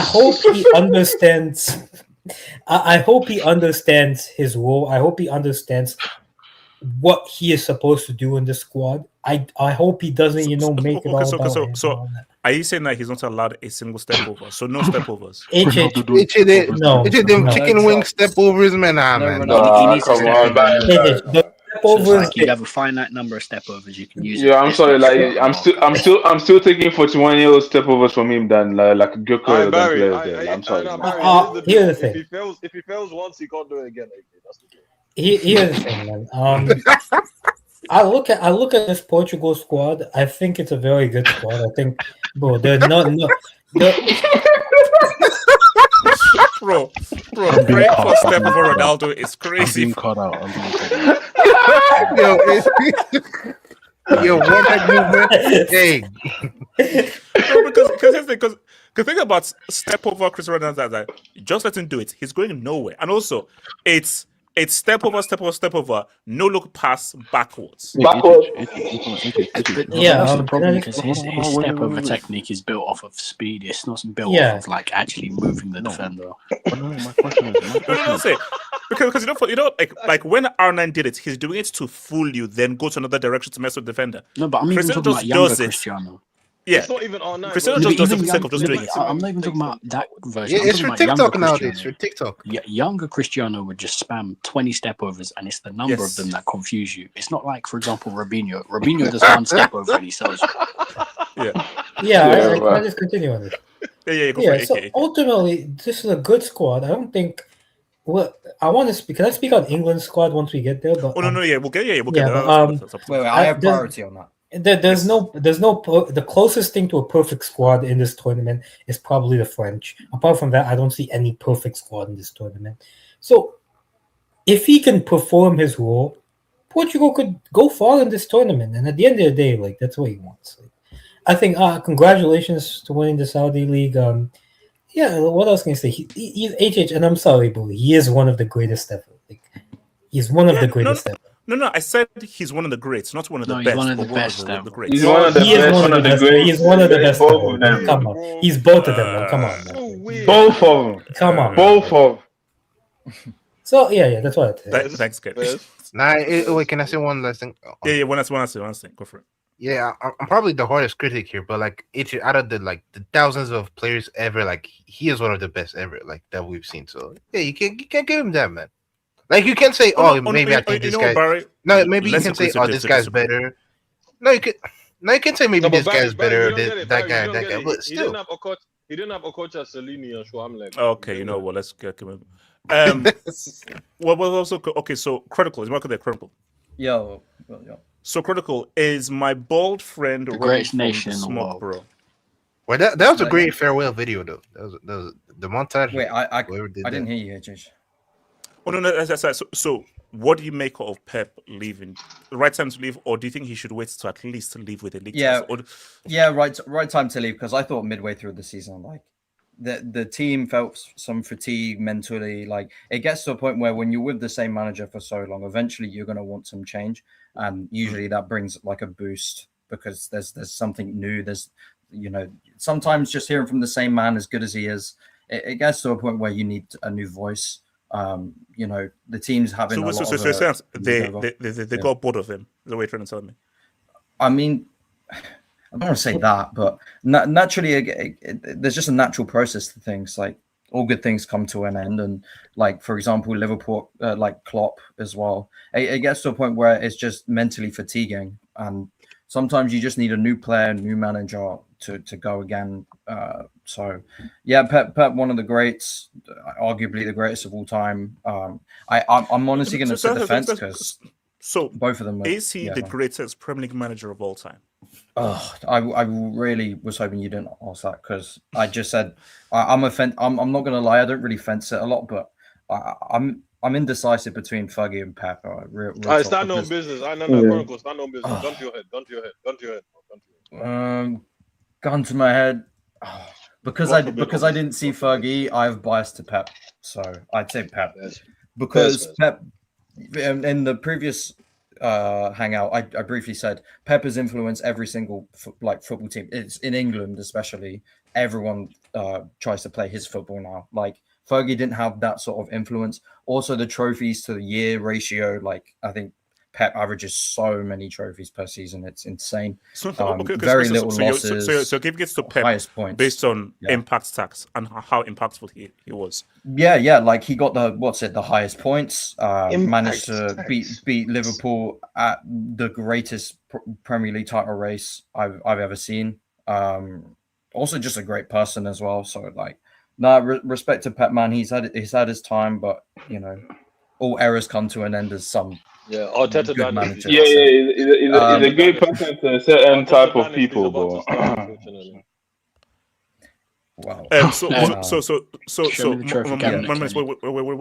hope he understands. I hope he understands his role. I hope he understands what he is supposed to do in the squad. I hope he doesn't, make it all about him. So are you saying that he's not allowed a single step over? So no step overs. Them chicken wing step overs, man. Come on, step overs. You have a finite number of step overs you can use. Yeah, I'm sorry. Like I'm still taking 41-year-old step overs from him than like Gyökeres players. I'm sorry. Here's the thing. If he fails once, he can't do it again. That's the thing. Here's the thing, man. I look at this Portugal squad. I think it's a very good squad. I think, bro, they're not. Bro, praying for step over Ronaldo is crazy. I'm being caught out. Yo, what that movement? Hey. Because think about step over Cristiano Ronaldo. Just let him do it. He's going nowhere. And also, it's step over, no look pass backwards. That's the problem because his step over technique is built off of speed. It's not built off of like actually moving the defender. My question is, because you know, like when R9 did it, he's doing it to fool you, then go to another direction to mess with the defender. No, but I'm even talking about younger Cristiano. Yeah, it's not even R9. Cristiano just does it for the sake of just doing it. I'm not even talking about that version. Yeah, it's for TikTok nowadays. For TikTok. Yeah, younger Cristiano would just spam 20 step overs, and it's the number of them that confuse you. It's not like, for example, Robinho. Robinho does one step over and he sells you. I just continue on this. Yeah. So ultimately, this is a good squad. I don't think. Well, I want to speak. Can I speak on England's squad once we get there? But we'll get. We'll get. Wait, I have priority on that. There's no the closest thing to a perfect squad in this tournament is probably the French. Apart from that, I don't see any perfect squad in this tournament. So if he can perform his role, Portugal could go far in this tournament. And at the end of the day, like that's what he wants. I think congratulations to winning the Saudi League. What else can I say? He's HH, and I'm sorry, bro. He is one of the greatest ever. He's one of the greatest ever. No, I said he's one of the greats, not one of the best. He's one of the best. The greats. He's one of the best. He's one of the best. Both of them. Come on. He's both of them. Come on. Man. Both of them. Come on. Both of them. So, that's what I think. Thanks, guys. Wait, can I say one last thing? Yeah, one last thing. Go for it. Yeah, I'm probably the hardest critic here, but like out of the thousands of players ever, like he is one of the best ever, like that we've seen. So yeah, you can't give him that, man. Like you can't say, maybe I think this guy. No, maybe you can say, this guy's better. No, you can say maybe this guy's better than that guy. But still, he didn't have Okocha, Salini, and Schwamleg. Okay, you know what? Let's get him. Well, also okay. So critical is Michael there. Critical. Yeah. So critical is my bald friend. The greatest nation in the world, bro. Well, that was a great farewell video, though. That was the montage. Wait, I didn't hear you, HH. Oh no, so what do you make of Pep leaving? The right time to leave, or do you think he should wait to at least leave with a league? Right time to leave, because I thought midway through the season, like the team felt some fatigue mentally. Like it gets to a point where when you're with the same manager for so long, eventually you're going to want some change, and usually that brings like a boost because there's something new. There's sometimes just hearing from the same man, as good as he is, it gets to a point where you need a new voice. The team's having they got bored of him. Is the way you're trying to tell me? I mean, I don't want to say that, but naturally, there's just a natural process to things. Like all good things come to an end, and like for example, Liverpool, like Klopp as well. It gets to a point where it's just mentally fatiguing, and sometimes you just need a new player, new manager to go again. Pep, one of the greats, arguably the greatest of all time. I'm honestly going to sit the fence because So both of them. Is he the greatest Premier League manager of all time? Oh, I really was hoping you didn't ask that, because I just said I'm not gonna lie, I don't really fence it a lot, but I'm indecisive between Fergie and Pep. I stand on business. I know Chronicles. Stand on business. Gun to your head. Gun to your head. Gun to your head. Gun to my head. Because I didn't see Fergie, I have bias to Pep, so I'd say Pep. Because Pep, in the previous hangout, I briefly said Pep has influenced every single football team. It's in England, especially. Everyone tries to play his football now. Like Fergie didn't have that sort of influence. Also, the trophies to the year ratio. Like I think Pep averages so many trophies per season. It's insane. Very little losses. So give gets to Pep highest points based on impact stats and how impactful he was. Yeah. Like he got the highest points. Managed to beat Liverpool at the greatest Premier League title race I've ever seen. Also, just a great person as well. So respect to Pep, man. He's had his time, but all errors come to an end as some. Yeah, Arteta good manager. He's a great person to a certain type of people, bro. Wow. So, what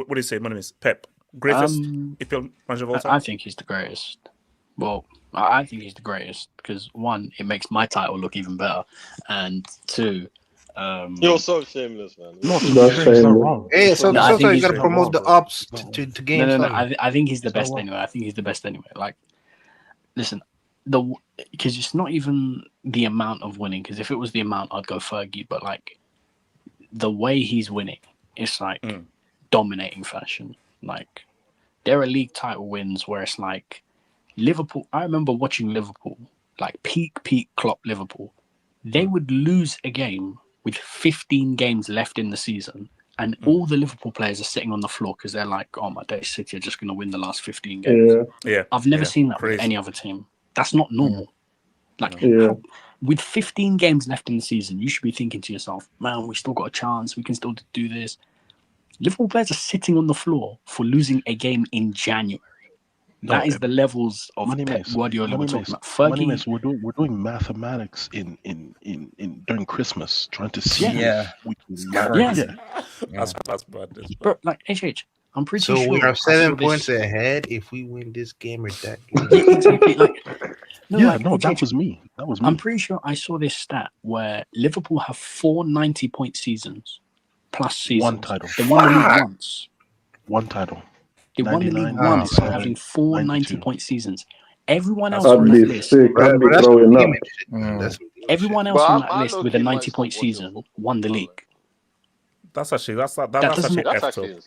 do you say, Monimus? Pep, greatest EPL manager of all time? I think he's the greatest. Well, I think he's the greatest because one, it makes my title look even better, and two. You're so shameless, man. That's wrong. Hey, so you gotta promote the ups to games. No. I think he's the best anyway. Like, listen, because it's not even the amount of winning. Because if it was the amount, I'd go Fergie. But like, the way he's winning, it's like dominating fashion. Like, there are league title wins where it's like Liverpool. I remember watching Liverpool, like peak Klopp Liverpool. They would lose a game with 15 games left in the season, and all the Liverpool players are sitting on the floor because they're like, "Oh my days, City are just going to win the last 15 games." Yeah. I've never seen that with any other team. That's not normal. With 15 games left in the season, you should be thinking to yourself, "Man, we still got a chance. We can still do this." Liverpool players are sitting on the floor for losing a game in January. That is the levels of Pep Guardiola we're talking about. Fergie, we're doing mathematics in during Christmas, trying to see. That's bad. Bro, like HH, I'm pretty sure. So we are 7 points ahead if we win this game or that game. Exactly. That was me. I'm pretty sure I saw this stat where Liverpool have 4 90-point seasons plus seasons. One title. They won the league once. One title. They won the league once for having 4 90-point seasons. Everyone else on that list. Everyone else on that list with a 90-point season won the league. That's actually actually.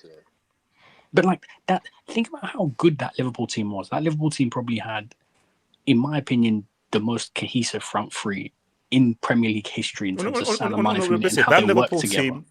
But like that, think about how good that Liverpool team was. That Liverpool team probably had, in my opinion, the most cohesive front three in Premier League history in terms of Salah, Mane, and how they worked together. Team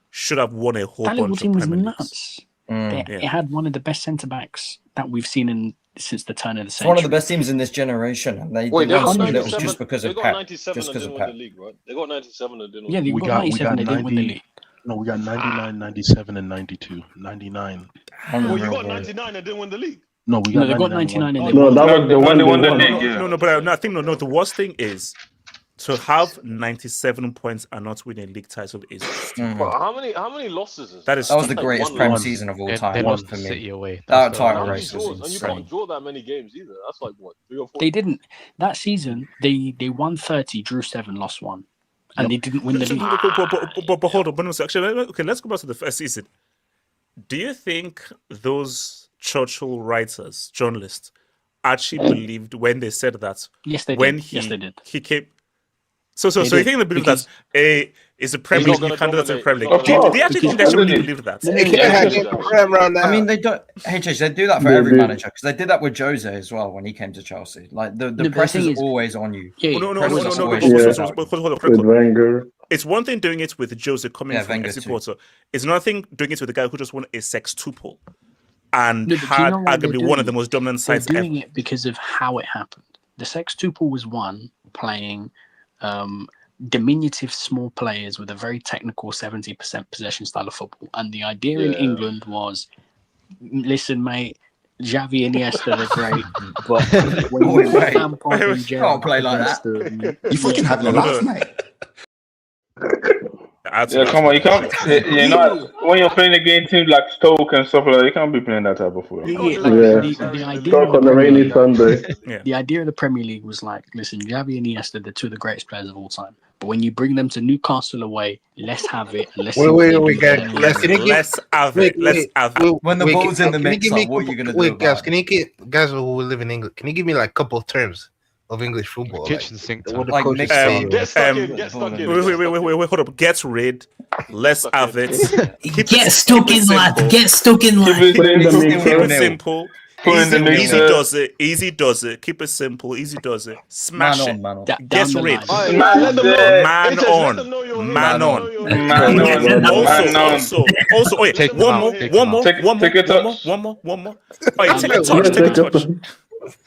should have won a whole that Liverpool bunch team of was Premier nuts. It had one of the best centre backs that we've seen since the turn of the It's century. one of the best teams in this generation, and they got 97. Just because of Pep. Just because of Pep. The league, right? They got 97 and didn't. Yeah, they got 97 and didn't win the league. No, we got 99, 97, and 92. 99. Well, you got 99 and didn't win the league. No, we got 99 and no, that was the one they won the league. But I think the worst thing is to have 97 points and not win a league title is stupid. But how many losses is that was the greatest Premier season of all time. They lost for me. City away. That title race was and you can't draw that many games either. That's like what 3 or 4. They didn't. That season, they won 30, drew 7, lost 1, and they didn't win the league. But hold on, actually, okay, let's go back to the first season. Do you think those Churchill writers, journalists, actually believed when they said that? Yes, they when did. Yes, they did. He came. So you think they believe that is a Premier League candidate to the Premier League? Do they actually think they should believe that? I mean, they don't. HH, they do that for every manager because they did that with Jose as well when he came to Chelsea. Like the press is always on you. No. It's one thing doing it with Jose coming from FC Porto. It's another thing doing it with the guy who just won a sextuple and had arguably one of the most dominant sides ever. They're doing it because of how it happened. The sextuple was won playing diminutive small players with a very technical 70% possession style of football. And the idea in England was, listen, mate, Xavi and Iniesta are great, but when you put Lampard and Gerrard can't play like against that. them, You fucking having a laugh, mate. Yeah, come on, you can't. You know, when you're playing against teams like Stoke and stuff like that, you can't be playing that type of football. The idea Stoke of the on the Premier rainy League, Sunday. the idea of the Premier League was like, listen, Xavi and Iniesta, they're two of the greatest players of all time. But when you bring them to Newcastle away, let's have it. Let's see what they do. Let's have it. Let's have it. When the ball's in the can you mix, give me what are you gonna do? Wait, guys, about can you get guys who live in England? Can you give me like a couple of terms of English football? Kitchen sink. Like mix Get stuck in. Wait, hold up. Get rid. Let's have it. Get stuck in, lad. Get stuck in, lad. Keep it simple. Easy does it. Easy does it. Keep it simple. Easy does it. Smash it. Man on. Get rid. Man on. Also. Wait. One more. Wait, take a touch.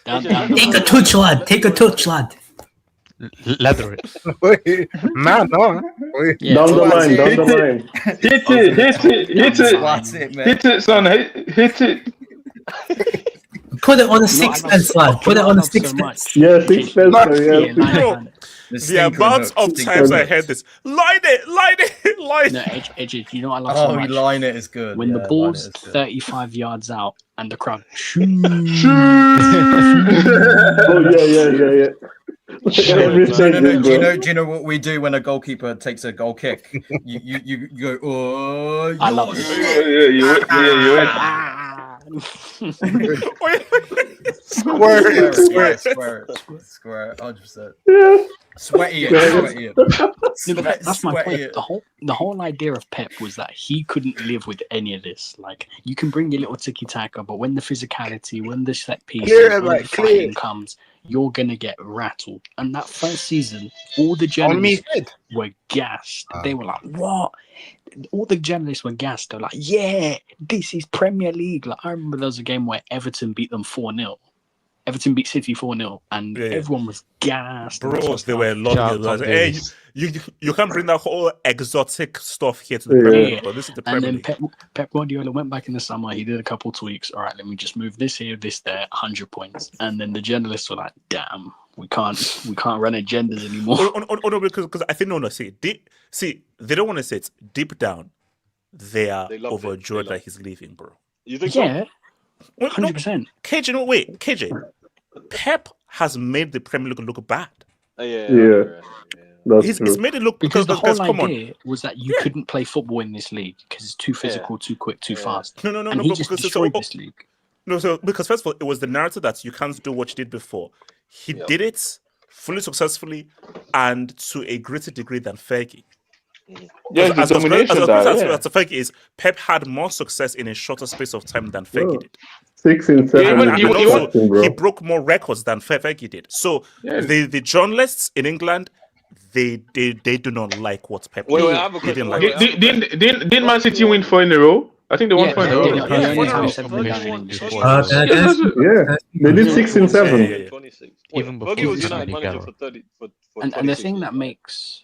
Take a touch, lad. Take a touch, lad. Leather it. Man on. Down the line. Hit it, son. Hit it. Put it on a sixpence, lad. Put it on a sixpence. Yeah, sixpence. Yeah. The amount of times I heard this. Line it. No, Edge, you know what I love Oh, so much? line it is good. When the Yeah, ball's line it is good. 35 yards out and the crowd. Oh yeah. Every stage is Do good. you know what we do when a goalkeeper takes a goal kick? You go, oh, I love it. Square, 100%. Sweaty it. No, but that's my point. The whole idea of Pep was that he couldn't live with any of this. Like, you can bring your little tiki taka, but when the physicality, when the set piece, when the fighting comes, you're gonna get rattled. And that first season, all the journalists were gassed. They were like, "What?" All the journalists were gassed. They're like, "Yeah, this is Premier League." Like, I remember there was a game where Everton beat them 4-0. Everton beat City 4-0, and everyone was gassed. Bro, they were loving it. Hey, you can't bring that whole exotic stuff here to the Premier League. Bro. This is the Premier And then League. Pep Guardiola went back in the summer. He did a couple tweaks. All right, let me just move this here, this there, 100 points. And then the journalists were like, "Damn, we can't run agendas anymore." Oh no, because I think they don't want to say it deep down. They are overjoyed that he's leaving, bro. You think Yeah, so? 100%. KJ, Pep has made the Premier League look bad. Yeah. That's true. He's made it look Because the whole come idea was that you couldn't play football in this league because it's too physical, too quick, too fast. No, and he just because destroyed this league. No, so because first of all, it was the narrative that you can't do what you did before. He did it fully successfully and to a greater degree than Fergie. Yeah, as domination. As Fergie is, Pep had more success in a shorter space of time than Fergie did. 6 and 7. And he broke more records than Fergie did. So the journalists in England, they do not like what Pep did. I have a question. Didn't Man City win 4 in a row? I think they won 4 in a row. Yeah, they did 6 and 7. Even before Fergie was United manager for 30. And the thing that makes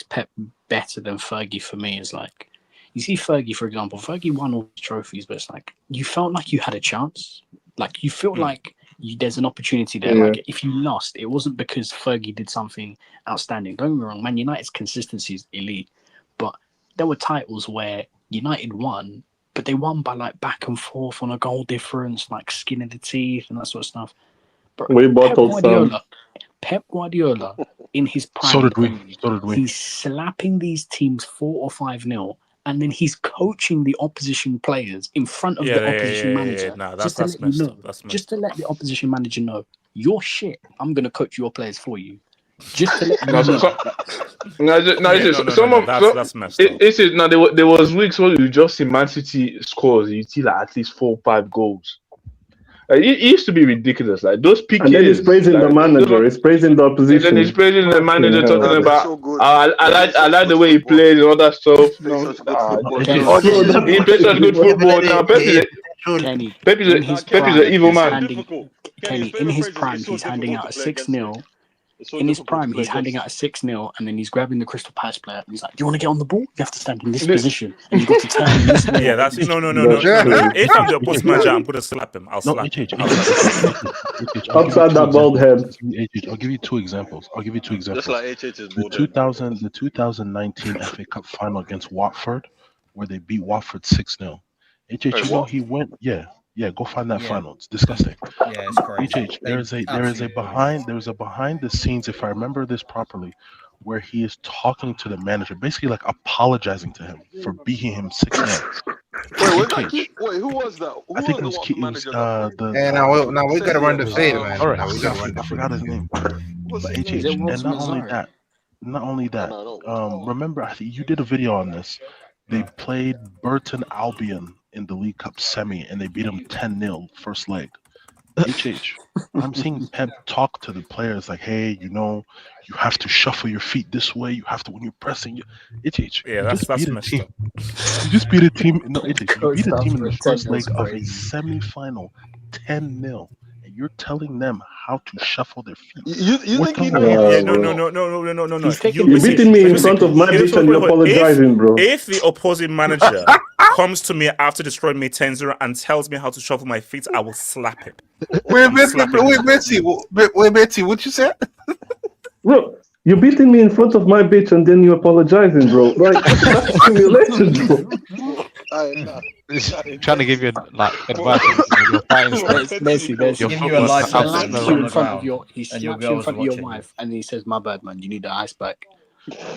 Pep better than Fergie for me is like, you see Fergie, for example. Fergie won all the trophies, but it's like you felt like you had a chance. Like you feel like there's an opportunity there. Like if you lost, it wasn't because Fergie did something outstanding. Don't get me wrong, Man United's consistency is elite, but there were titles where United won, but they won by like back and forth on a goal difference, like skin of the teeth and that sort of stuff. But We bottled some. Pep Guardiola, in his prime, So did we. He's slapping these teams 4 or 5-0, and then he's coaching the opposition players in front of the opposition manager. That's messed up. Just to let the opposition manager know, you're shit. I'm going to coach your players for you. Just to let you know. That's messed up. There was weeks where you just see Man City scores, you see like at least 4 or 5 goals. It used to be ridiculous. Like those PKs. And then he's praising the manager. He's praising the opposition. And then he's praising the manager, talking about. I like the way he plays and all that stuff. He plays such good football. Now Pep is an evil man. Kenny, in his prime, he's handing out a 6-0. in his prime, he's handing out a 6-0, and then he's grabbing the Crystal Palace player, and he's like, "Do you want to get on the ball? You have to stand in this position, and you've got to turn in this way." Yeah, that's no. If I'm the opposite manager, I'm gonna slap him. I'll slap him. Upside that bald head. I'll give you two examples. Just like HH's bald the 2019 FA Cup final against Watford, where they beat Watford 6-0. You know he went. Yeah, go find that final. It's disgusting. Yeah, it's crazy. There is a behind the scenes, if I remember this properly, where he is talking to the manager, basically like apologizing to him for beating him 6-0. Wait, who was that? I think it was now we gotta run the fade, man. All right, I forgot his name. But and not only that. Remember, I think you did a video on this. They played Burton Albion in the League Cup semi, and they beat them 10-0 first leg. I'm seeing Pep talk to the players like, "Hey, you have to shuffle your feet this way. You have to when you're pressing." Yeah, that's messed up. You just beat a team. No, you beat a team in the first leg of a semi-final, 10-0. You're telling them how to shuffle their feet. You think he knows? No. You're beating me in front of my bitch and you're apologizing, bro. If the opposing manager comes to me after destroying me 10-0 and tells me how to shuffle my feet, I will slap him. Wait, Betsy, what you said? Bro, you're beating me in front of my bitch and then you're apologizing, bro. Like, that's humiliation, bro. Trying to give you advice. You're fighting. Basically, give you a life in front of your wife, and he says, "My bad, man. You need the ice pack."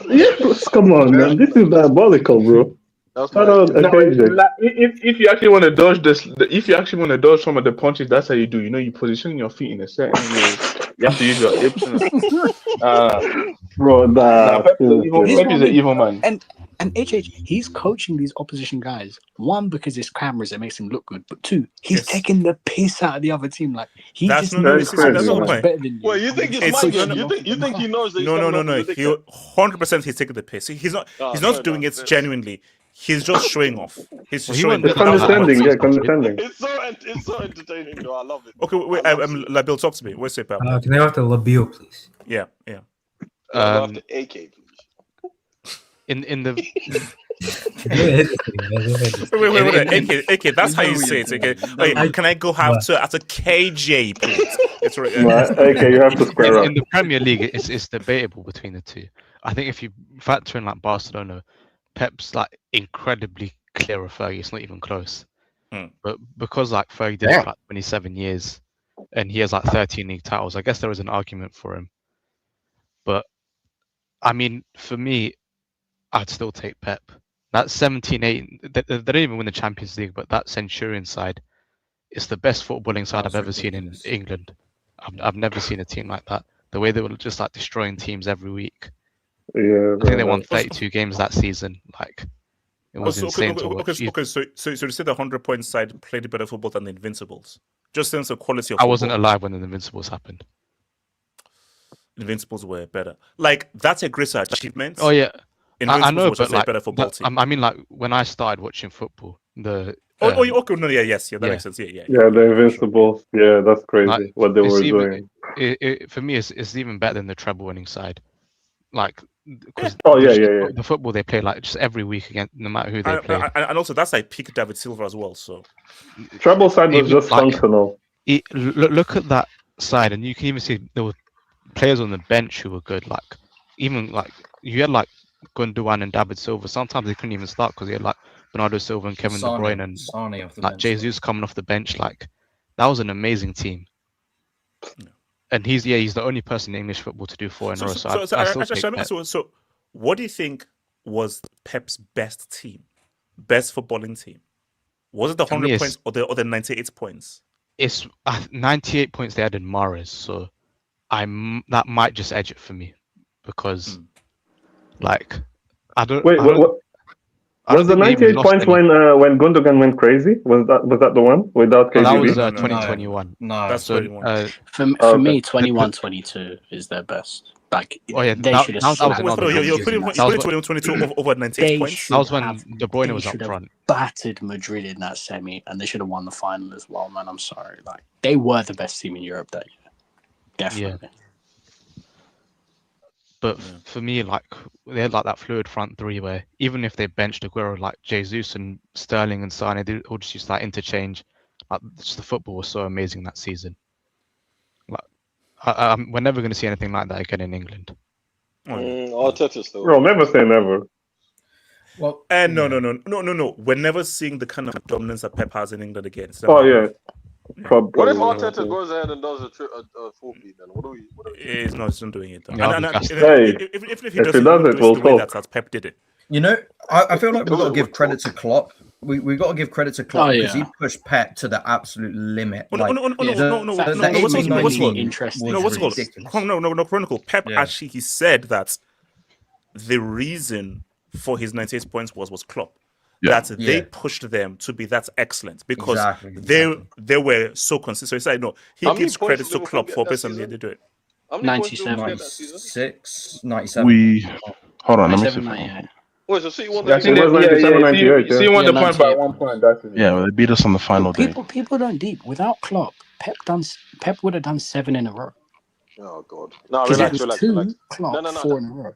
Yeah, come on, man. This is diabolical, bro. If you actually want to dodge some of the punches, that's how you do. You position your feet in a certain way. You have to use your hips. Bro, Pep is an evil man. And he's coaching these opposition guys. One, because there's cameras that makes him look good, but two, he's taking the piss out of the other team. Like That's not the point. Better than you. Well, you think it's you think he knows that? No. He 100% he's taking the piss. He's not doing it genuinely. He's just showing off. He's showing. It's condescending. Yeah, condescending. It's so entertaining, though. I love it. Okay, wait. Labil, talk to me. Where's it, Pep? Can I have the Labil, please? Yeah. The AK, please. In the wait. AK, that's how you say it. Okay. Wait, can I go have to at a KJ, please? It's right. AK, you have to square up. In the Premier League, it's debatable between the two. I think if you factor in like Barcelona, Pep's like incredibly clear of Fergie. It's not even close. But because like Fergie did it for like 27 years, and he has like 13 league titles, I guess there is an argument for him. But I mean, for me, I'd still take Pep. That 17-8, they didn't even win the Champions League, but that Centurion side, it's the best footballing side I've ever seen in England. I've never seen a team like that. The way they were just like destroying teams every week. Yeah, I think they won 32 games that season. Like, it was insane to watch. So you say the 100-point side played better football than the Invincibles? Just in terms of quality of I football. wasn't alive when the Invincibles happened. Invincibles were better. Like, that's a greater achievement. Oh yeah. I know, but like, better football team. I mean, like when I started watching football, that makes sense. Yeah, the Invincibles. Yeah, that's crazy what they were doing. For me, it's even better than the treble-winning side. Like, because the football they play like just every week again, no matter who they play. And also, that's like peak David Silva as well. So, treble side was just functional. Look at that side, and you can even see there were players on the bench who were good. Like, even like you had like Gundogan and David Silva. Sometimes they couldn't even start because you had like Bernardo Silva and Kevin De Bruyne and like Jesus coming off the bench. Like, that was an amazing team. And he's the only person in English football to do 4 in a row. So what do you think was Pep's best team, best footballing team? Was it the 100 points or the 98 points? It's 98 points they had in Mahrez, so that might just edge it for me because, like, I don't. Wait, what? Was the 98 points when Gundogan went crazy? Was that the one without KDB? That was 2021. No, that's 21. For me, 21-22 is their best. Like, they should have. You're putting 21-22 over 98 points. That was when De Bruyne was up front. Battered Madrid in that semi, and they should have won the final as well. Man, I'm sorry. Like, they were the best team in Europe that year. Definitely. But for me, like they had like that fluid front three where even if they benched Aguero, like Jesus and Sterling and Sane, they all just used to like interchange. Like just the football was so amazing that season. Like we're never going to see anything like that again in England. Arteta still. Bro, never say never. Well, no. We're never seeing the kind of dominance that Pep has in England again. Oh yeah. Probably. What if Arteta goes ahead and does a forfeit then? What do we? He's not doing it. Yeah, If he does it, we'll the way that's Pep did it. You know, I feel like we've got to give credit to Klopp. We got to give credit to Klopp because he pushed Pep to the absolute limit. No, Chronicle. Pep actually he said that the reason for his 98 points was Klopp. That they pushed them to be that excellent because they were so consistent. So he said, no, he gives credit to Klopp for personally they do it. 97. 96, 97. Hold on, let me see. Wait, so City won the City won the point by 1 point. That's it. Yeah, well, they beat us on the final day. People don't deep. Without Klopp, Pep would have done 7 in a row. Oh God! No, relax. Klopp, 4 in a row.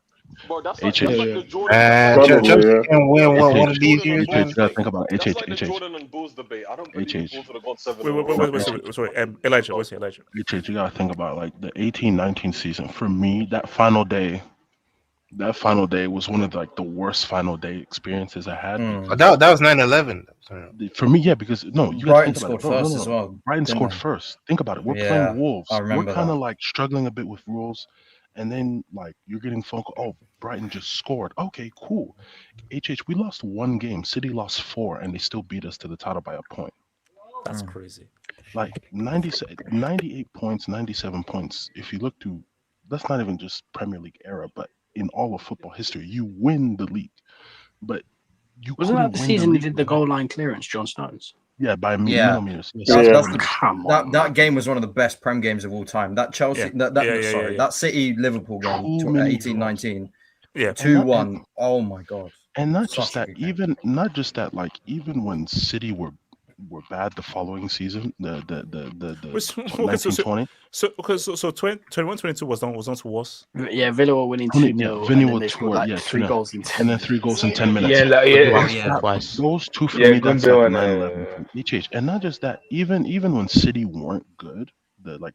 Bro, that's like the Jordan. Can win one of these years. You gotta think about That's like the Jordan and Bulls debate. I don't believe the Bulls would have gone 7. Wait, sorry. Elijah, what's Elijah? You gotta think about like the 18-19 season. For me, that final day was one of the worst final day experiences I had. That was 9/11. For me, yeah, because Brighton scored first as well. Brighton scored first. Think about it. We're playing Wolves. We're kind of like struggling a bit with rules. And then, you're getting phone call. Oh, Brighton just scored. Okay, cool. We lost 1 game. City lost 4, and they still beat us to the title by a point. That's crazy. 98 points, 97 points. If you look to, that's not even just Premier League era, but in all of football history, you win the league. But you wasn't that the season they did the goal line clearance, John Stones? Yeah, by millimeters. That game was one of the best Prem games of all time. That Chelsea, that City Liverpool game, 18-19, 2-1. Oh my God! And not just that, even when City were bad the following season, the 1920. So 21-22 was not worse. Yeah, Villa were winning 2-0. Vinny would score 3 goals in 10 and then 3 goals in 10 minutes. Twice. Those two for me, that's 9/11. And not just that, even when City weren't good,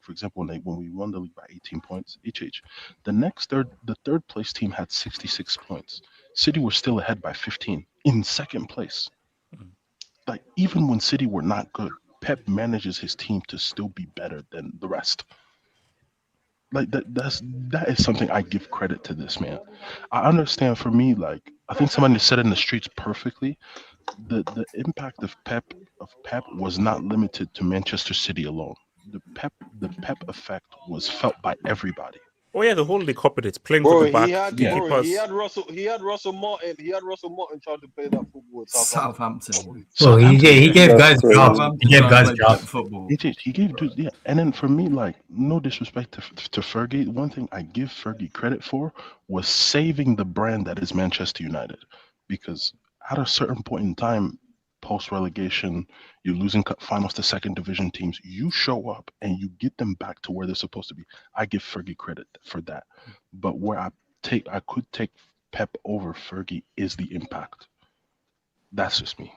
for example, when we won the league by 18 points, the third place team had 66 points. City were still ahead by 15 in second place. Even when City were not good, Pep manages his team to still be better than the rest. That is something I give credit to this man. I understand. For me, I think somebody said in the streets perfectly. The impact of Pep was not limited to Manchester City alone. The Pep effect was felt by everybody. Oh yeah, the whole league copied it. Playing for the back. He had Russell Martin. He had Russell Martin trying to play that football at Southampton. So he gave guys jobs. He gave guys jobs. Football. He gave dudes, yeah. And then for me, no disrespect to Fergie, one thing I give Fergie credit for was saving the brand that is Manchester United, because at a certain point in time, post relegation, you're losing cup finals to second division teams. You show up and you get them back to where they're supposed to be. I give Fergie credit for that. But where I could take Pep over Fergie is the impact. That's just me.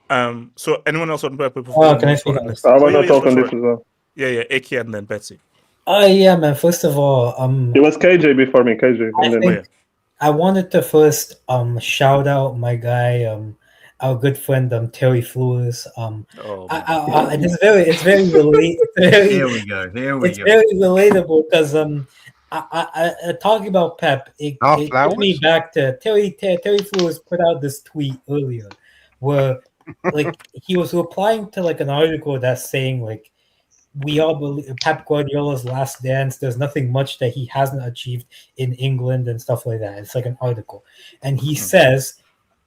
So anyone else on Pep? Can I speak on this? I want to talk on this as well. Yeah, Ake and then Betsy. Yeah, man. First of all, it was KJ before me. KJ. I wanted to first shout out my guy, our good friend Terry Flores. It's very relatable. Here we go. It's very relatable because I talking about Pep. It took me back to Terry Flores put out this tweet earlier where he was replying to an article that's saying we all believe Pep Guardiola's last dance. There's nothing much that he hasn't achieved in England and stuff like that. It's like an article, and he says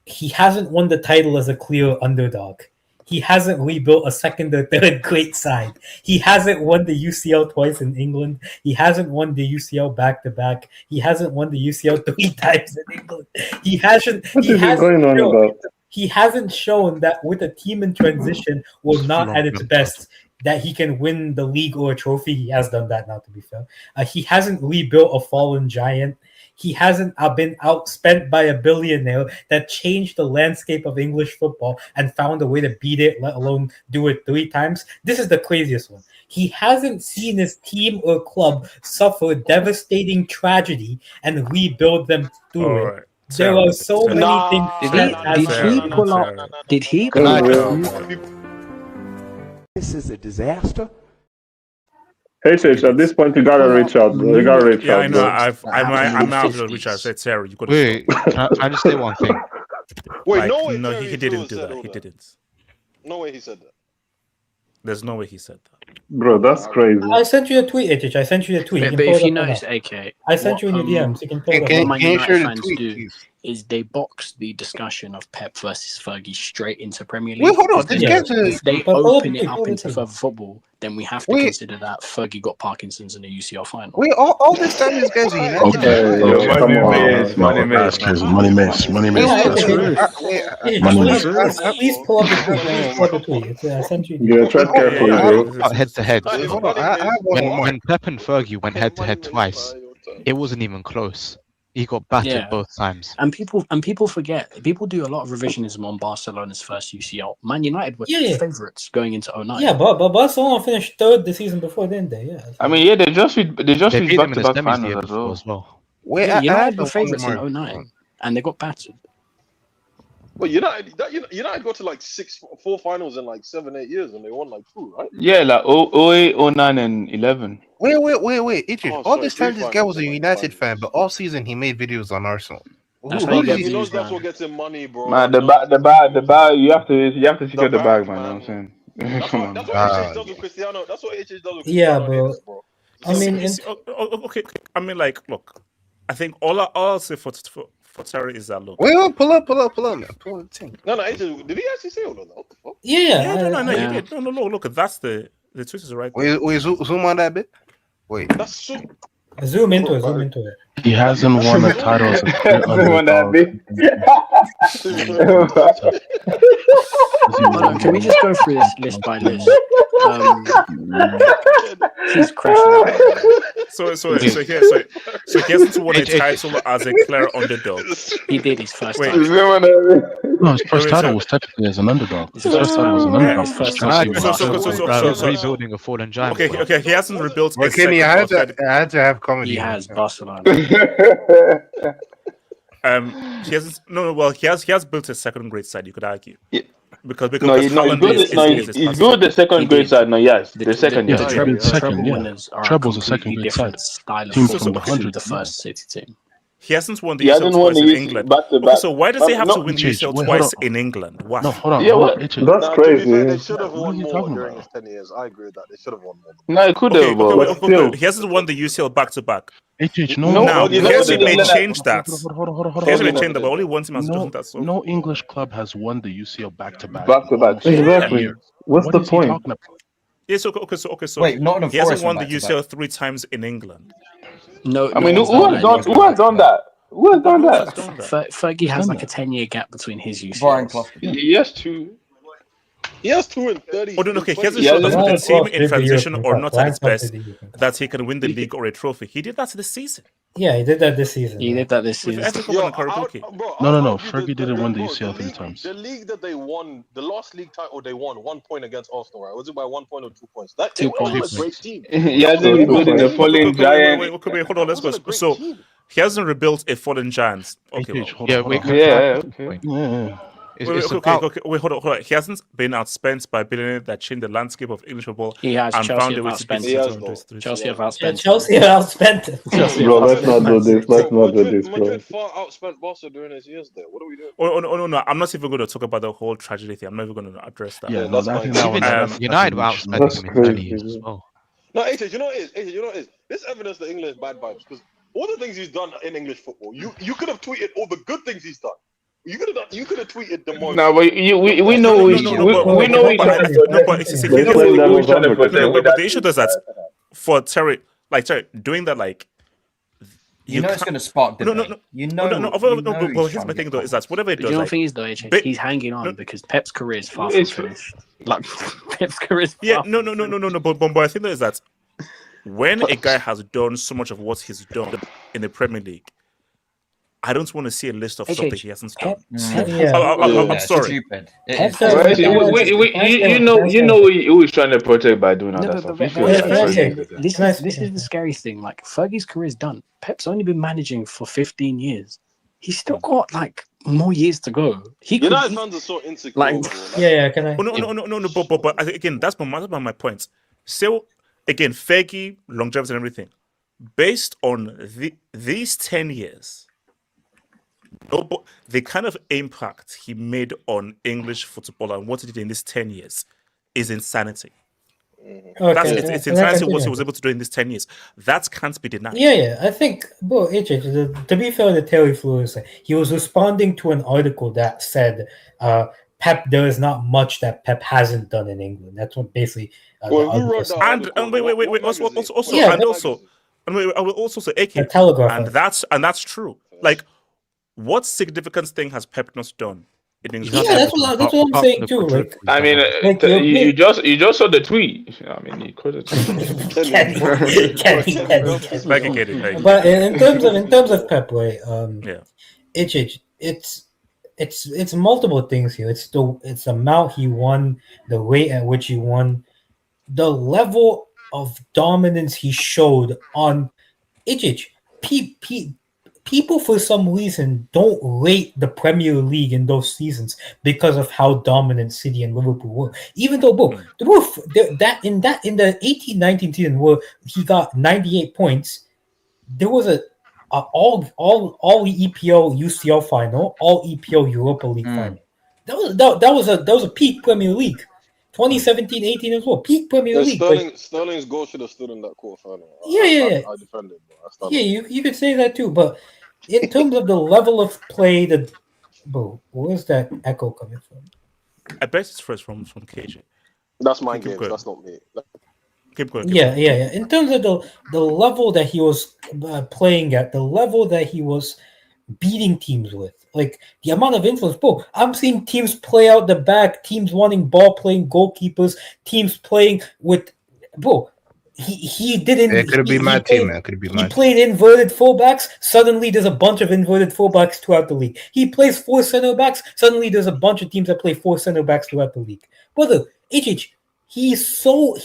he hasn't won the title as a clear underdog. He hasn't rebuilt a second or third great side. He hasn't won the UCL twice in England. He hasn't won the UCL back-to-back. He hasn't won the UCL 3 times in England. He hasn't shown that with a team in transition was not at its best that he can win the league or a trophy. He has done that now, to be fair. He hasn't rebuilt a fallen giant. He hasn't been outspent by a billionaire that changed the landscape of English football and found a way to beat it, let alone do it 3 times. This is the craziest one. He hasn't seen his team or club suffer devastating tragedy and rebuild them through it. There are so many things. Did he? This is a disaster. Hey, at this point, you gotta reach out, bro. You gotta reach out. I know. I'm out to reach out. Said Serie, you got. Wait, can I just say one thing? Wait, like, no way. No, he didn't do that. He didn't. No way he said that. There's no way he said that. Bro, that's crazy. I sent you a tweet, HH. I sent you a tweet. But if you notice, AK, I sent you in your DMs. You can pull it up. What Man United fans do is they box the discussion of Pep versus Fergie straight into Premier League. Wait, hold on. If they open it up into further football, then we have to consider that Fergie got Parkinson's in the UCL final. Wait, all this time these guys are United. Money miss. Please pull up the tweet. I sent you. Yeah, tread carefully, bro. Head to head. When Pep and Fergie went head to head twice, it wasn't even close. He got battered both times. And people forget. People do a lot of revisionism on Barcelona's first UCL. Man United were favourites going into 09. Yeah, but Barcelona finished 3rd the season before, didn't they? Yeah. I mean, they just reached back-to-back finals as well. United were favourites in 09, and they got battered. Well, United got to like 4 finals in like 7-8 years, and they won like 2, right? Yeah, like 08, 09, and 11. Wait. Idris, all this time this guy was a United fan, but all season he made videos on Arsenal. He knows that's what gets him money, bro. Man, the bag, you have to secure the bag, man. You know what I'm saying? That's what HH does with Cristiano. That's what HH does with Cristiano. Yeah, bro. I mean, okay. I mean, like, look. I think all I'll say for Serie is that look. Wait, pull up, man. Pull the thing. No, did he actually say all of that? Yeah. No, he did. No, look, that's the tweet is right there. Wait, zoom on that bit. Wait. That's so... Zoom into it. He hasn't won a title as a clear underdog. Can we just go through this list by list? He's crashing. So he hasn't won a title as a clear underdog. He did his first time. No, his first title was technically as an underdog. His first title was an underdog. So rebuilding a fallen giant. Okay, he hasn't rebuilt. Okay, I had to have comedy. He has Barcelona. He hasn't. No. Well, he has built a second grade side. You could argue. Yeah. Because he's built the second grade side. No, yes, the second. Treble's a second grade side. Team from the 100. The first City team. He hasn't won the UCL twice in England. Okay, so why does he have to win the UCL twice in England? Why? No, hold on. Yeah, that's crazy. They should have won more during his 10 years. I agree with that. They should have won more. No, it could have. But still, he hasn't won the UCL back to back. He hasn't changed that. He hasn't changed that, but only one team has done that. So. No English club has won the UCL back to back. Exactly. What's the point? Yes, okay. So wait, Nottingham he hasn't Forest won the UCL 3 times in England. No, I mean, who has done that? Who has done that? Fergie has like a 10-year gap between his UCLs. He has 2. He has 2 in 30. Oh, no, okay. He hasn't shown that with the team in transition or not at its best that he can win the league or a trophy. He did that this season. Yeah, he did that this season. No. Fergie didn't win the UCL 3 times. The league that they won, the last league title they won, 1 point against Arsenal, right? Was it by 1 point or 2 points? That 2 was a great team. He hasn't rebuilt the fallen giant. Wait, hold on, let's go. So he hasn't rebuilt a fallen giant. Okay. Wait, hold on. He hasn't been outspent by billionaires that changed the landscape of English football. He has. And Chelsea found have a way outspent. Chelsea have outspent. Chelsea have outspent. Bro, let's not do this. Bro. Madrid far outspent Barca during his years there. What are we doing? Oh, no. I'm not even going to talk about the whole tragedy thing. I'm not even going to address that. Yeah, that's United were outspent him in many years as well. No, AJ, you know what it is? This evidence that England is bad vibes because all the things he's done in English football, you could have tweeted all the good things he's done. You could have tweeted the most. No, but we know we know each other. But the issue is that for Terry, doing that, You know it's going to spark debate. No. You know. Well, here's my thing though: is that whatever it does, you know like, the thing is though, AJ, he's hanging on because Pep's career is far from finished. Like Pep's career is far no. But I think that is that when a guy has done so much of what he's done in the Premier League, I don't want to see a list of stuff that he hasn't done. I'm sorry. You know who is trying to protect by doing all that stuff. This is the scary thing. Like Fergie's career is done. Pep's only been managing for 15 years. He's still got like more years to go. His fans are so insecure. Can I? No. But again, that's my point. So again, Fergie, longevity and everything, based on these 10 years. The kind of impact he made on English football and what he did in these 10 years is insanity. It's insanity what he was able to do in these 10 years. That can't be denied. I think, to be fair to Terry Flores, he was responding to an article that said Pep, there is not much that Pep hasn't done in England. That's what basically. I will also say, AK, Telegraph, and that's true. Like, what significant thing has Pep not done in England? That's what I'm saying too. Like, I mean, you just saw the tweet. I mean, you could have. But in terms of Pep, right? It's multiple things here. It's the amount he won, the rate at which he won, the level of dominance he showed on people for some reason don't rate the Premier League in those seasons because of how dominant City and Liverpool were. Even though in the 18-19 season where he got 98 points, there was all EPL UCL final, all EPL Europa League final. That was a peak Premier League. 2017-18 as well, peak Premier League. Sterling's goal should have stood in that quarterfinal. I defended. You could say that too, but in terms of the level of play, where's that echo coming from? I bet it's first from KJ. That's my game. That's not me. Keep going. Yeah. In terms of the level that he was playing at, the level that he was beating teams with, like the amount of influence. Bro, I'm seeing teams play out the back, teams wanting ball playing goalkeepers, teams playing with. Bro, he didn't. It could be my team, man. Could be my. He played inverted fullbacks. Suddenly, there's a bunch of inverted fullbacks throughout the league. He plays 4 center backs. Suddenly, there's a bunch of teams that play 4 center backs throughout the league. Brother, he's so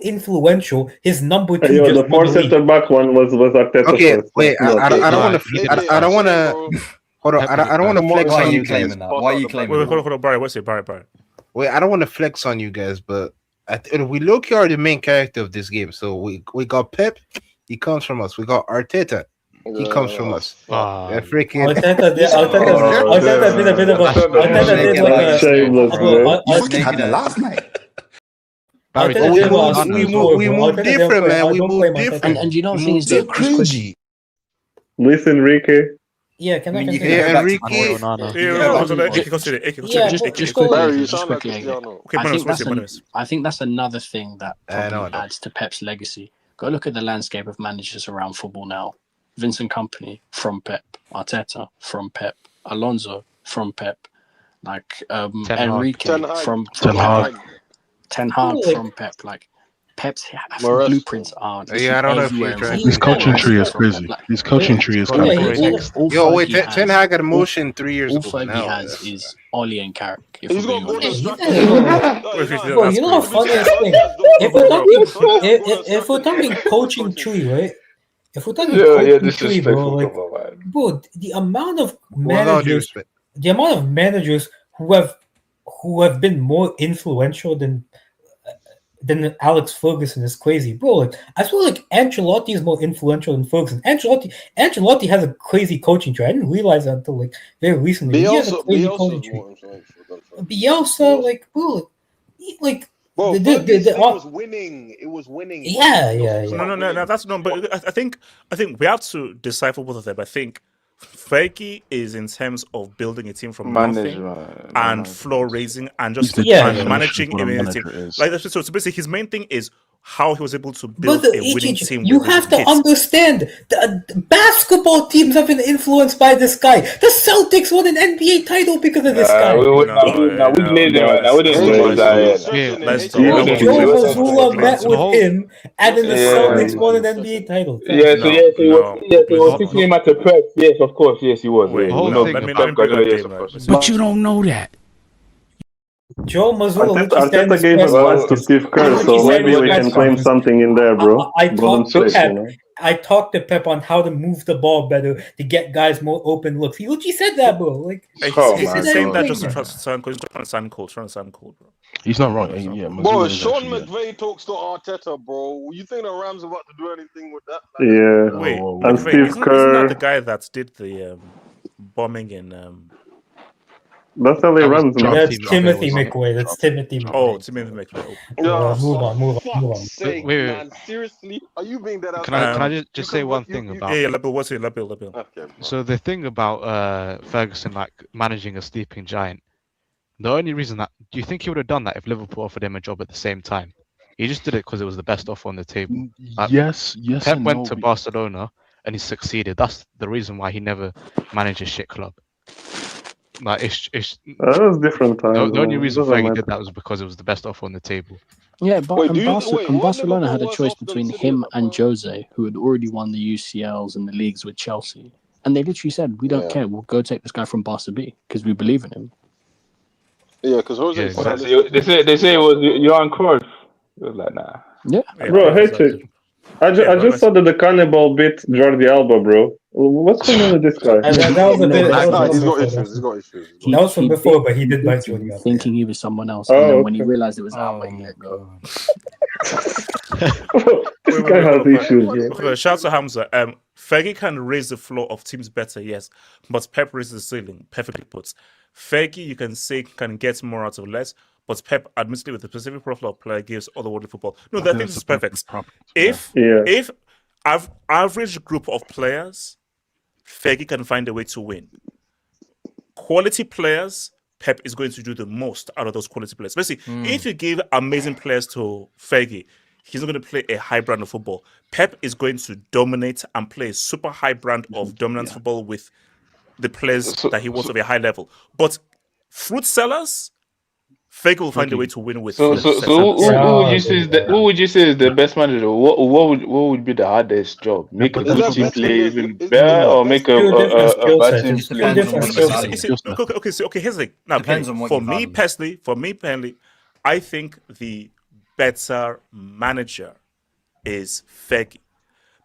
influential. His number 2. The 4 center back one was Arteta. Okay, wait. I don't want to. Hold on. I don't want to flex on you guys. Why are you claiming that? Hold on, Barry. What's it, Barry? Wait, I don't want to flex on you guys, but we low-key are the main character of this game. So we got Pep. He comes from us. We got Arteta. He comes from us. Freaking Arteta did a bit of a. Arteta did like a shameless, man. You fucking had me last night. We move different, man. We move different. And you know the thing is so cringy. Luis Enrique. Yeah, can I? Enrique. I think that's another thing that probably adds to Pep's legacy. Go look at the landscape of managers around football now. Vincent Kompany from Pep, Arteta from Pep, Alonso from Pep, like Enrique from Ten Hag from Pep, like. Pep's blueprints aren't. I don't know if you're trying. His coaching tree is crazy. His coaching tree is kind of crazy. Yo, wait, Ten Hag got a motion 3 years ago. All Fergie has is Ollie and Carrick. He's got Bro, you know how funny this thing? If we're talking coaching tree, right? If we're talking coaching tree, bro, the amount of managers who have been more influential than Alex Ferguson is crazy, bro. Like, I feel like Ancelotti is more influential than Ferguson. Ancelotti has a crazy coaching tree. I didn't realize that until like very recently. He has a crazy coaching tree. Bielsa, like, bro, Bro, it was winning. It was winning. Yeah. No. That's not. But I think we have to decipher both of them. I think Fergie is in terms of building a team from nothing and floor raising and just managing a team. Like so basically his main thing is how he was able to build a winning team. You have to understand the basketball teams have been influenced by this guy. The Celtics won an NBA title because of this guy. We made it right now. We didn't Joe Mazzulla met with him, and then the Celtics won an NBA title. He was teaching him how to press. Yes, of course. Yes, he was. But you don't know that. Joe Mazzulla. Arteta gave advice to Steve Kerr, so maybe we can claim something in there, bro. I talked to Pep on how to move the ball better to get guys more open looks. He literally said that, bro. Like he's saying that just to try to sound cold, bro. He's not wrong. Yeah, bro, Sean McVay talks to Arteta, bro. You think the Rams are about to do anything with that? Wait, and Steve Kerr, isn't that the guy that did the bombing in? That's LA Rams. That's Timothy McVay. That's Timothy McVay. Oh, Timothy McVay. Move on. Sake, wait. man. Seriously? Are you being that? Can I just say one thing about? Yeah, what's it? Okay, so the thing about Ferguson like managing a sleeping giant, the only reason that do you think he would have done that if Liverpool offered him a job at the same time? He just did it because it was the best offer on the table. Yes. Pep went to Barcelona and he succeeded. That's the reason why he never managed a shit club. Like that was different time. The only reason Fergie did that was because it was the best offer on the table. Yeah, but Barcelona had a choice between him and Jose, who had already won the UCLs and the leagues with Chelsea, and they literally said, "We don't care. We'll go take this guy from Barca B because we believe in him." Yeah, because Jose. They say it was Johan Cruyff. It was like, nah. Yeah, bro. Hey, I just saw the cannibal bit Jordi Alba, bro. What's going on with this guy? That was a bit. He's got issues. That was from before, but he did bite Jordi Alba. Thinking he was someone else, and then when he realized it was Alba, he let go. This guy has issues, bro. Shout out to Hamza. Fergie can raise the floor of teams better, yes, but Pep raises the ceiling. Perfectly put. Fergie, you can say, can get more out of less, but Pep, admittedly, with the specific profile of player, gives otherworldly football. No, I think this is perfect. If average group of players, Fergie can find a way to win. Quality players, Pep is going to do the most out of those quality players. Basically, if you give amazing players to Fergie, he's not going to play a high brand of football. Pep is going to dominate and play a super high brand of dominant football with the players that he wants of a high level. But fruit sellers, Fergie will find a way to win with. Who would you say is the best manager? What would be the hardest job? Make a good team play even better, or make a bad team play? Okay. Here's the thing. Now, for me personally, I think the better manager is Fergie,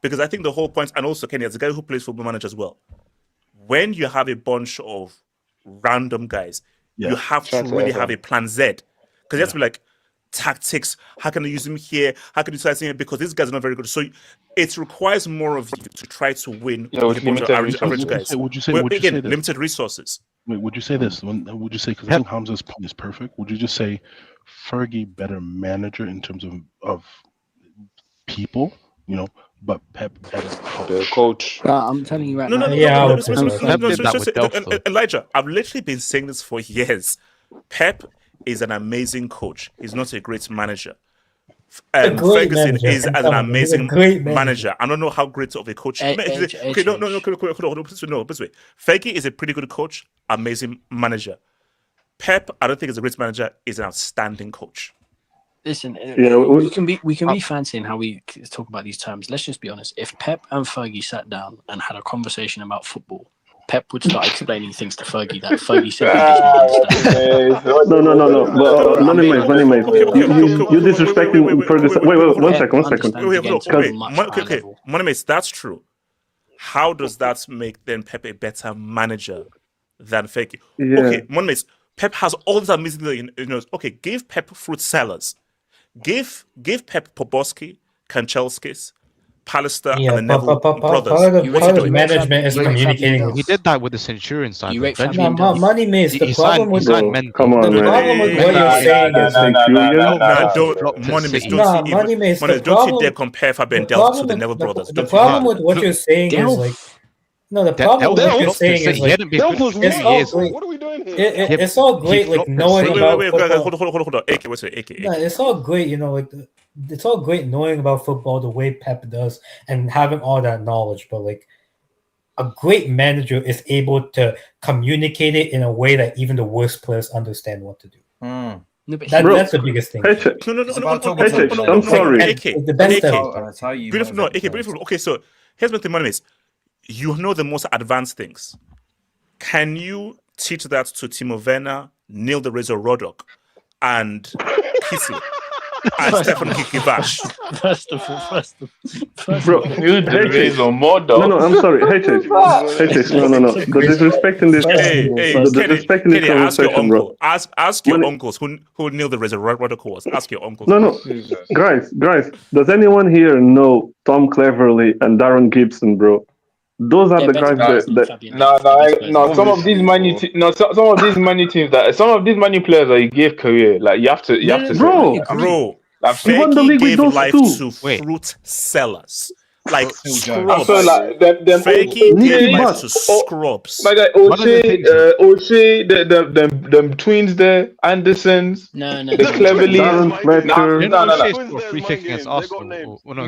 because I think the whole point, and also Kenny, as a guy who plays football manager as well, when you have a bunch of random guys, you have to really have a plan Z, because you have to be like, tactics, how can I use him here, how can I utilize him, because these guys are not very good. So it requires more of you to try to win with a bunch of average guys. Would you say limited resources? Wait, would you say this? Would you say, because I think Hamza's point is perfect, would you just say Fergie better manager in terms of people, but Pep better coach? I'm telling you right now. Elijah, I've literally been saying this for years. Pep is an amazing coach. He's not a great manager. Ferguson is an amazing manager. I don't know how great of a coach. No. This way, Fergie is a pretty good coach, amazing manager. Pep, I don't think is a great manager. Is an outstanding coach. Listen, we can be fancy in how we talk about these terms. Let's just be honest. If Pep and Fergie sat down and had a conversation about football, Pep would start explaining things to Fergie that Fergie simply doesn't understand. No. Money, you disrespecting Ferguson. Wait, 1 second. Money, that's true. How does that make then Pep a better manager than Fergie? Yeah. Okay, Money, Pep has all these amazing, okay, give Pep fruit sellers. Give Pep Poboski, Kanchelskis, Pallister, and the Neville brothers. Part of management is communicating. He did that with the Centurion side. Money Maze. The problem with what you're saying don't you dare compare Fabian Delph to the Neville brothers. The problem with what you're saying is like, no, the problem with what you're saying is like, what are we doing here? It's all great, like knowing about football. Hold on. AK. No, it's all great, like it's all great knowing about football the way Pep does and having all that knowledge, but like a great manager is able to communicate it in a way that even the worst players understand what to do. That's the biggest thing. I'm sorry. The best Beautiful. Okay, so here's what the money is. You know the most advanced things. Can you teach that to Timo Werner, Neil the Razor Roddock, and Kissy? And Stefan Kikivash. First of all. Bro, you raise on more dog. No, I'm sorry. HH. No. The disrespect in this. Kenny, ask your uncle. Ask your uncles who Neil the Razor Roddock was. Ask your uncles. No. Guys. Does anyone here know Tom Cleverley and Darren Gibson, bro? Those are the guys that. No. Some of these money players that you gave career, like you have to. Bro. He won the league with those life two. to fruit sellers. Like scrubs. So like them Fakey gave life to scrubs. My guy O'Shea, them twins there, Andersons. No. The Cleverly. Darren Fletcher. No. Free kicking against Arsenal. No.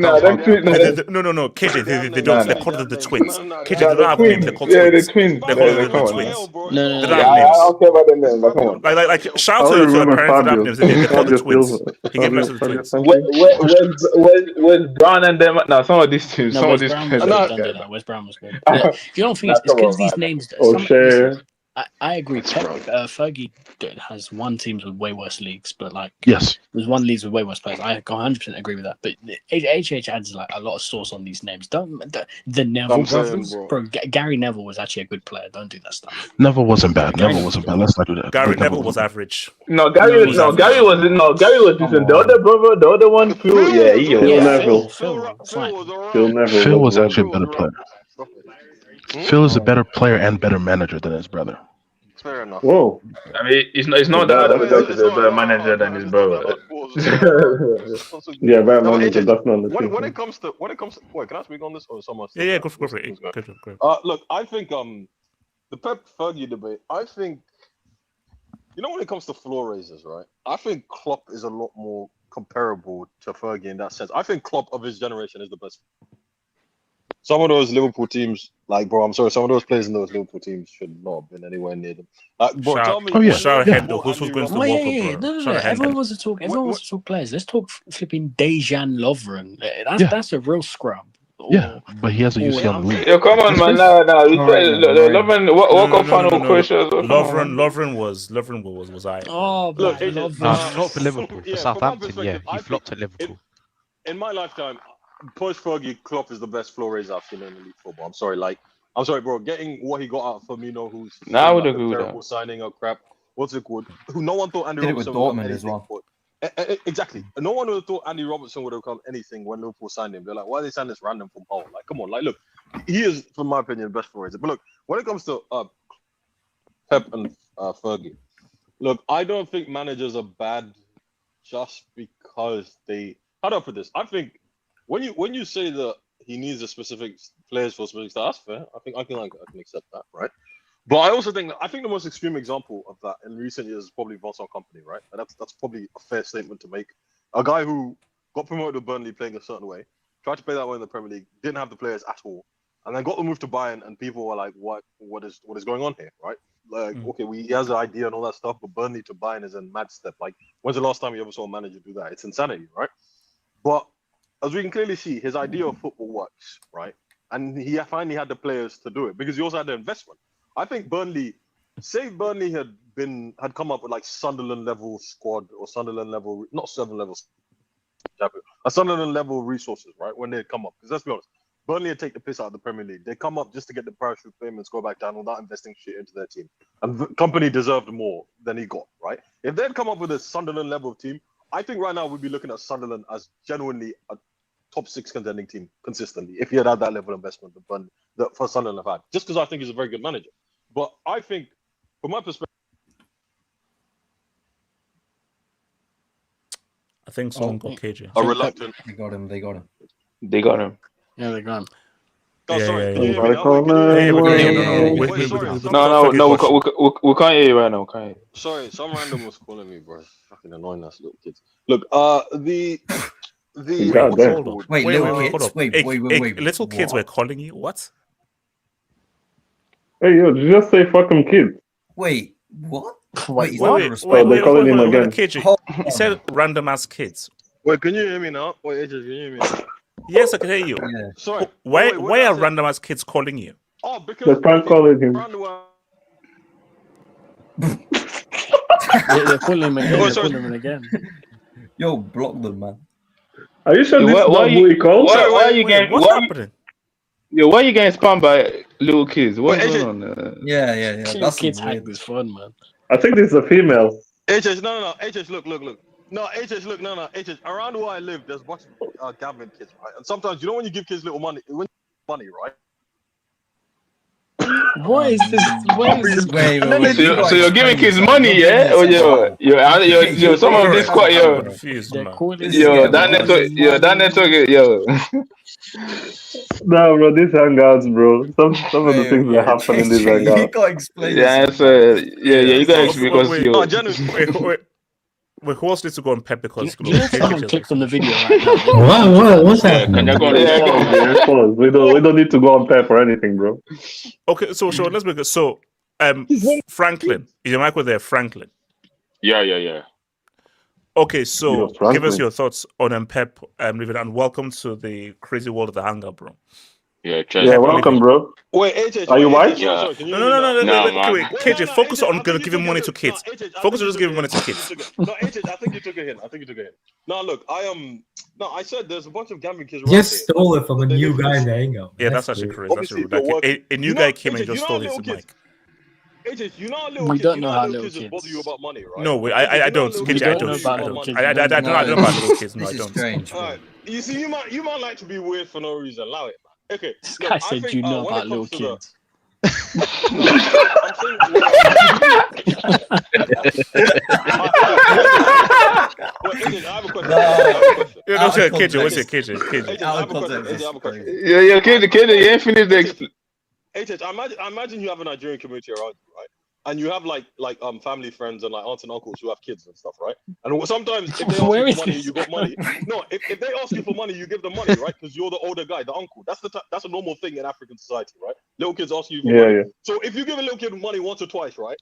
KJ, they don't. They call them the twins. KJ, they don't have names. They call the twins. twins. They call them the twins. No. They don't have names. I don't care about the names. Come on. Like shout out to your parents that have names. They call the twins. He gave life to the twins. Where's Brown and them? Now some of these teams. No, West Brown was good. You don't think it's because these names. I agree. Fergie has won teams with way worse leagues, but like yes, there's one leagues with way worse players. I 100% agree with that. But HH adds like a lot of sauce on these names. Don't the Neville brothers, bro. Gary Neville was actually a good player. Don't do that stuff. Neville wasn't bad. Let's not do that. Gary Neville was average. Gary was decent. The other brother, the other one, Phil. Neville. Phil was actually a better player. Phil is a better player and better manager than his brother. Fair enough. Whoa. I mean, it's not that he's a better manager than his brother. Yeah, better manager. That's not the thing. When it comes to, wait, can I speak on this or someone? Yeah, go for it. Look, I think the Pep Fergie debate. I think when it comes to floor raisers, right? I think Klopp is a lot more comparable to Fergie in that sense. I think Klopp of his generation is the best. Some of those Liverpool teams, some of those players in those Liverpool teams should not have been anywhere near them. Shout ahead though. Who's going to the World Cup, bro? Everyone wants to talk players. Let's talk flipping Dejan Lovren. That's a real scrub. Yeah, but he has a UCL in the league. Yo, come on, man. Lovren, what cup final Croatia? Lovren was I. Oh, look, not for Liverpool. For Southampton, he flopped at Liverpool. In my lifetime, post Fergie, Klopp is the best floor raiser I've seen in elite football. I'm sorry, bro. Getting what he got out of Firmino, who's I would agree with that. Signing up crap. What's it called? Who no one thought Andy Did Robertson it with Dortmund as well. Exactly. No one would have thought Andy Robertson would have come anything when Liverpool signed him. They're like, why are they signing this random from Hull? Like, come on. Like, look, he is, from my opinion, the best floor raiser. But look, when it comes to Pep and Fergie, look, I don't think managers are bad just because they. How do I put this? I think when you say that he needs a specific players for a specific style, that's fair. I think I can accept that, right? But I also think the most extreme example of that in recent years is probably Vincent Kompany, right? And that's probably a fair statement to make. A guy who got promoted to Burnley playing a certain way, tried to play that way in the Premier League, didn't have the players at all, and then got the move to Bayern, and people were like, "What is going on here?" Right? Like, okay, he has an idea and all that stuff, but Burnley to Bayern is a mad step. Like, when's the last time you ever saw a manager do that? It's insanity, right? But as we can clearly see, his idea of football works, right? And he finally had the players to do it because he also had the investment. I think Burnley had come up with like Sunderland level squad or Sunderland level resources, right? When they come up, because let's be honest, Burnley had take the piss out of the Premier League. They come up just to get the parachute payments, go back down without investing shit into their team. And the company deserved more than he got, right? If they'd come up with a Sunderland level team, I think right now we'd be looking at Sunderland as genuinely a top 6 contending team consistently if he had that level of investment that for Sunderland have had. Just because I think he's a very good manager. But I think, from my perspective, I think someone got KJ. Are reluctant. They got him. They got him. Yeah, they got him. Oh, sorry. We can't hear you right now. Can't hear you. Sorry, some random was calling me, bro. Fucking annoying ass little kids. Look, Wait, little kids were calling you what? Hey, yo, did you just say fucking kids? Wait, what? Wait, they're calling him again. KJ, he said random ass kids. Wait, can you hear me now? Wait, AJ, can you hear me now? Yes, I can hear you. Yeah. Sorry. Why are random ass kids calling you? Oh, because they're prank calling him. They're calling him again. They're calling him again. Yo, block them, man. Are you sure this is not who he called? Why are you getting? What's happening? Yo, why are you getting spammed by little kids? What's going on? Yeah. That's kids hack this fun, man. I think this is a female. HH, no. HH, look. No, HH, look, no. HH, around where I live, there's a bunch of gambling kids, right? And sometimes, you know when you give kids little money, right? What is this? Wait. So you're giving kids money, yeah? Or yo, some of this quite yo. Yo, that network, yo. No, bro, these hangouts, bro. Some of the things that happen in these hangouts. You can't explain. Yeah, you gotta explain because Wait, who else needs to go on Pep because someone clicked on the video right now? What's happening? We don't need to go on Pep or anything, bro. Okay, so let's make it. So, Franklin, is your mic there, Franklin? Yeah. Okay, so give us your thoughts on Pep leaving, and welcome to the crazy world of the Hangout, bro. Yeah, welcome, bro. Wait, AJ, are you white? Yeah. No, wait, KJ, focus on giving money to kids. Focus on just giving money to kids. No, AJ, I think you took a hint. No, look, I said there's a bunch of gambling kids. Just stole it from a new guy in the Hangout. Yeah, that's actually crazy. That's rude. Like, a new guy came and just stole his mic. AJ, you know how little we kids, don't know how little kids just bother you about money, right? No, I don't. KJ, I don't. I don't know about little kids. No, I don't. Strange. All right. You see, you might like to be weird for no reason. Allow it, man. Okay. This guy said you know about little kids. I have a question. KJ, what's it, KJ? Yeah, KJ, you ain't finished the I imagine you have a Nigerian community around you, right? And you have like family friends and like aunts and uncles who have kids and stuff, right? And sometimes if they ask you for money, you got money. No, if they ask you for money, you give them money, right? Because you're the older guy, the uncle. That's a normal thing in African society, right? Little kids ask you for money. Yeah. So if you give a little kid money once or twice, right?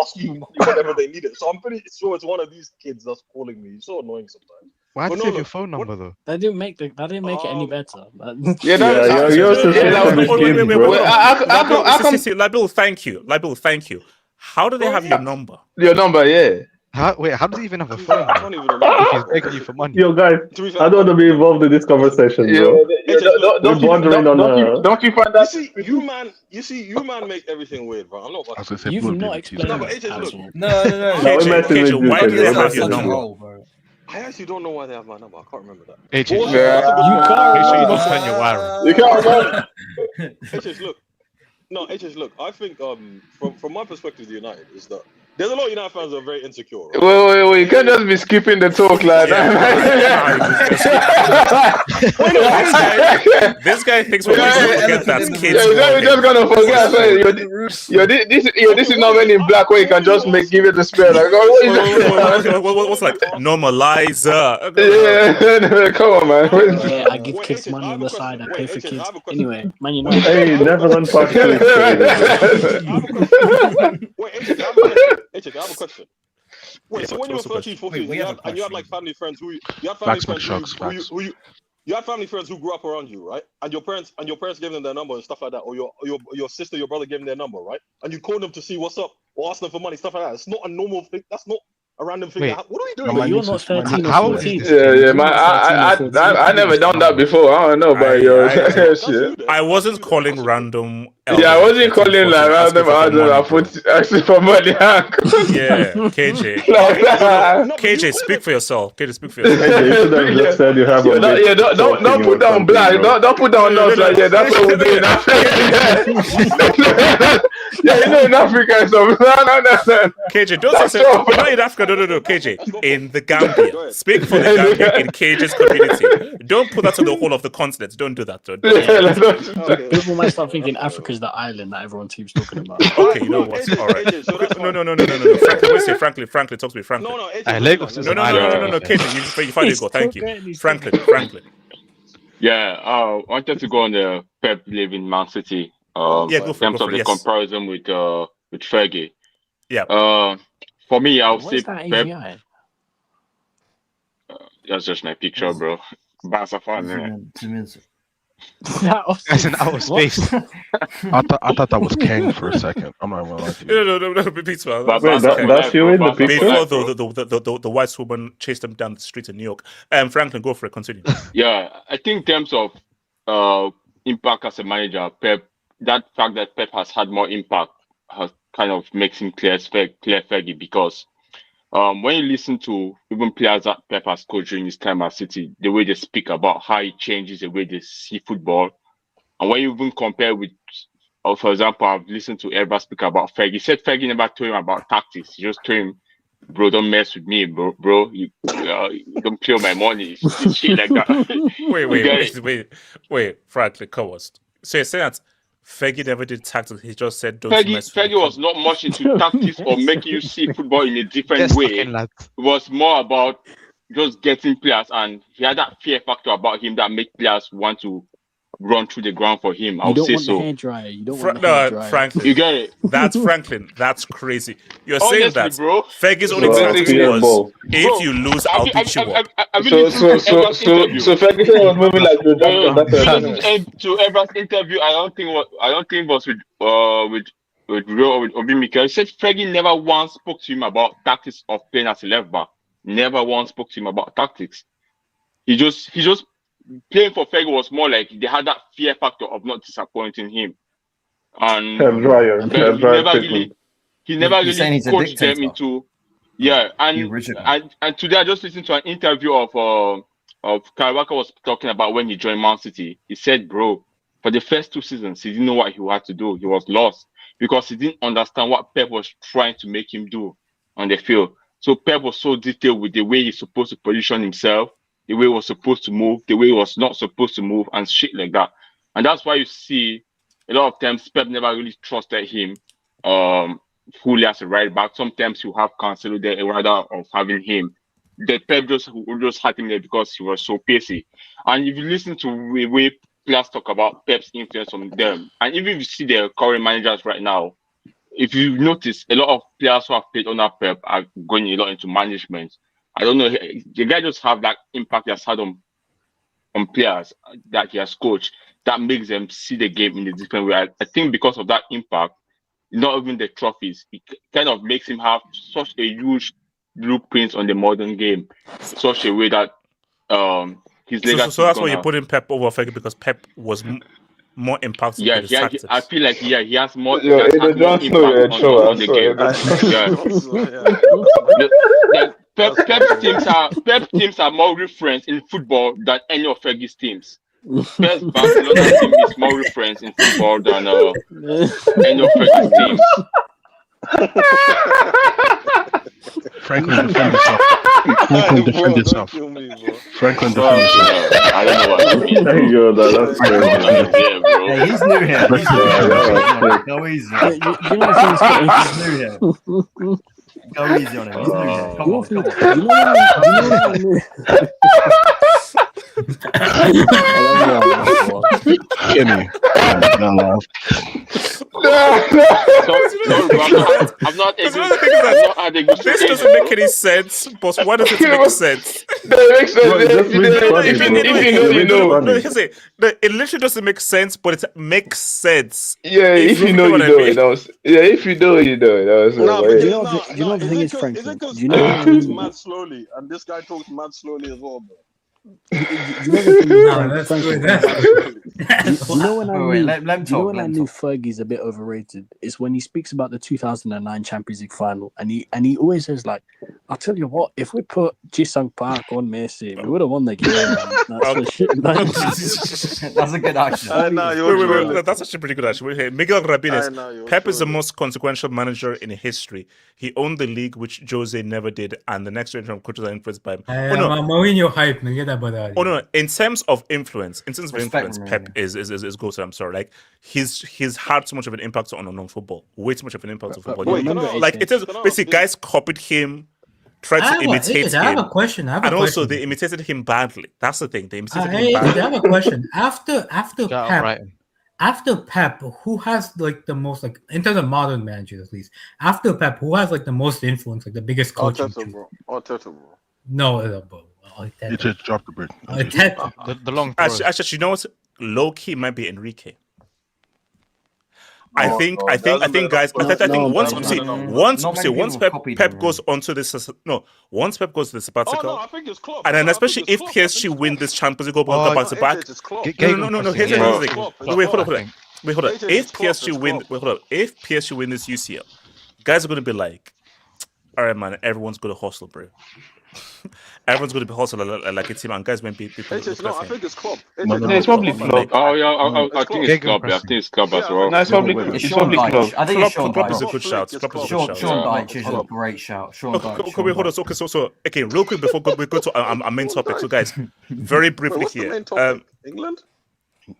Ask you money whenever they need it. So I'm pretty sure it's one of these kids that's calling me. It's so annoying sometimes. Why did you have your phone number though? That didn't make it any better. You're suspicious of kids, bro. Labil, thank you. How do they have your number? Your number, yeah. How does he even have a phone if he's begging you for money? Yo, guys, I don't want to be involved in this conversation, bro. Don't you find that? You see, you man make everything weird, bro. I'm not. You've not explained. No. KJ, why do they have your number? I actually don't know why they have my number. I can't remember that. AJ, you can't. Make sure you don't turn your wire. You can't remember. HH, look. I think from my perspective, the United is that there's a lot of United fans that are very insecure. Right? Wait. You can't just be skipping the talk like that. This guy thinks we're going to forget that kids. We're just gonna forget. This is not many in black where you can just give it a spell. Like, what's like normalizer? Yeah, come on, man. Yeah, I give kids money on the side. I pay for kids. Anyway, man, you know. Hey, Netherlands Pakistan. Wait, I have a question. Wait, so when you were 13, 14, you had like family friends who you had family friends who grew up around you, right? And your parents gave them their number and stuff like that, or your sister, your brother gave them their number, right? And you called them to see what's up or ask them for money, stuff like that. It's not a normal thing. That's not a random thing. What are we doing? But you're not 13 or 14. Yeah, man. I never done that before. I don't know about your shit. I wasn't calling random. Yeah, I wasn't calling like random. I put asking for money. Yeah, KJ. KJ, speak for yourself. KJ, speak for yourself. You should have just said you have. Don't put down black. Don't put down notes like that. That's what we're doing. Yeah, you know in Africa, so no. KJ, don't say so. Not in Africa. No, KJ. In the Gambia. Speak for the Gambia in KJ's community. Don't put that to the whole of the continent. Don't do that. People might start thinking Africa is the island that everyone keeps talking about. Okay, you know what? All right. AJ, so that's No. Franklin, Franklin, talk to me. Franklin. No, AJ, Lagos is No. Kaden, you find it. Go. Thank you. Franklin. Yeah, I wanted to go on the Pep leaving Man City. Go In for terms of the comparison with Fergie. Yeah. For me, I would say What's that Pep. AGI? That's just my picture, bro. Barca fan, innit? That's in outer space. I thought that was Kang for a second. I'm not gonna lie to you. No, Pizza. That's you in the picture? Before the white woman chased them down the street in New York. Franklin, go for it. Continue. Yeah, I think in terms of impact as a manager, Pep, that fact that Pep has had more impact has kind of makes him clear Fergie, because when you listen to even players that Pep has coached during his time at City, the way they speak about how he changes the way they see football, and when you even compare with, for example, I've listened to Ebra speak about Fergie. He said Fergie never told him about tactics. He just told him, bro, don't mess with me, bro. You don't play with my money. Shit like that. Wait, Franklin, come on. So you're saying that Fergie never did tactics. He just said, "Don't mess with Fergie was not much into tactics or making you see football in a different way. It was more about just getting players, and he had that fear factor about him that make players want to run through the ground for him. I would say so. You don't want the hair dryer. Franklin, you get it. That's Franklin. That's crazy. You're Honestly, saying that bro, Fergie's only tactics was, if you lose, I'll beat you up. So Ferguson was moving like to Evans interview. I don't think it was with Rio or with Obi Mikel. He said Fergie never once spoke to him about tactics of playing as a left back. Never once spoke to him about tactics. He just playing for Fergie was more like they had that fear factor of not disappointing him. And he never really coached them into and today I just listened to an interview of Carvajal was talking about when he joined Man City. He said, bro, for the first 2 seasons, he didn't know what he had to do. He was lost because he didn't understand what Pep was trying to make him do on the field. So Pep was so detailed with the way he's supposed to position himself, the way he was supposed to move, the way he was not supposed to move, and shit like that. And that's why you see a lot of times Pep never really trusted him fully as a right back. Sometimes you have Cancelo there rather of having him. The Pep just had him there because he was so pacey. And if you listen to the way players talk about Pep's influence on them, and even if you see the current managers right now, if you notice, a lot of players who have played under Pep are going a lot into management. I don't know, the guy just have that impact he has had on players that he has coached that makes them see the game in a different way. I think because of that impact, not even the trophies, it kind of makes him have such a huge blueprint on the modern game, such a way that his legacy. So that's why you put in Pep over Fergie, because Pep was more impactful. Yeah, I feel like he has more. He has more impact on the game. Pep teams are more referenced in football than any of Fergie's teams. Pep's Barcelona team is more referenced in football than any of Fergie's teams. Franklin, defend yourself. Franklin, defend yourself. I don't know what you mean. There you go, that's bro. Hey, he's new here. Go easy. You know he's new here. Go easy on him. He's new here. Come on. Kenny. I'm not this doesn't make any sense, but why does it make sense? It literally doesn't make sense, but it makes sense. Yeah, if you know, you know it. If you know, you know it. You know the thing is, Franklin. You know he talks mad slowly, and this guy talks mad slowly as well, bro. You know when I knew Fergie's a bit overrated is when he speaks about the 2009 Champions League final, and he always says like, I'll tell you what, if we put Jisung Park on Messi, we would have won the game. That's a good action. Wait, that's actually pretty good action. Hey, Miguel Rabines, Pep is the most consequential manager in history. He owned the league, which Jose never did, and the next generation of coaches are influenced by him. Mourinho hype, man. Get that brother. Oh no! In terms of influence, Pep is goated. I'm sorry, like he's had so much of an impact on football, way too much of an impact on football. Like it is basically guys copied him. Tried to imitate him. I have a question. Also they imitated him badly. That's the thing. They imitated him badly. I have a question. After Pep, who has like the most, like in terms of modern managers at least, after Pep, who has like the most influence, like the biggest coaching? Arteta, bro. No, bro. You just dropped the bird. The long throw. Actually, you know what? Low key might be Enrique. I think once Pep goes onto this, once Pep goes to the sabbatical, and then especially if PSG win this Champions League back to back, no. Here's the thing. Wait, hold on. If PSG win this UCL, guys are going to be like, all right, man, everyone's going to hustle, bro. Everyone's going to be hustling like a team, and guys won't be. I think it's Klopp. It's probably Klopp. Oh yeah, I think it's Klopp. I think it's Klopp as well. No, it's probably Klopp. I think it's Sean Klopp is a good shout. Sean Dyche is a great shout. Sean Dyche. Hold on. Okay, real quick before we go to our main topic. So, guys, very briefly here. England.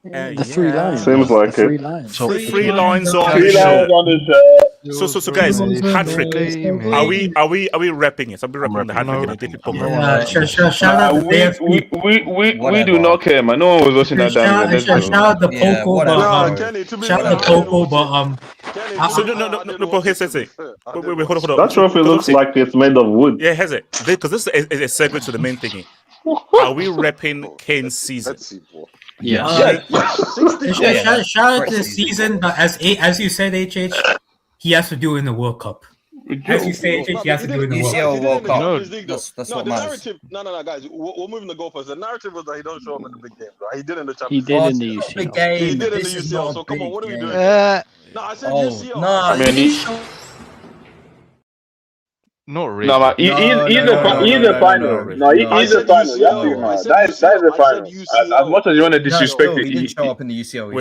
The three lines. Seems like three it. lines. So three lines on the show. So guys, hat trick. Are we repping it? Are we repping the hat trick? Shout out the DFP. We do not care, man. No one was watching that damn. Shout out the Poco, shout out the Poco, but So no. But here's the thing. Wait, hold on. That trophy looks like it's made of wood. Yeah, has it? Because this is a segue to the main thingy. Are we repping Kane's season? Shout out to the season, but as you said, HH, he has to do it in the World Cup. As you say, HH, he has to do it in the World Cup. No, that's what matters. No, guys, we're moving the goalposts. The narrative was that he don't show up in the big games, right? He did in the Champions League. He did in the UCL. He did in the UCL. So come on, what are we doing? No, I said UCL. No, not really. No, man, he's the final. No, he's the final. That is the final. As much as you want to disrespect it, he didn't show up in the UCL.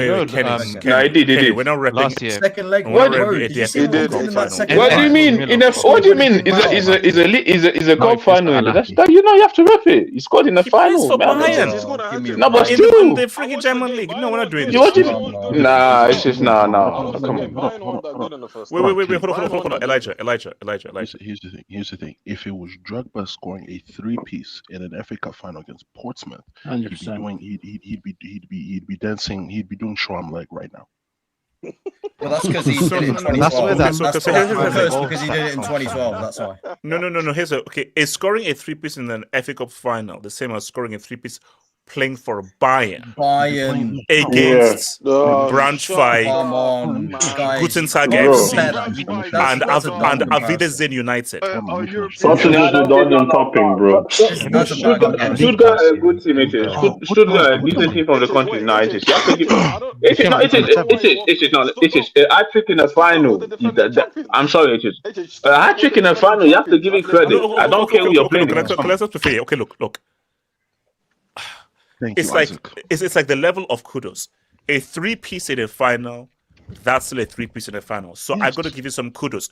No, he did. We're not repping last year. Second leg. What do you mean? What do you mean? Is a cup final? You have to rep it. He scored in the final. No, but still, in the freaking German league. No, we're not doing this. Nah, it's just no. Come on. Wait. Hold on. Elijah. Here's the thing. If it was Drogba scoring a three-piece in an FA Cup final against Portsmouth, 100%. He'd be dancing. He'd be doing Schwarm leg right now. Well, that's because he did it in 2012. That's because he did it in 2012. That's why. No. Here's is scoring a three-piece in an FA Cup final the same as scoring a three-piece playing for Bayern against Braunschweig, Guten Tag FC, and Wiedersehen United. Something is done on topping, bro. Stuttgart a good team. Stuttgart a decent team from the country. No, it is. A hat trick in a final. I'm sorry, it is. A hat trick in a final. You have to give it credit. I don't care who you're playing. Okay, look. It's like the level of kudos. A three-piece in a final, that's still a three-piece in a final. So I got to give you some kudos.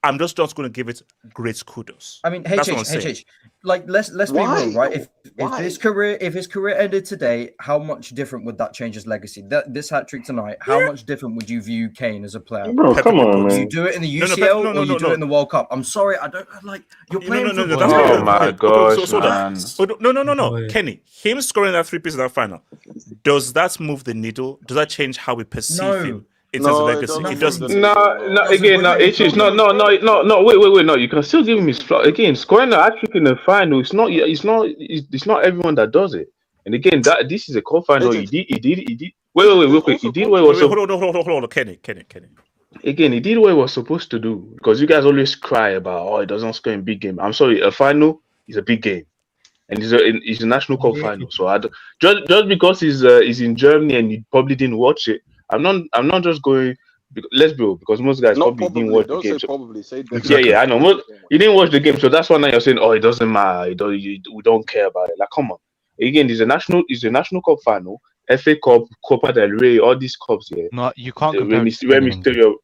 I'm just going to give it great kudos. I mean, HH, like let's be real, right? If his career ended today, how much different would that change his legacy? This hat trick tonight, how much different would you view Kane as a player? Bro, come on, man. You do it in the UCL or you do it in the World Cup? I'm sorry, I don't like you're playing football. Oh my gosh, No, Kenny, him scoring that three-piece in that final, does that move the needle? Does that change how we perceive him? It doesn't. No. Wait. No, you can still give him his flop. Again, scoring a hat trick in the final. It's not everyone that does it. And again, this is a cup final. He did. Wait, real quick. He did what he was. Hold on, Kenny. Again, he did what he was supposed to do, because you guys always cry about it doesn't score in big game. I'm sorry, a final is a big game, and it's a national cup final. So just because he's in Germany and he probably didn't watch it. I'm not just going let's be real, because most guys probably didn't watch the game. Say probably. Say yeah, I know. You didn't watch the game, so that's why now you're saying, "Oh, it doesn't matter. We don't care about it." Like, come on. Again, it's a national cup final, FA Cup, Copa del Rey, all these cups here. No, you can't Rey compare. Mysterio.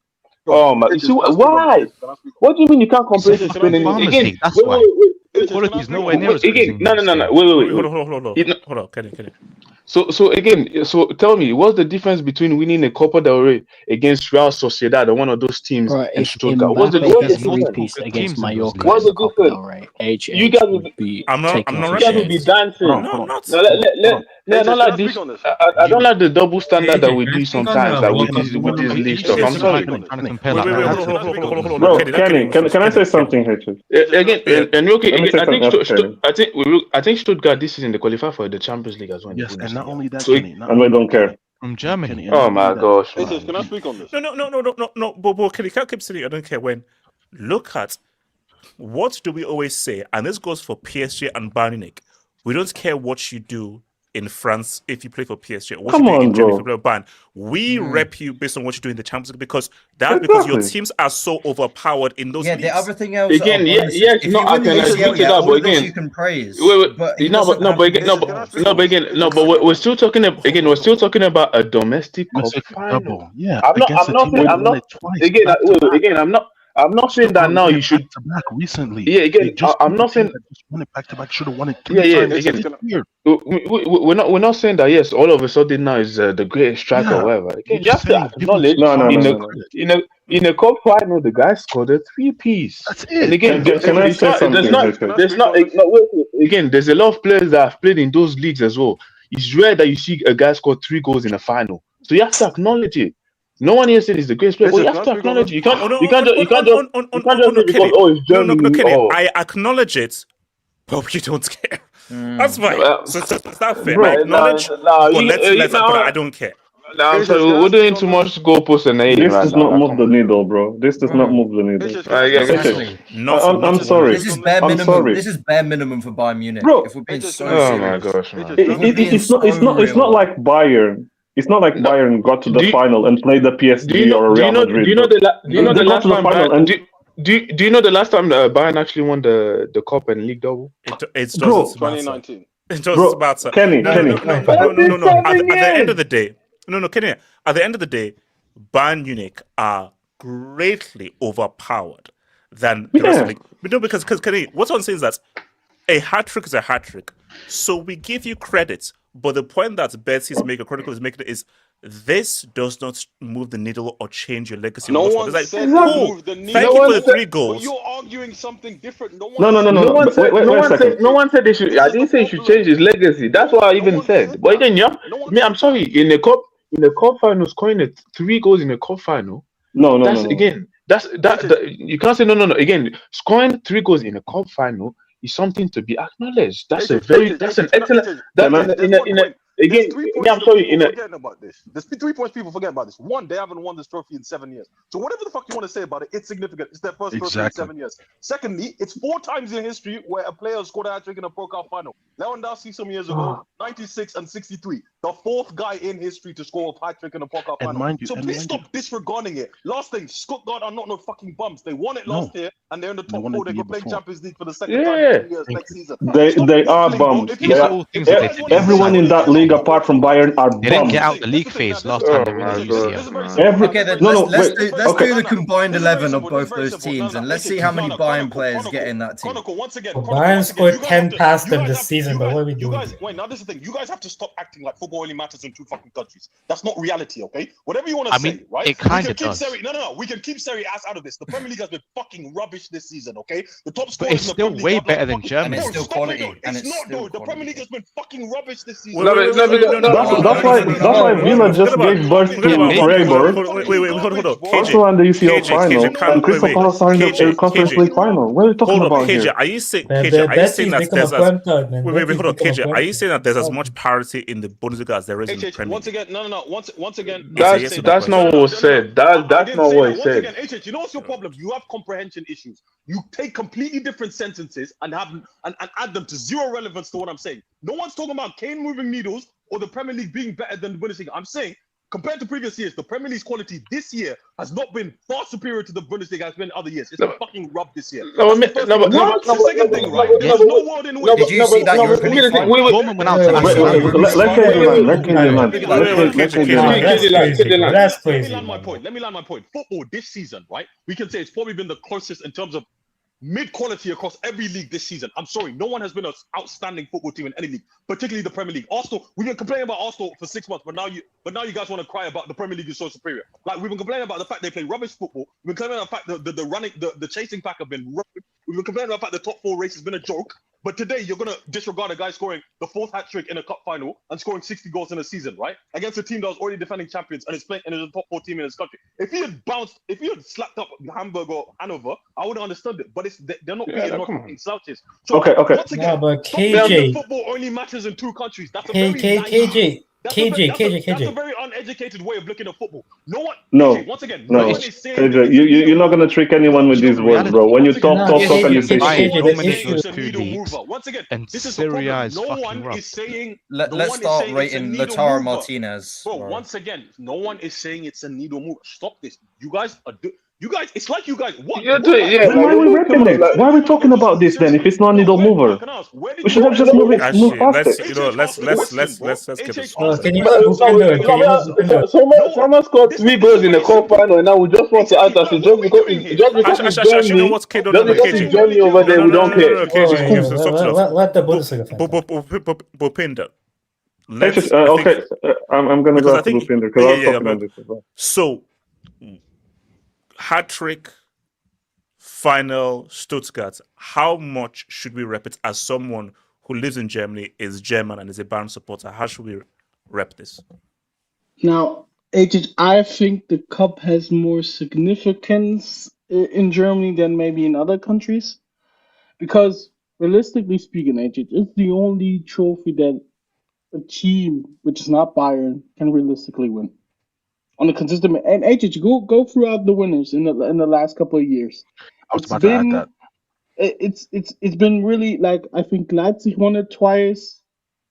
Oh my! You see, why? What do you mean you can't compare to Spain? Again, that's why. Quality is nowhere near as again. No. Wait. Hold on. Can you? So again, tell me, what's the difference between winning a Copa del Rey against Real Sociedad or one of those teams in Stuttgart? What's the difference against Mallorca? What's the difference? You guys will be. I'm not You guys will be dancing. No, I'm not. I don't like this. I don't like the double standard that we do sometimes, like with this league stuff. I'm sorry. Bro, Kenny, can I say something here? Again, and okay, I think Stuttgart this season they qualify for the Champions League as well. Yes, and not only that, and we don't care. From Germany. Oh my gosh! Can I speak on this? No. But Kenny, can't keep saying I don't care. When look at what do we always say, and this goes for PSG and Bayern Munich. We don't care what you do in France if you play for PSG. What Come you do on, in Germany if bro. you play for Bayern. We rep you based on what you do in the Champions League because because your teams are so overpowered in those leagues. The everything else. Again, yes, no, I can agree to that, but again, you can praise. But we're still talking again. We're still talking about a domestic cup final. Yeah, I'm not saying that now you should back recently. Yeah, again, I'm not saying that just won it back to back. Should have won it 3 times. Again, we're not saying that. Yes, all of a sudden now is the greatest striker or whatever. Again, you have to acknowledge. In a cup final, the guy scored a 3-piece. That's it. And again, can I say something? Again, there's a lot of players that have played in those leagues as well. It's rare that you see a guy score 3 goals in a final. So you have to acknowledge it. No one here said he's the greatest player. But you have to acknowledge it. You can't just say because it's Germany. No, I acknowledge it, but you don't care. That's fine. So it's not fair. I acknowledge, but I don't care. I'm sorry, we're doing too much goalpost and this does not move the needle, bro. This does not move the needle. I'm sorry. This is bare minimum. This is bare minimum for Bayern Munich. Bro, if we're being so oh my gosh, man. It's not like Bayern. It's not like Bayern got to the final and played the PSG or Real Madrid. Do you know the last time Bayern? Do you know the last time Bayern actually won the cup and league double? It's 2019. It doesn't matter. Kenny. No. At the end of the day, Kenny. At the end of the day, Bayern Munich are greatly overpowered than the rest of the league. But no, because Kenny, what I'm saying is that a hat trick is a hat trick. So we give you credit. But the point that Betsy's making, Chronicle is making, is this does not move the needle or change your legacy. No one said move the needle. Thank you for the 3 goals. But you're arguing something different. No one said they should. I didn't say he should change his legacy. That's what I even said. But again, I'm sorry. In the cup final, scoring 3 goals in a cup final. No. Again, you can't say no. Again, scoring 3 goals in a cup final is something to be acknowledged. That's an excellent. Again, I'm sorry. There's 3 points people forget about this. One, they haven't won this trophy in 7 years. So whatever the fuck you want to say about it, it's significant. It's their first trophy in 7 years. Secondly, it's 4 times in history where a player scored a hat-trick in a pokal final. Lewandowski some years ago, 96 and 63. The 4th guy in history to score a hat-trick in a pokal final. So please stop disregarding it. Last thing, Stuttgart are not no fucking bums. They won it last year, and they're in the top 4. They could play Champions League for the second time in 2 years next season. They are bums. Everyone in that league apart from Bayern are bums. They didn't get out the league phase last time they were in the UCL. Okay, then let's do the combined 11 of both those teams, and let's see how many Bayern players get in that team. Bayern scored 10 past them this season, but what are we doing? Wait, now this is the thing. You guys have to stop acting like football only matters in 2 fucking countries. That's not reality, okay? Whatever you want to say, right? It kind of does. No. We can keep Serie A out of this. The Premier League has been fucking rubbish this season, okay? The top scorers. But it's still way better than Germany. And it's still quality. It's not, though. The Premier League has been fucking rubbish this season. That's why Villa just gave birth to Freiburg. Wait, hold on. Also in the UCL final, and Crystal Palace are in the Conference League final. What are you talking about here? KJ, are you saying that there's Are you saying that there's as much parity in the Bundesliga as there is in the Premier League? Once again. That's not what was said. That's not what he said. HH, you know what's your problem? You have comprehension issues. You take completely different sentences and add them to zero relevance to what I'm saying. No one's talking about Kane moving needles or the Premier League being better than the Bundesliga. I'm saying compared to previous years, the Premier League's quality this year has not been far superior to the Bundesliga has been in other years. It's a fucking rub this year. The second thing, right? There's no world in which. Did you see that European League final? Dortmund went out to Let's Let me land my point. Football this season, right? We can say it's probably been the closest in terms of mid-quality across every league this season. I'm sorry, no one has been an outstanding football team in any league, particularly the Premier League. Arsenal, we've been complaining about Arsenal for 6 months, but now you guys want to cry about the Premier League is so superior. Like, we've been complaining about the fact they play rubbish football. We've been complaining about the fact that the running, the chasing pack have been rubbish. We've been complaining about the fact the top 4 race has been a joke. But today, you're going to disregard a guy scoring the 4th hat-trick in a cup final and scoring 60 goals in a season, right? Against a team that was already defending champions and is playing and is a top 4 team in his country. If he had slapped up Hamburg or Hanover, I would have understood it. But they're not beating slouches. So okay. Once again, but KJ, football only matters in 2 countries. That's a KJ. That's a very uneducated way of looking at football. No one. No. KJ, once again, no. one is saying KJ, you're not gonna trick anyone with these words, bro. When you talk, and you say once again, and this is Serie the is problem. No fucking one is saying. Let's start rating Lautaro Martinez. Bro, once again, no one is saying it's a needle mover. Stop this. You guys, it's like you guys. What? Why are we rapping it? Why are we talking about this then? If it's not a needle mover, we should have just moved past it. Let's get this. Someone scored 3 goals in the cup final, and now we just want to act as it just because he's joining me over there. We don't care. Let the Bundesliga. Bupinder. Okay, I'm gonna go to Bupinder because I was talking about this as well. So. Hat-trick, final, Stuttgart. How much should we rep it as someone who lives in Germany, is German, and is a Bayern supporter? How should we rep this? Now, I think the cup has more significance in Germany than maybe in other countries. Because, realistically speaking, it's the only trophy that a team, which is not Bayern, can realistically win. On a consistent and go throughout the winners in the last couple of years. I was about to add that. It's been really, like, I think Leipzig won it twice,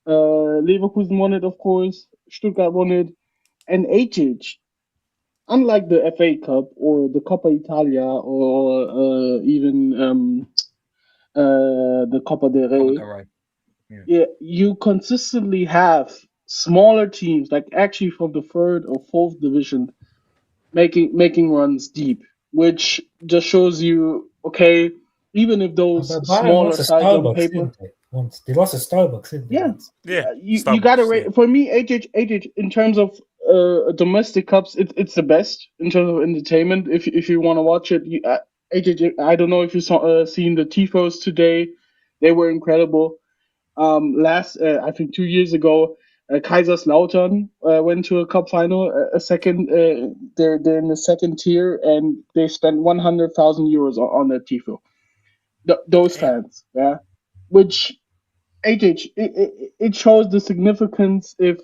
Leverkusen won it, of course, Stuttgart won it, and unlike the FA Cup or the Coppa Italia or even the Coppa del Rey, you consistently have smaller teams, like actually from the 3rd or 4th division, making runs deep, which just shows you, okay, even if those smaller sides on paper, they lost to Starbucks. You gotta rate for me. In terms of domestic cups, it's the best in terms of entertainment. If you want to watch it, I don't know if you seen the tifos today. They were incredible. I think 2 years ago, Kaiserslautern went to a cup final, a second. They're in the 2nd tier, and they spent 100,000 euros on that tifo. Those fans, which it shows the significance. If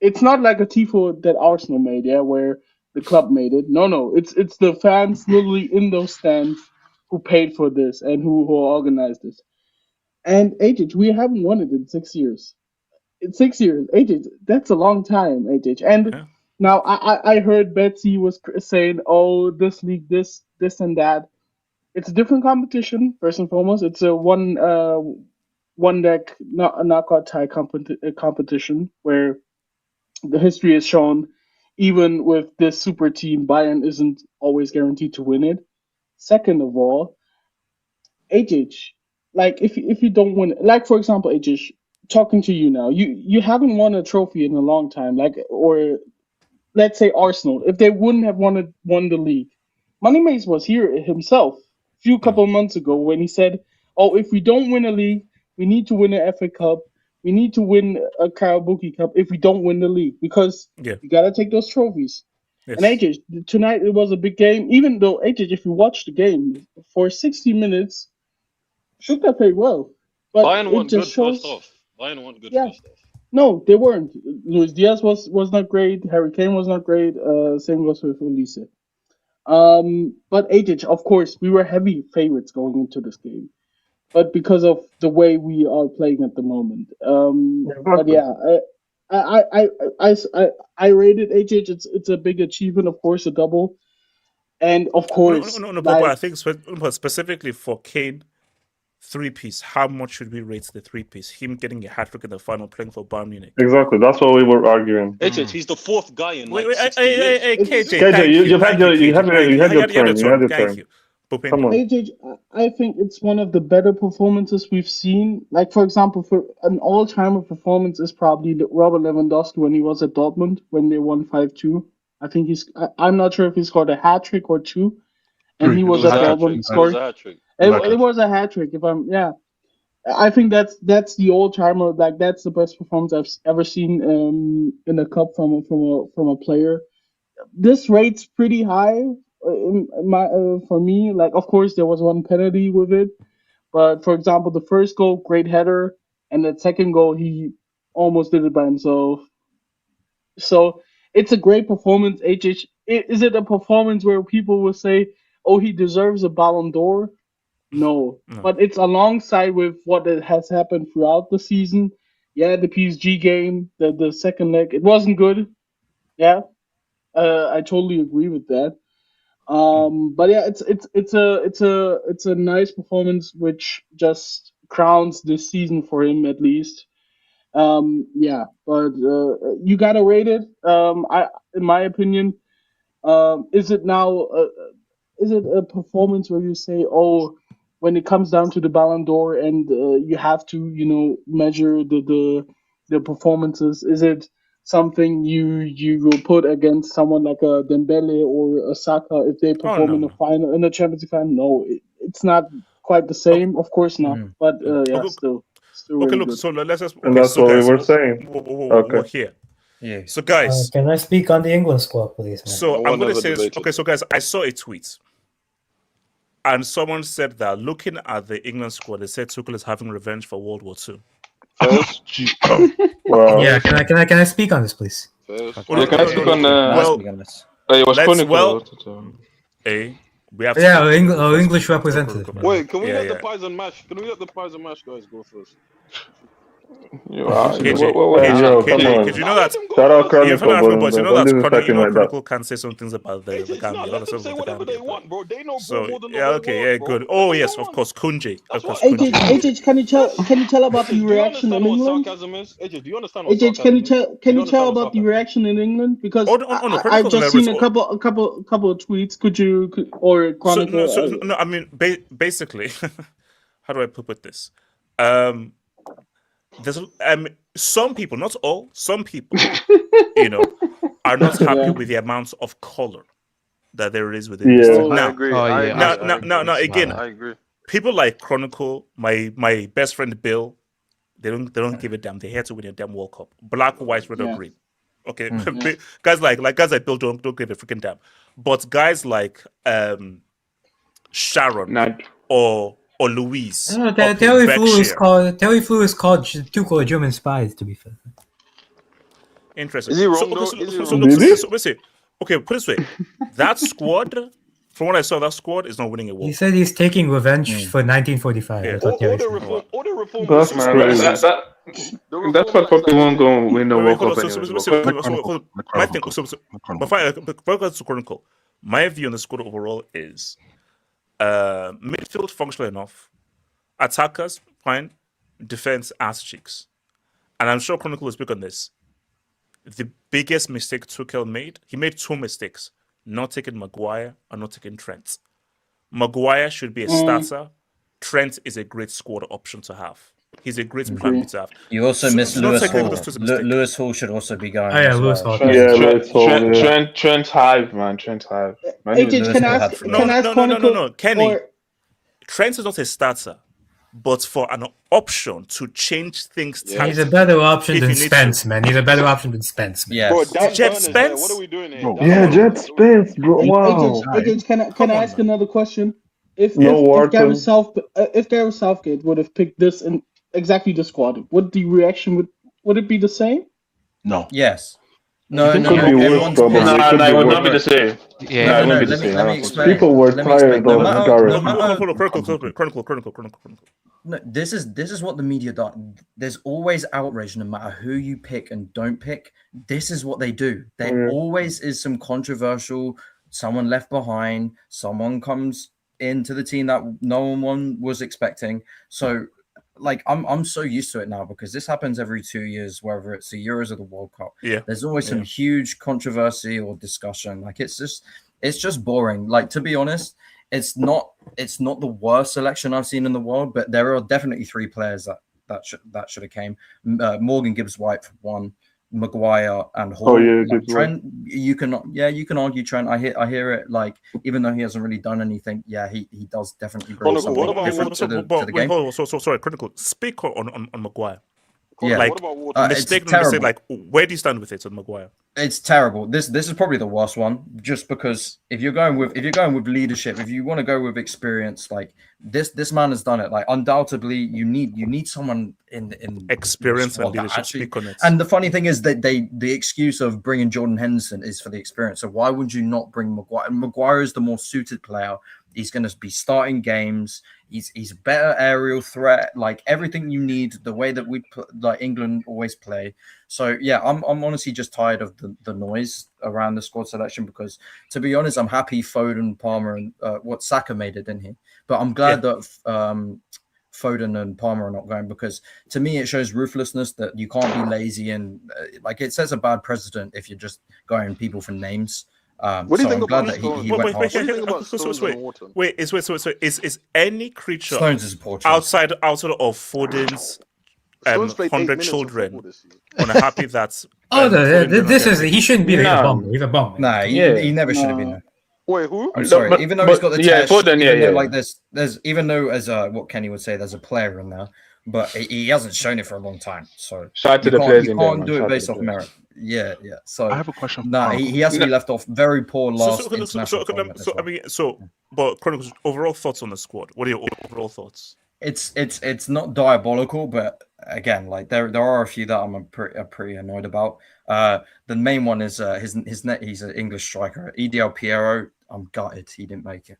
it's not like a tifo that Arsenal made, where the club made it. No, it's the fans literally in those stands who paid for this and who organized this. And we haven't won it in 6 years. It's 6 years. That's a long time, And now I heard Betsy was saying, oh, this league, this and that. It's a different competition, first and foremost. It's a one deck knockout tie competition where the history has shown, even with this super team, Bayern isn't always guaranteed to win it. Second of all, like if you don't win, like for example, talking to you now, you haven't won a trophy in a long time, or let's say Arsenal, if they wouldn't have won the league. Moneymaze was here himself a couple of months ago when he said, oh, if we don't win a league, we need to win an FA Cup, we need to win a Karabuki Cup if we don't win the league, because you gotta take those trophies. Yes. And tonight it was a big game, even though if you watch the game for 60 minutes, Stuttgart played well. But Bayern won good first off. Bayern won good first off. No, they weren't. Luis Diaz was not great. Harry Kane was not great. Same goes with Ulisse. But of course, we were heavy favorites going into this game. But because of the way we are playing at the moment. I rated HH. It's a big achievement, of course, a double, and of course, no, but I think specifically for Kane, 3-piece. How much should we rate the 3-piece? Him getting a hat trick in the final, playing for Bayern Munich. Exactly, that's what we were arguing. HH, he's the fourth guy in wait, 60 years. KJ, you had your turn. You had your turn. Come on. HH, I think it's one of the better performances we've seen. Like, for example, for an all-timer performance is probably Robert Lewandowski when he was at Dortmund when they won 5-2. I think I'm not sure if he scored a hat trick or two, and he was at Dortmund scoring. It was a hat trick. I think that's the old-timer. Like, that's the best performance I've ever seen in a cup from a player. This rate's pretty high. For me, like, of course there was one penalty with it, but for example, the first goal, great header, and the second goal, he almost did it by himself. So it's a great performance. HH, is it a performance where people will say, "Oh, he deserves a Ballon d'Or"? No, but it's alongside with what has happened throughout the season. Yeah, the PSG game, the second leg, it wasn't good. Yeah, I totally agree with that. But yeah, it's a nice performance which just crowns this season for him at least. Yeah, but you gotta rate it. In my opinion, is it a performance where you say, oh, when it comes down to the Ballon d'Or and you have to measure the performances, is it something you will put against someone like a Dembele or a Saka if they perform in the Champions League final? No, it's not quite the same. Of course not. But still okay, really look. good. So let's just. And that's what we were saying. We're here. Yeah. So guys, can I speak on the England squad, please? Man? So I'm going to say this. Okay, so guys, I saw a tweet, and someone said that looking at the England squad, they said Tuchel is having revenge for World War II. Wow. Yeah, can I speak on this, please? Can I speak on we have our English representative. Wait, can we let the pies and mash? Can we let the pies and mash guys go first? Because you know that shout out Chronicle, but you know that Chronicle can say some things about the Gambia. Let them say whatever they want, bro. They know more than good. Oh yes, of course, Kunje. HH, can you tell about the reaction in England? HH, do you understand what HH, can you tell about the reaction in England? Because I've just seen a couple of tweets. Or Chronicle? I mean, basically, how do I put this? There's some people, not all, some people, are not happy with the amount of color that there is within this team. Now, I agree. People like Chronicle, my best friend Bill, they don't give a damn. They're here to win a damn World Cup. Black, white, red, or green. Okay, guys like Bill don't give a freaking damn. But guys like Sharon or Louise. Terry Flu is called Tuchel a German spies, to be fair. Interesting. Is he wrong Okay, put it this way. That squad, from what I saw, that squad is not winning a World Cup. He said he's taking revenge for 1945. Yeah. That's what probably won't go win the World Cup. My view on the squad overall is midfield functional enough, attackers fine, defense ass cheeks, and I'm sure Chronicle will speak on this. The biggest mistake Tuchel made, he made two mistakes: not taking Maguire and not taking Trent. Maguire should be a starter. Trent is a great squad option to have. He's a great plan to have. You also missed Lewis Hall. Lewis Hall should also be going. Lewis Hall. Trent Hive, man. Trent Hive. Can I ask No, Kenny. Trent is not a starter, but for an option to change things. He's a better option than Spence, man. He's a better option than Spence, man. Yeah. Jet Spence. What are we doing here? Yeah, Jet Spence, bro. Wow. Can I ask another question? If Gareth Southgate would have picked this in exactly the squad, would the reaction would it be the same? No. Yes. No, it could be worse, probably. No, it would not be the same. Yeah, No, it won't be the let same. me explain. People were Let me tired explain. of Gareth. Chronicle. No, this is what the media does. There's always outrage, no matter who you pick and don't pick. This is what they do. There always is some controversial, someone left behind, someone comes into the team that no one was expecting. So, like, I'm so used to it now because this happens every 2 years, whether it's the Euros or the World Cup. Yeah, there's always some huge controversy or discussion. Like, it's just boring. Like, to be honest, it's not the worst selection I've seen in the world, but there are definitely 3 players that should have came. Morgan Gibbs-White for one, Maguire and Hall. Oh yeah, Trent. You can argue Trent. I hear it. Like, even though he hasn't really done anything, he does definitely bring something different to the game. Sorry, Critical. Speak on Maguire. Yeah, like it's terrible. Like, where do you stand with it on Maguire? It's terrible. This is probably the worst one, just because if you're going with leadership, if you want to go with experience, like this man has done it. Like, undoubtedly, you need someone in experience and leadership. Speak on it. And the funny thing is that the excuse of bringing Jordan Henderson is for the experience. So why would you not bring Maguire? Maguire is the more suited player. He's going to be starting games. He's a better aerial threat, like everything you need, the way that England always play. So yeah, I'm honestly just tired of the noise around the squad selection because, to be honest, I'm happy Foden, Palmer, and Saka made it in here. But I'm glad that Foden and Palmer are not going, because to me it shows ruthlessness that you can't be lazy and like it sets a bad precedent if you're just going people for names. What do you think about that he went Wait, is any creature outside of Foden's 100 children unhappy that he shouldn't be there. He's a bum. Nah, he never should have been there. Wait, who? I'm sorry. Even though he's got the test, Foden, like there's even though, as what Kenny would say, there's a player in there, but he hasn't shown it for a long time. So shout out to the players you can't do it based off merit. Yeah. So I have a question. He has to be left off. Very poor last international tournament. But Chronicles, overall thoughts on the squad. What are your overall thoughts? It's not diabolical, but again, like there are a few that I'm pretty annoyed about. The main one is he's an English striker, EDL Piero. I'm gutted he didn't make it.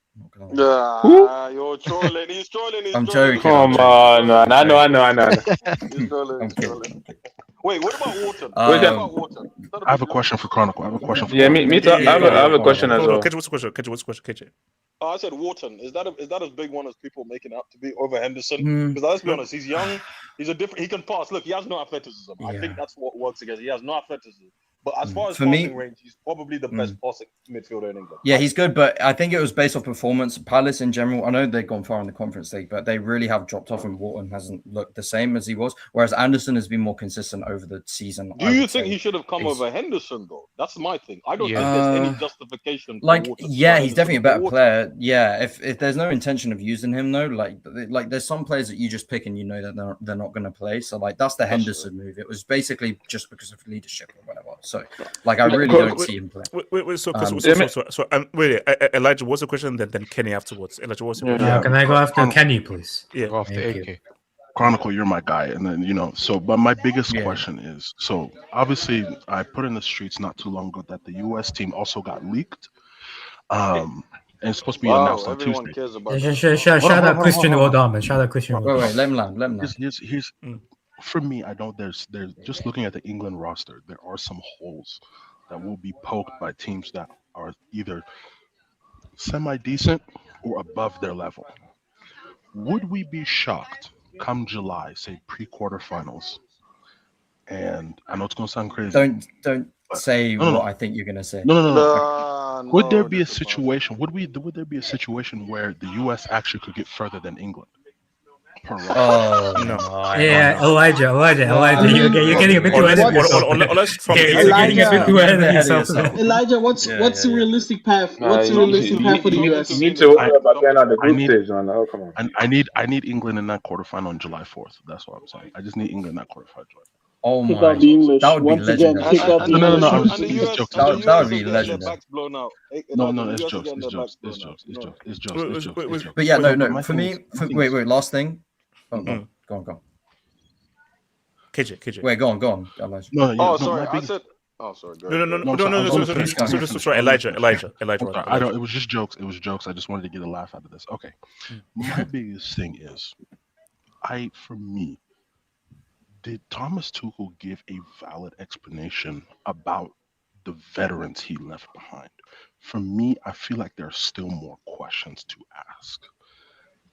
You're trolling. He's trolling. I'm joking. Come on, man. I know. He's trolling. Wait, what about Wharton? I have a question for Chronicle. Me too. I have a question as well. What's the question, KJ? I said Wharton. Is that as big one as people making out to be over Henderson? Because let's be honest, he's young. He's he can pass. Look, he has no athleticism. Yeah. I think that's what works against. He has no athleticism. But as far as passing range, he's probably the best passing midfielder in England. Yeah, he's good, but I think it was based off performance. Palace in general, I know they've gone far in the Conference League, but they really have dropped off, and Wharton hasn't looked the same as he was. Whereas Anderson has been more consistent over the season. Do you think he should have come over Henderson, though? That's my thing. I don't think there's any justification. He's definitely a better player. Yeah, if there's no intention of using him, though, like there's some players that you just pick and you know that they're not going to play. So like that's the Henderson move. It was basically just because of leadership or whatever. So like I really don't see him play. Wait, Elijah, what's the question? Then Kenny afterwards. Elijah, what's the question? Can I go after Kenny, please? Yeah, go after AK. Chronicle, you're my guy, and then but my biggest question is, so obviously I put in the streets not too long ago that the US team also got leaked, and it's supposed to be announced on Tuesday. Shout out Christian Rodman. Shout out Christian. Wait, let him land. Here's for me, I know there's just looking at the England roster, there are some holes that will be poked by teams that are either semi-decent or above their level. Would we be shocked come July, say pre-quarterfinals? And I know it's gonna sound crazy. Don't say what I think you're gonna say. No. Would there be a situation? Would there be a situation where the US actually could get further than England? No. Yeah, Elijah, you're getting a bit too ahead of yourself. Elijah, what's the realistic path? What's the realistic path for the US? You need to again on the group stage, man. Oh, come on. I need England in that quarterfinal on July 4th. That's what I'm saying. I just need England in that quarterfinal. Oh my! That would be legendary. No. That would be legendary. No, it's jokes. But yeah, no. For me, wait. Last thing. Go on. KJ. Wait, go on. Sorry. Oh, sorry. No. Sorry, Elijah. I don't. It was just jokes. It was jokes. I just wanted to get a laugh out of this. Okay. My biggest thing is, for me, did Thomas Tuchel give a valid explanation about the veterans he left behind? For me, I feel like there are still more questions to ask.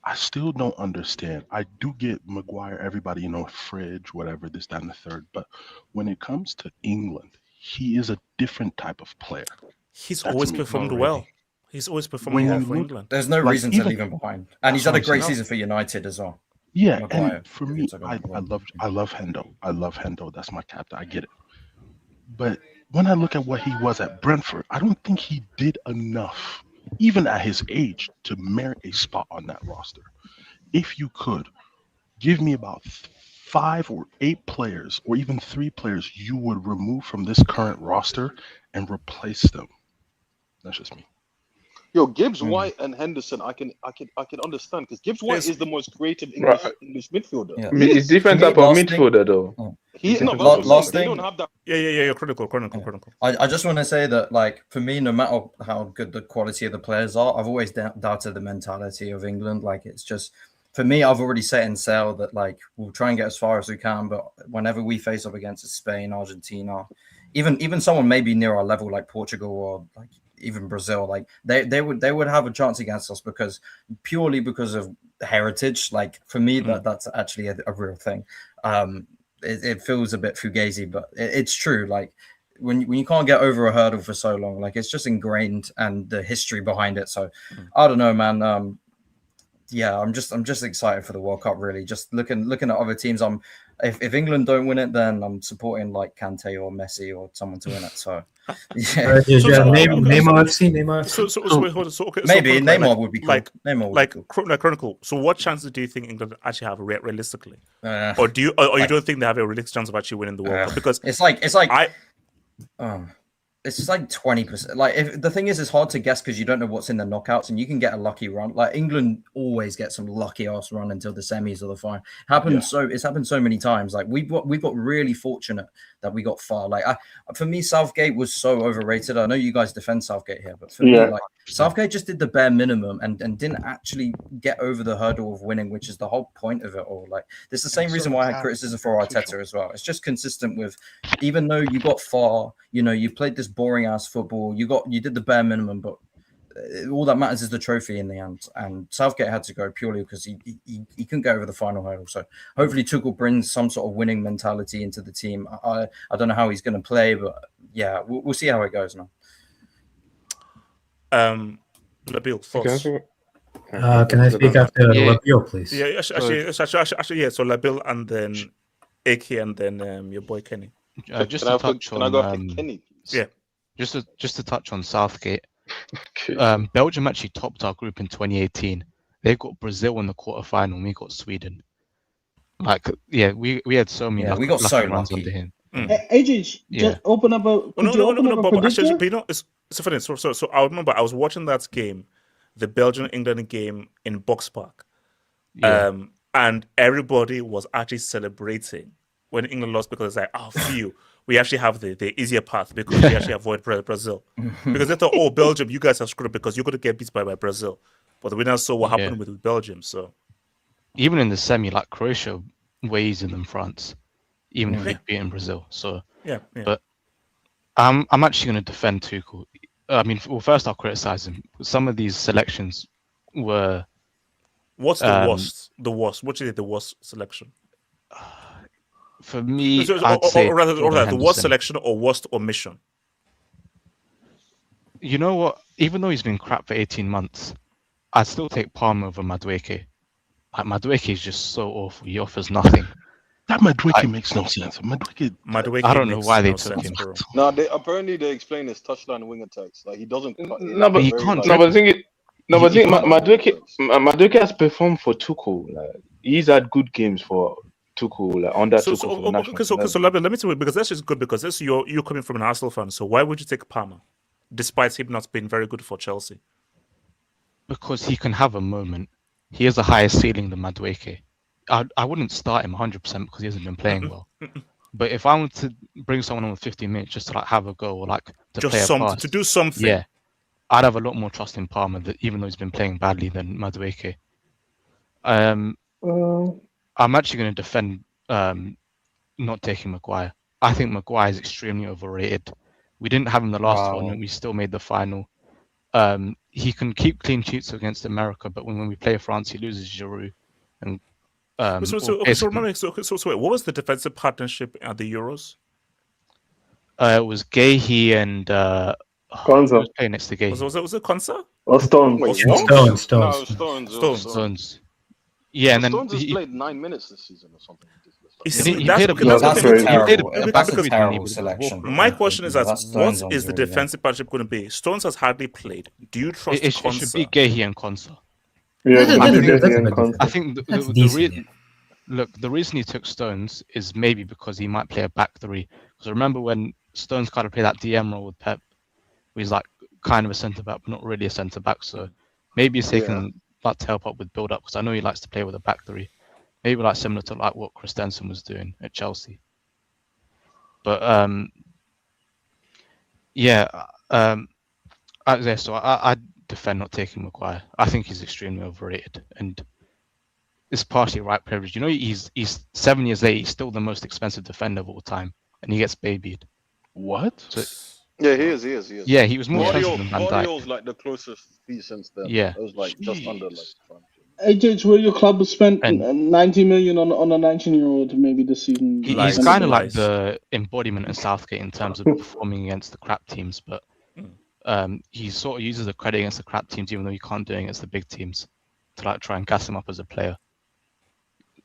I still don't understand. I do get Maguire, everybody, fridge, whatever, this, that, and the third. But when it comes to England, he is a different type of player. He's always performed well. He's always performed well for England. There's no reason to leave him behind. And he's had a great season for United as well. Yeah, Maguire, and for me, I love Hendo. I love Hendo. That's my captain. I get it. But when I look at what he was at Brentford, I don't think he did enough, even at his age, to merit a spot on that roster. If you could, give me about 5 or 8 players, or even 3 players you would remove from this current roster and replace them. That's just me. Yo, Gibbs, White, and Henderson, I can understand, because Gibbs White is the most creative English midfielder. Yeah. It's different type of midfielder, though. They don't have that. Yeah. Critical. I just want to say that, like, for me, no matter how good the quality of the players are, I've always doubted the mentality of England. Like, it's just, for me, I've already set in sail that, like, we'll try and get as far as we can, but whenever we face up against Spain, Argentina, even someone maybe near our level like Portugal or like even Brazil, like they would have a chance against us purely because of heritage. Like, for me, that's actually a real thing. It feels a bit fugazi, but it's true. Like, when you can't get over a hurdle for so long, like, it's just ingrained, and the history behind it. So I don't know, man. Yeah, I'm just excited for the World Cup. Really, just looking at other teams. If England don't win it, then I'm supporting like Kante or Messi or someone to win it. So yeah, Neymar FC. So wait, hold on. So, okay, maybe so, Neymar would be cool. Neymar would be cool. Chronicle. So what chances do you think England actually have realistically, or do you don't think they have a realistic chance of actually winning the World Cup? Because it's like it's just like 20%. Like, if the thing is, it's hard to guess because you don't know what's in the knockouts, and you can get a lucky run. Like, England always get some lucky ass run until the semis or the final. It's happened so many times. Like, we got really fortunate that we got far. Like, for me, Southgate was so overrated. I know you guys defend Southgate here, but for me, like, Southgate just did the bare minimum and didn't actually get over the hurdle of winning, which is the whole point of it all. Like, there's the same reason why I had criticism for Arteta as well. It's just consistent with, even though you got far, you played this boring ass football, you did the bare minimum, but all that matters is the trophy in the end. And Southgate had to go purely because he couldn't get over the final hurdle. So hopefully Tuchel brings some sort of winning mentality into the team. I don't know how he's going to play, but yeah, we'll see how it goes now. Labil, thoughts? Can I speak after Labil, please? Yeah, actually, yeah. So Labil, and then AK, and then your boy Kenny. Just to touch on Kenny, yeah. Just to touch on Southgate. Belgium actually topped our group in 2018. They got Brazil in the quarterfinal, and we got Sweden. Like, yeah, we had so many. Yeah, we got so runs lucky. under him. AJ, just open up a. But actually, but it's funny. So I remember I was watching that game, the Belgium-England game in Box Park, and everybody was actually celebrating when England lost, because it's like, oh, phew, we actually have the easier path because we actually avoid Brazil. Because they thought, oh, Belgium, you guys are screwed because you're going to get beat by Brazil. But we now saw what happened with Belgium. So even in the semi, like, Croatia were easier than France, even if they'd beaten Brazil. So yeah. But I'm actually going to defend Tuchel. I mean, well, first I'll criticize him. Some of these selections were. What's the worst? The worst. What is the worst selection? For me, I'd say the worst selection or worst omission. You know what? Even though he's been crap for 18 months, I'd still take Palmer over Madueke. Like, Madueke is just so awful. He offers nothing. That Madueke makes no sense. Madueke, I don't know why they took him. No, apparently they explain his touchline wing attacks. Like, he doesn't. But he can't. Madueke has performed for Tuchel. Like, he's had good games for Tuchel, under Tuchel. So let me tell you, because that's just good, because this you're coming from an Arsenal fan. So why would you take Palmer, despite him not being very good for Chelsea? Because he can have a moment. He has a higher ceiling than Madueke. I wouldn't start him 100% because he hasn't been playing well. But if I want to bring someone on with 15 minutes just to like have a go or like to Just play a pass, to do something. yeah, I'd have a lot more trust in Palmer, even though he's been playing badly, than Madueke. I'm actually going to defend not taking Maguire. I think Maguire is extremely overrated. We didn't have him the last tournament. We still made the final. He can keep clean sheets against America, but when we play France, he loses Giroud. And so wait, what was the defensive partnership at the Euros? It was Gahey and Konsa. Was playing next to Gahey. Was it Konsa? Or Stones. Stones. Yeah, and then Stones has played 9 minutes this season or something. That's a terrible selection. My question is, what is the defensive partnership going to be? Stones has hardly played. Do you trust Konsa? It should be Gahey and Konsa. Yeah, I think the reason he took Stones is maybe because he might play a back three. Because remember when Stones kind of played that DM role with Pep, where he's like kind of a centre back, but not really a centre back. So maybe he's taking that to help up with build up. Because I know he likes to play with a back three, maybe like similar to like what Christensen was doing at Chelsea. But so I defend not taking Maguire. I think he's extremely overrated, and it's partially right privilege. You know, he's 7 years later, he's still the most expensive defender of all time, and he gets babied. What? So, yeah, he is. Yeah, he was more expensive than Van Dijk. Guardiola's like the closest fee since then. Yeah, it was like just under like. AJ, will your club spent 90 million on a 19-year-old maybe this season? He's kind of like the embodiment of Southgate in terms of performing against the crap teams, but he sort of uses the credit against the crap teams, even though he can't do it against the big teams, to like try and gas him up as a player.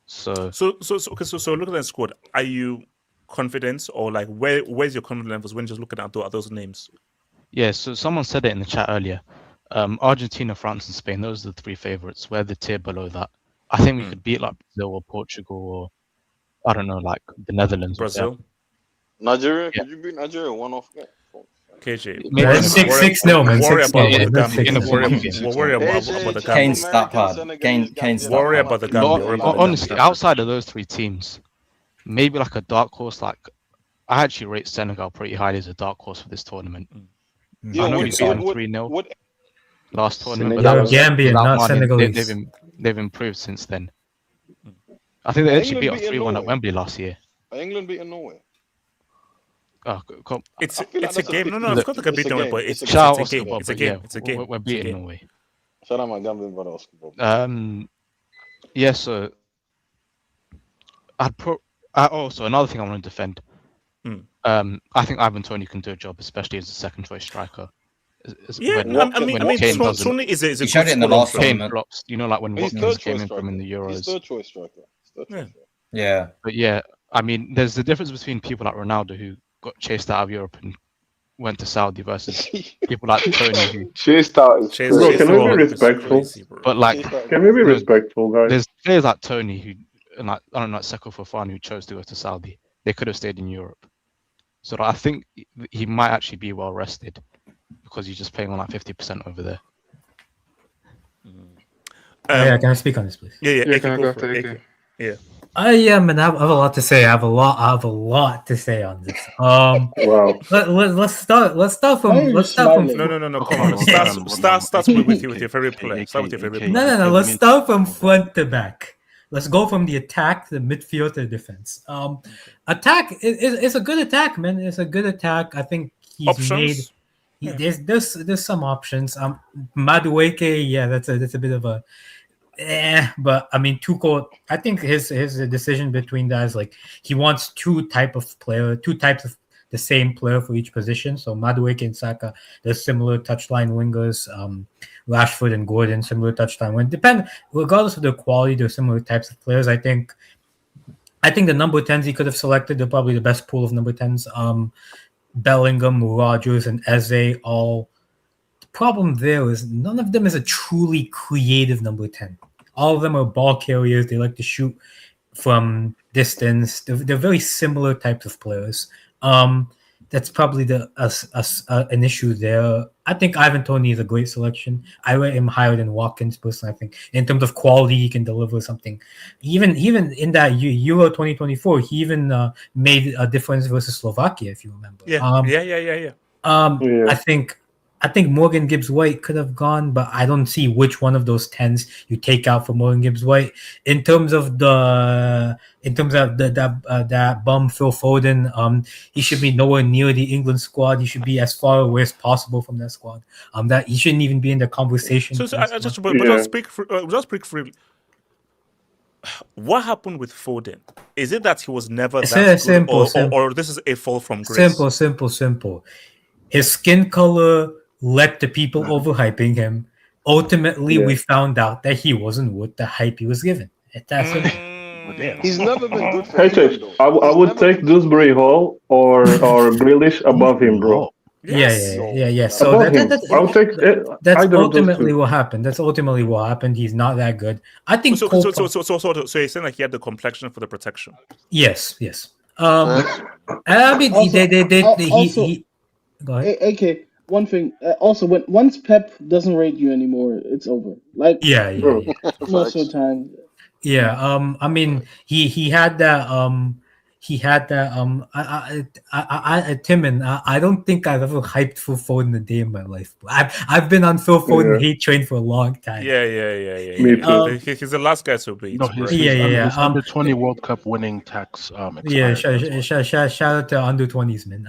So looking at that squad, are you confident, or like where's your confidence levels when just looking at those names? Yeah, so someone said it in the chat earlier. Argentina, France, and Spain, those are the three favourites. We're the tier below that. I think we could beat like Brazil or Portugal or I don't know, like the Netherlands. Brazil. Nigeria? Could you beat Nigeria 1-off? KJ. 6-0, man. Worry about the Gambia. Kane's that bad. Kane's that Worry about the Gambia. Honestly, outside of those three teams, maybe like a dark horse. Like I actually rate Senegal pretty highly as a dark horse for this tournament. I know we beat them 3-0 last tournament, but that was Gambia, not Senegalese. They've improved since then. I think they actually beat us 3-1 at Wembley last year. England beating Norway. Oh, it's a game. No, of course they can beat Norway, but it's a game. It's a game. We're beating Norway. Shout out my Gambian brother Oscar. Yeah. So also another thing I want to defend. I think Ivan Toney can do a job, especially as a second choice striker. Toney is a he showed it in the last Kane drops. You know, like when Watkins came in from in the Euros. He's third choice striker. Yeah. But yeah, I mean, there's the difference between people like Ronaldo who got chased out of Europe and went to Saudi versus people like Toney who chased out. Bro, can we be respectful? But like, can we be respectful, guys? There's players like Toney who, and like I don't know, like Seko Fofana who chose to go to Saudi. They could have stayed in Europe. So I think he might actually be well rested because he's just playing on like 50% over there. Can I speak on this, please? Yeah. Can I go for it? Yeah. Man, I have a lot to say. I have a lot to say on this. Wow. Let's start from. No. Come on. Start with your favorite player. Start with your favorite player. No. Let's start from front to back. Let's go from the attack, the midfield, to the defense. Attack is a good attack, man. It's a good attack. I think he's options? There's some options. Madueke, that's a bit of a. But I mean, Tuchel, I think his decision between that is like he wants two types of the same player for each position. So Madueke and Saka, they're similar touchline wingers. Rashford and Gordon, similar touchline wingers. Regardless of their quality, they're similar types of players. I think the number 10s he could have selected, they're probably the best pool of number 10s. Bellingham, Rodgers, and Eze all. The problem there is none of them is a truly creative number 10. All of them are ball carriers. They like to shoot from distance. They're very similar types of players. that's probably an issue there. I think Ivan Toney is a great selection. I rate him higher than Watkins personally. I think in terms of quality, he can deliver something. Even in that Euro 2024, he even made a difference versus Slovakia, if you remember. Yeah. I think Morgan Gibbs-White could have gone, but I don't see which one of those 10s you take out for Morgan Gibbs-White. In terms of that bum Phil Foden, he should be nowhere near the England squad. He should be as far away as possible from that squad. That he shouldn't even be in the conversation. So just speak freely. What happened with Foden? Is it that he was never that good, or this is a fall from grace? Simple. His skin color led to people overhyping him. Ultimately, we found out that he wasn't worth the hype he was given. He's never been good for England, I would take Dewsbury Hall or Grealish above him, bro. Yeah. So that's ultimately what happened. He's not that good. I think. So you're saying like he had the complexion for the protection? Yes. I mean, he. Go ahead. AK, one thing. Also, once Pep doesn't rate you anymore, it's over. Like most of the time. Yeah. I mean, he had that. Timon, I don't think I've ever hyped Phil Foden a day in my life. I've been on Phil Foden hate train for a long time. Yeah. He's the last guy to beat. His under 20 World Cup winning tax. Shout out to under 20s, man.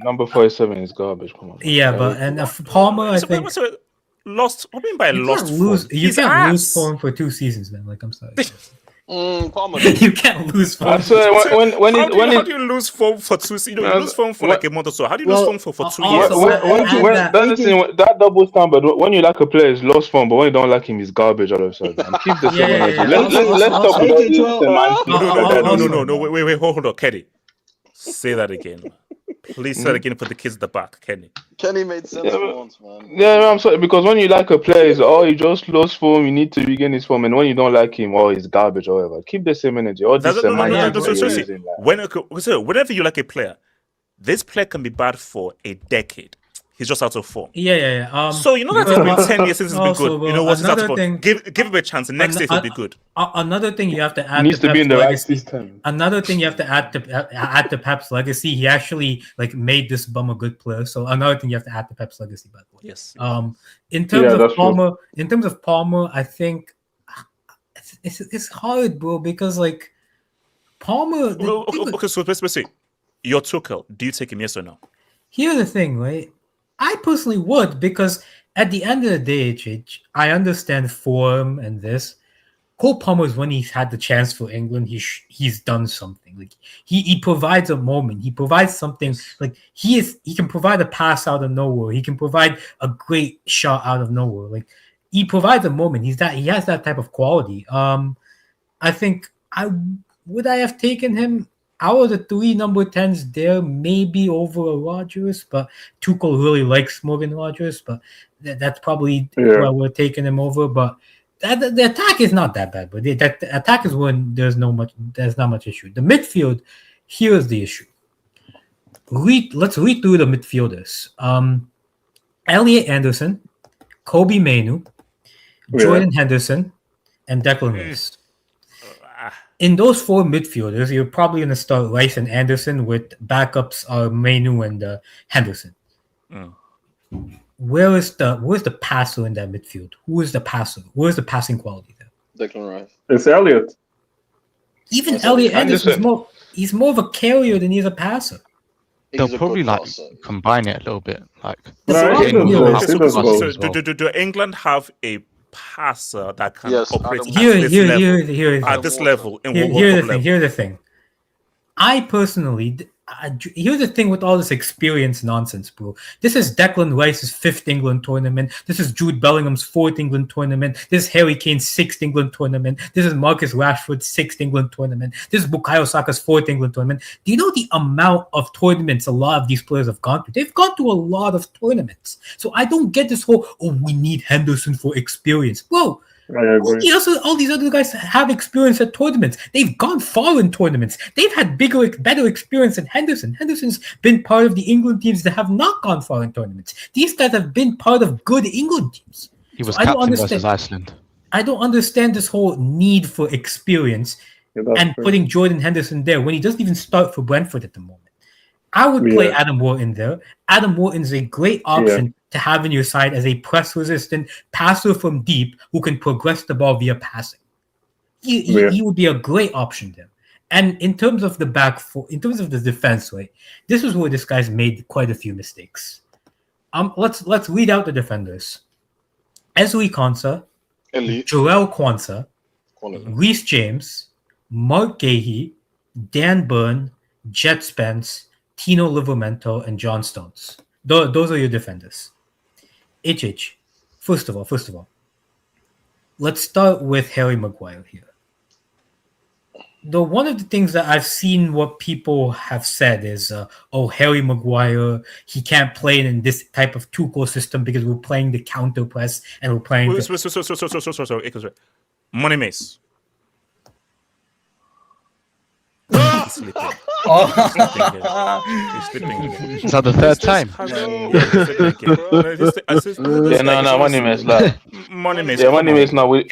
Number 47 is garbage. Come on. Yeah, but Palmer, I think. Lost. What do you mean by lost? You can't lose form for 2 seasons, man. Like, I'm sorry. Palmer. You can't lose form. How do you lose form for 2 seasons? You lose form for like a month or so. How do you lose form for 2 years? That double standard. When you like a player, is lost form, but when you don't like him, he's garbage all of a sudden. Keep the same energy. Let's talk about this. No. Wait. Hold on, Kenny. Say that again. Please say that again for the kids at the back, Kenny. Kenny made sense for once, man. Yeah, I'm sorry, because when you like a player, he just lost form, you need to regain his form, and when you don't like him, he's garbage or whatever. Keep the same energy. Whenever you like a player, this player can be bad for a decade. He's just out of form. Yeah. So you know that it's been 10 years since he's been good. You know what? He's out of form. Give him a chance. The next day he'll be good. Another thing you have to add. Needs to be in the right system. Another thing you have to add to Pep's legacy. He actually made this bum a good player. So another thing you have to add to Pep's legacy. By the way. Yes. In terms of Palmer, I think it's hard, bro, because Palmer. Okay, so let's see. Your Tuchel. Do you take him? Yes or no? Here's the thing, right? I personally would, because at the end of the day, I understand form and this. Cole Palmer, when he's had the chance for England, he's done something. He provides a moment. He provides something. He can provide a pass out of nowhere. He can provide a great shot out of nowhere. He provides a moment. He has that type of quality. I think I have taken him out of the 3 number 10s there, maybe over Rodgers, but Tuchel really likes Morgan Rodgers, but that's probably why we're taking him over. But the attack is not that bad, but the attack is when there's not much issue. The midfield, here's the issue. Let's read through the midfielders. Elliot Anderson, Kobe Mainoo, Jordan Henderson, and Declan Rice. In those 4 midfielders, you're probably going to start Rice and Anderson, with backups are Mainoo and Henderson. Where's the passer in that midfield? Who is the passer? Where's the passing quality there? Declan Rice. It's Elliot. Even Elliot Anderson he's more of a carrier than he's a passer. They'll probably combine it a little bit. Do England have a passer that can operate at this level? Here's the thing. I personally, here's the thing with all this experience nonsense, bro. This is Declan Rice's 5th England tournament. This is Jude Bellingham's 4th England tournament. This is Harry Kane's 6th England tournament. This is Marcus Rashford's 6th England tournament. This is Bukayo Saka's 4th England tournament. Do you know the amount of tournaments a lot of these players have gone through? They've gone through a lot of tournaments. So I don't get this whole, we need Henderson for experience. Bro, I agree. All these other guys have experience at tournaments. They've gone far in tournaments. They've had better experience than Henderson. Henderson's been part of the England teams that have not gone far in tournaments. These guys have been part of good England teams. He was captain versus Iceland. I don't understand this whole need for experience and putting Jordan Henderson there when he doesn't even start for Brentford at the moment. I would play Adam Wharton there. Adam Wharton's a great option to have in your side as a press-resistant passer from deep who can progress the ball via passing. He would be a great option there. And in terms of the back four, in terms of the defense, right, this is where this guy's made quite a few mistakes. Let's read out the defenders: Ezri Konsa, Joel Kwanzaa, Reece James, Mark Gahey, Dan Burn, Jet Spence, Tino Livramento, and John Stones. Those are your defenders. HH, first of all, let's start with Harry Maguire here. One of the things that I've seen what people have said is, Harry Maguire, he can't play in this type of Tuchel system because we're playing the counter press and we're playing... Sorry. Money Mace. He's sleeping. He's sleeping again. Is that the third time? No, Money Mace. Money Mace. Yeah, Money Mace. No, we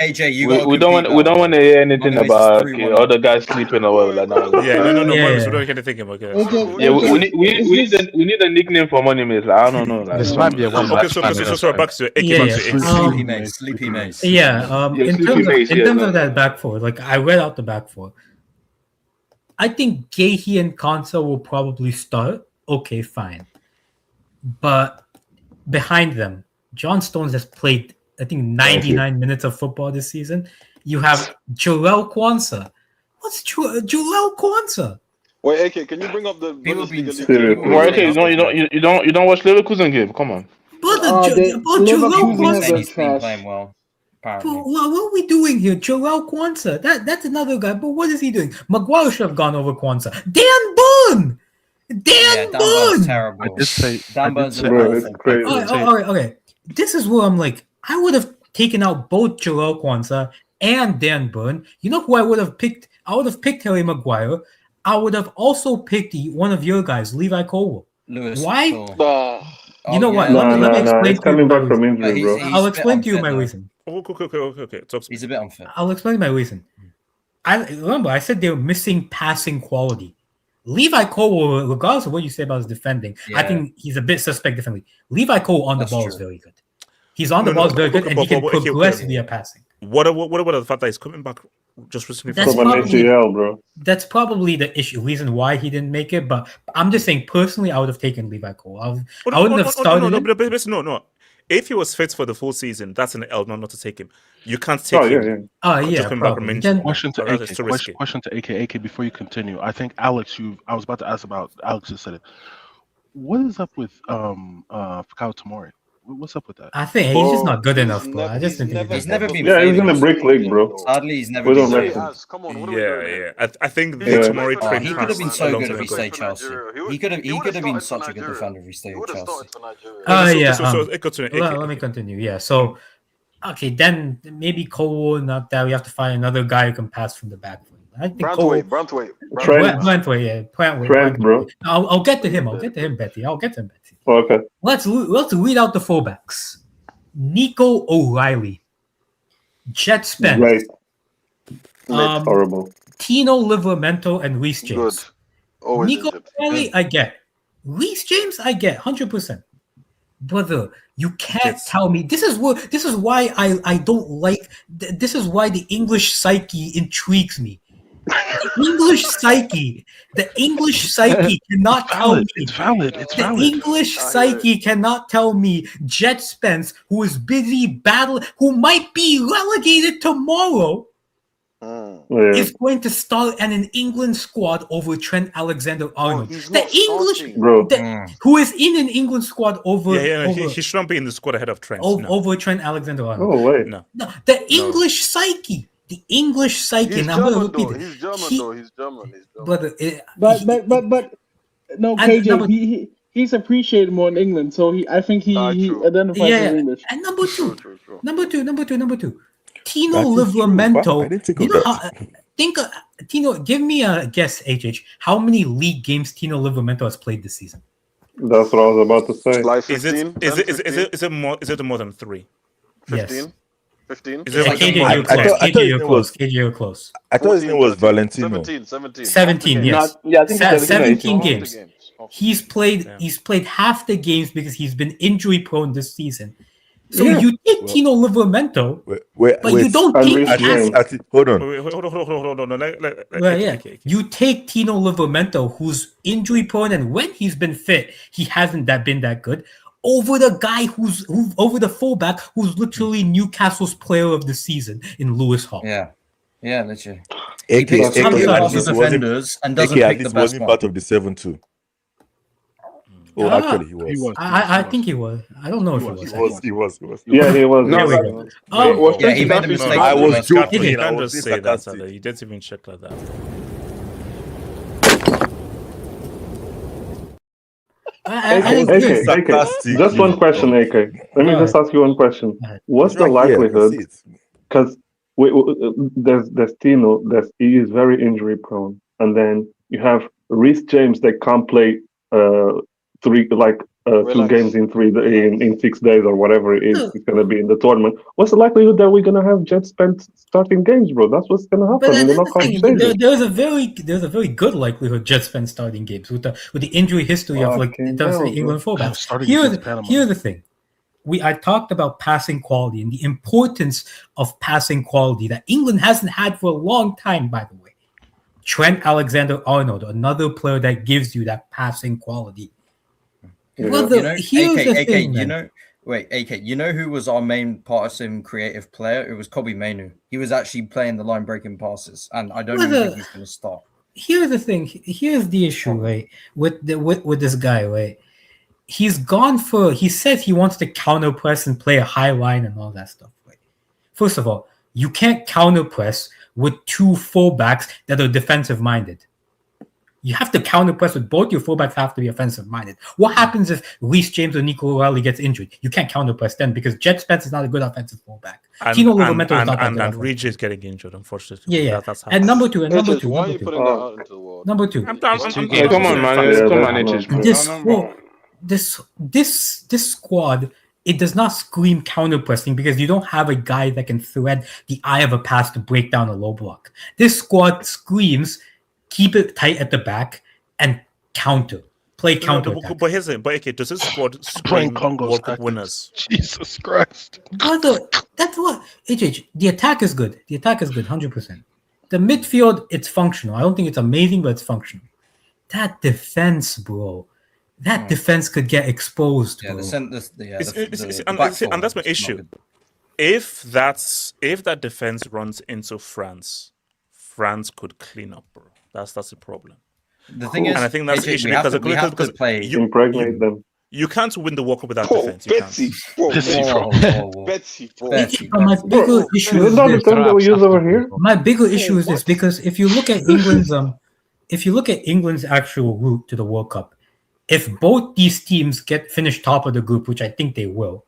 don't want to hear anything about other guys sleeping or whatever. Like that. No. Money Mace. We don't hear anything about it. Yeah, we need a nickname for Money Mace. Like, I don't know. Like, this might be a one. Okay, so back to it. Sleepy Mace. In terms of that back four, like I read out the back four. I think Gahey and Konsa will probably start. Okay, fine. But behind them, John Stones has played, I think, 99 minutes of football this season. You have Joel Kwanzaa. What's Joel Kwanzaa? Wait, AK, can you bring up the Bundesliga? You don't watch Leverkusen game? Come on. But Joel Kwanzaa. He's been playing well. Apparently. What are we doing here? Joel Kwanzaa. That's another guy. But what is he doing? Maguire should have gone over Kwanzaa. Dan Burn! Dan Burn! Terrible. Dan Burn's crazy. Okay. This is where I'm like, I would have taken out both Joel Kwanzaa and Dan Burn. You know who I would have picked? I would have picked Harry Maguire. I would have also picked one of your guys, Levi Colwill. Why? You know what? Let me explain. He's coming back from injury, bro. I'll explain to you my reason. Okay. He's a bit unfair. I'll explain my reason. I said they were missing passing quality. Levi Cole, regardless of what you say about his defending, I think he's a bit suspect defending. Levi Cole on the ball is very good. He's on the ball is very good, and he can progress via passing. What about the fact that he's coming back just recently from an ACL, bro? That's probably the reason why he didn't make it. But I'm just saying, personally, I would have taken Levi Cole. I wouldn't have started him. No. If he was fit for the full season, that's an L not to take him. You can't take him. Question to AK before you continue. I think Alex, I was about to ask about Alex just said it. What is up with Fikayo Tomori? What's up with that? I think he's just not good enough, bro. I just think he's never been. Yeah, he's in the brick league, bro. Sadly, he's never been. Come on, I think the Tomori trade. He could have been so good if he stayed Chelsea. He could have been such a good defender if he stayed at Chelsea. Let me continue. Yeah, so okay, then maybe Cole not that we have to find another guy who can pass from the back. I think Brantwaite, Trent, bro. I'll get to him, Betty. Okay. Let's read out the fullbacks. Nico O'Reilly, Jet Spence, right. Horrible. Tino Livramento, and Reece James. Always Nico O'Reilly, I get. Reece James, I get 100%. Brother, you can't tell me. This is why I don't like. This is why the English psyche intrigues me. The English psyche cannot tell me. It's valid. The English psyche cannot tell me Jet Spence, who is busy battling, who might be relegated tomorrow, is going to start in an England squad over Trent Alexander-Arnold. Who is in an England squad over. He shouldn't be in the squad ahead of Trent. Over Trent Alexander-Arnold. Oh wait, no. The English psyche. The English psyche. He's German, though. He's German. But no, KJ. He's appreciated more in England, so I think he identifies as English. And number two. Tino Livramento. Tino, give me a guess, HH. How many league games Tino Livramento has played this season? That's what I was about to say. Like 15, is it more than 3? 15? Yes. 15? Is it KJ, you're close. KJ, you're close. I thought his name was Valentino. 17, yes. Yeah, I think 17 games. He's played half the games because he's been injury prone this season. So you take Tino Livramento, but you don't take. Hold on. Hold on. You take Tino Livramento, who's injury prone, and when he's been fit, he hasn't been that good. Over the guy over the fullback who's literally Newcastle's player of the season in Lewis Hall. Yeah, literally. AK defenders and doesn't pick the best wasn't one. part of the 7-2. Oh, actually, he was. I think he was. I don't know if he was. He was. Yeah, he was. There we go. He made a mistake. I was joking. You can't just say that. You didn't even check like that. AK. Just one question, AK. Let me just ask you one question. What's the likelihood? Because there's Tino. He is very injury prone, and then you have Reece James that can't play 2 games in 6 days or whatever it is it's going to be in the tournament. What's the likelihood that we're going to have Jet Spence starting games, bro? That's what's going to happen in the knockout stages. There's a very good likelihood Jet Spence starting games with the injury history of the England fullbacks. Here's the thing. I talked about passing quality and the importance of passing quality that England hasn't had for a long time, by the way. Trent Alexander-Arnold, another player that gives you that passing quality. Well, AK, you know who was our main partisan creative player? It was Kobe Mainu. He was actually playing the line-breaking passes, and I don't even think he's going to start. Here's the thing. Here's the issue, right? With this guy, right? He says he wants to counter press and play a high line and all that stuff. Right? First of all, you can't counter press with 2 fullbacks that are defensive minded. You have to counter press with both your fullbacks have to be offensive minded. What happens if Reece James or Nico O'Reilly gets injured? You can't counter press then because Jet Spence is not a good offensive fullback. Tino Livramento is not that good. And Reece is getting injured, unfortunately. Yeah. That's and number two. Why are you putting that out into the world? Number 2. Come on, man. This squad, it does not scream counter pressing because you don't have a guy that can thread the eye of a pass to break down a low block. This squad screams keep it tight at the back and play counter. But here's it. But okay, does this squad scream World Cup winners? Jesus Christ! That's what HH. The attack is good. 100%. The midfield, it's functional. I don't think it's amazing, but it's functional. That defense, bro. That defense could get exposed. Bro. And that's my issue. If that defense runs into France could clean up, bro. That's the problem. The thing is, and I think that's the issue because impregnate them. You can't win the World Cup without defense. Betsy. My bigger issue is this. That we use over here. My bigger issue is this because if you look at England's actual route to the World Cup, if both these teams finish top of the group, which I think they will,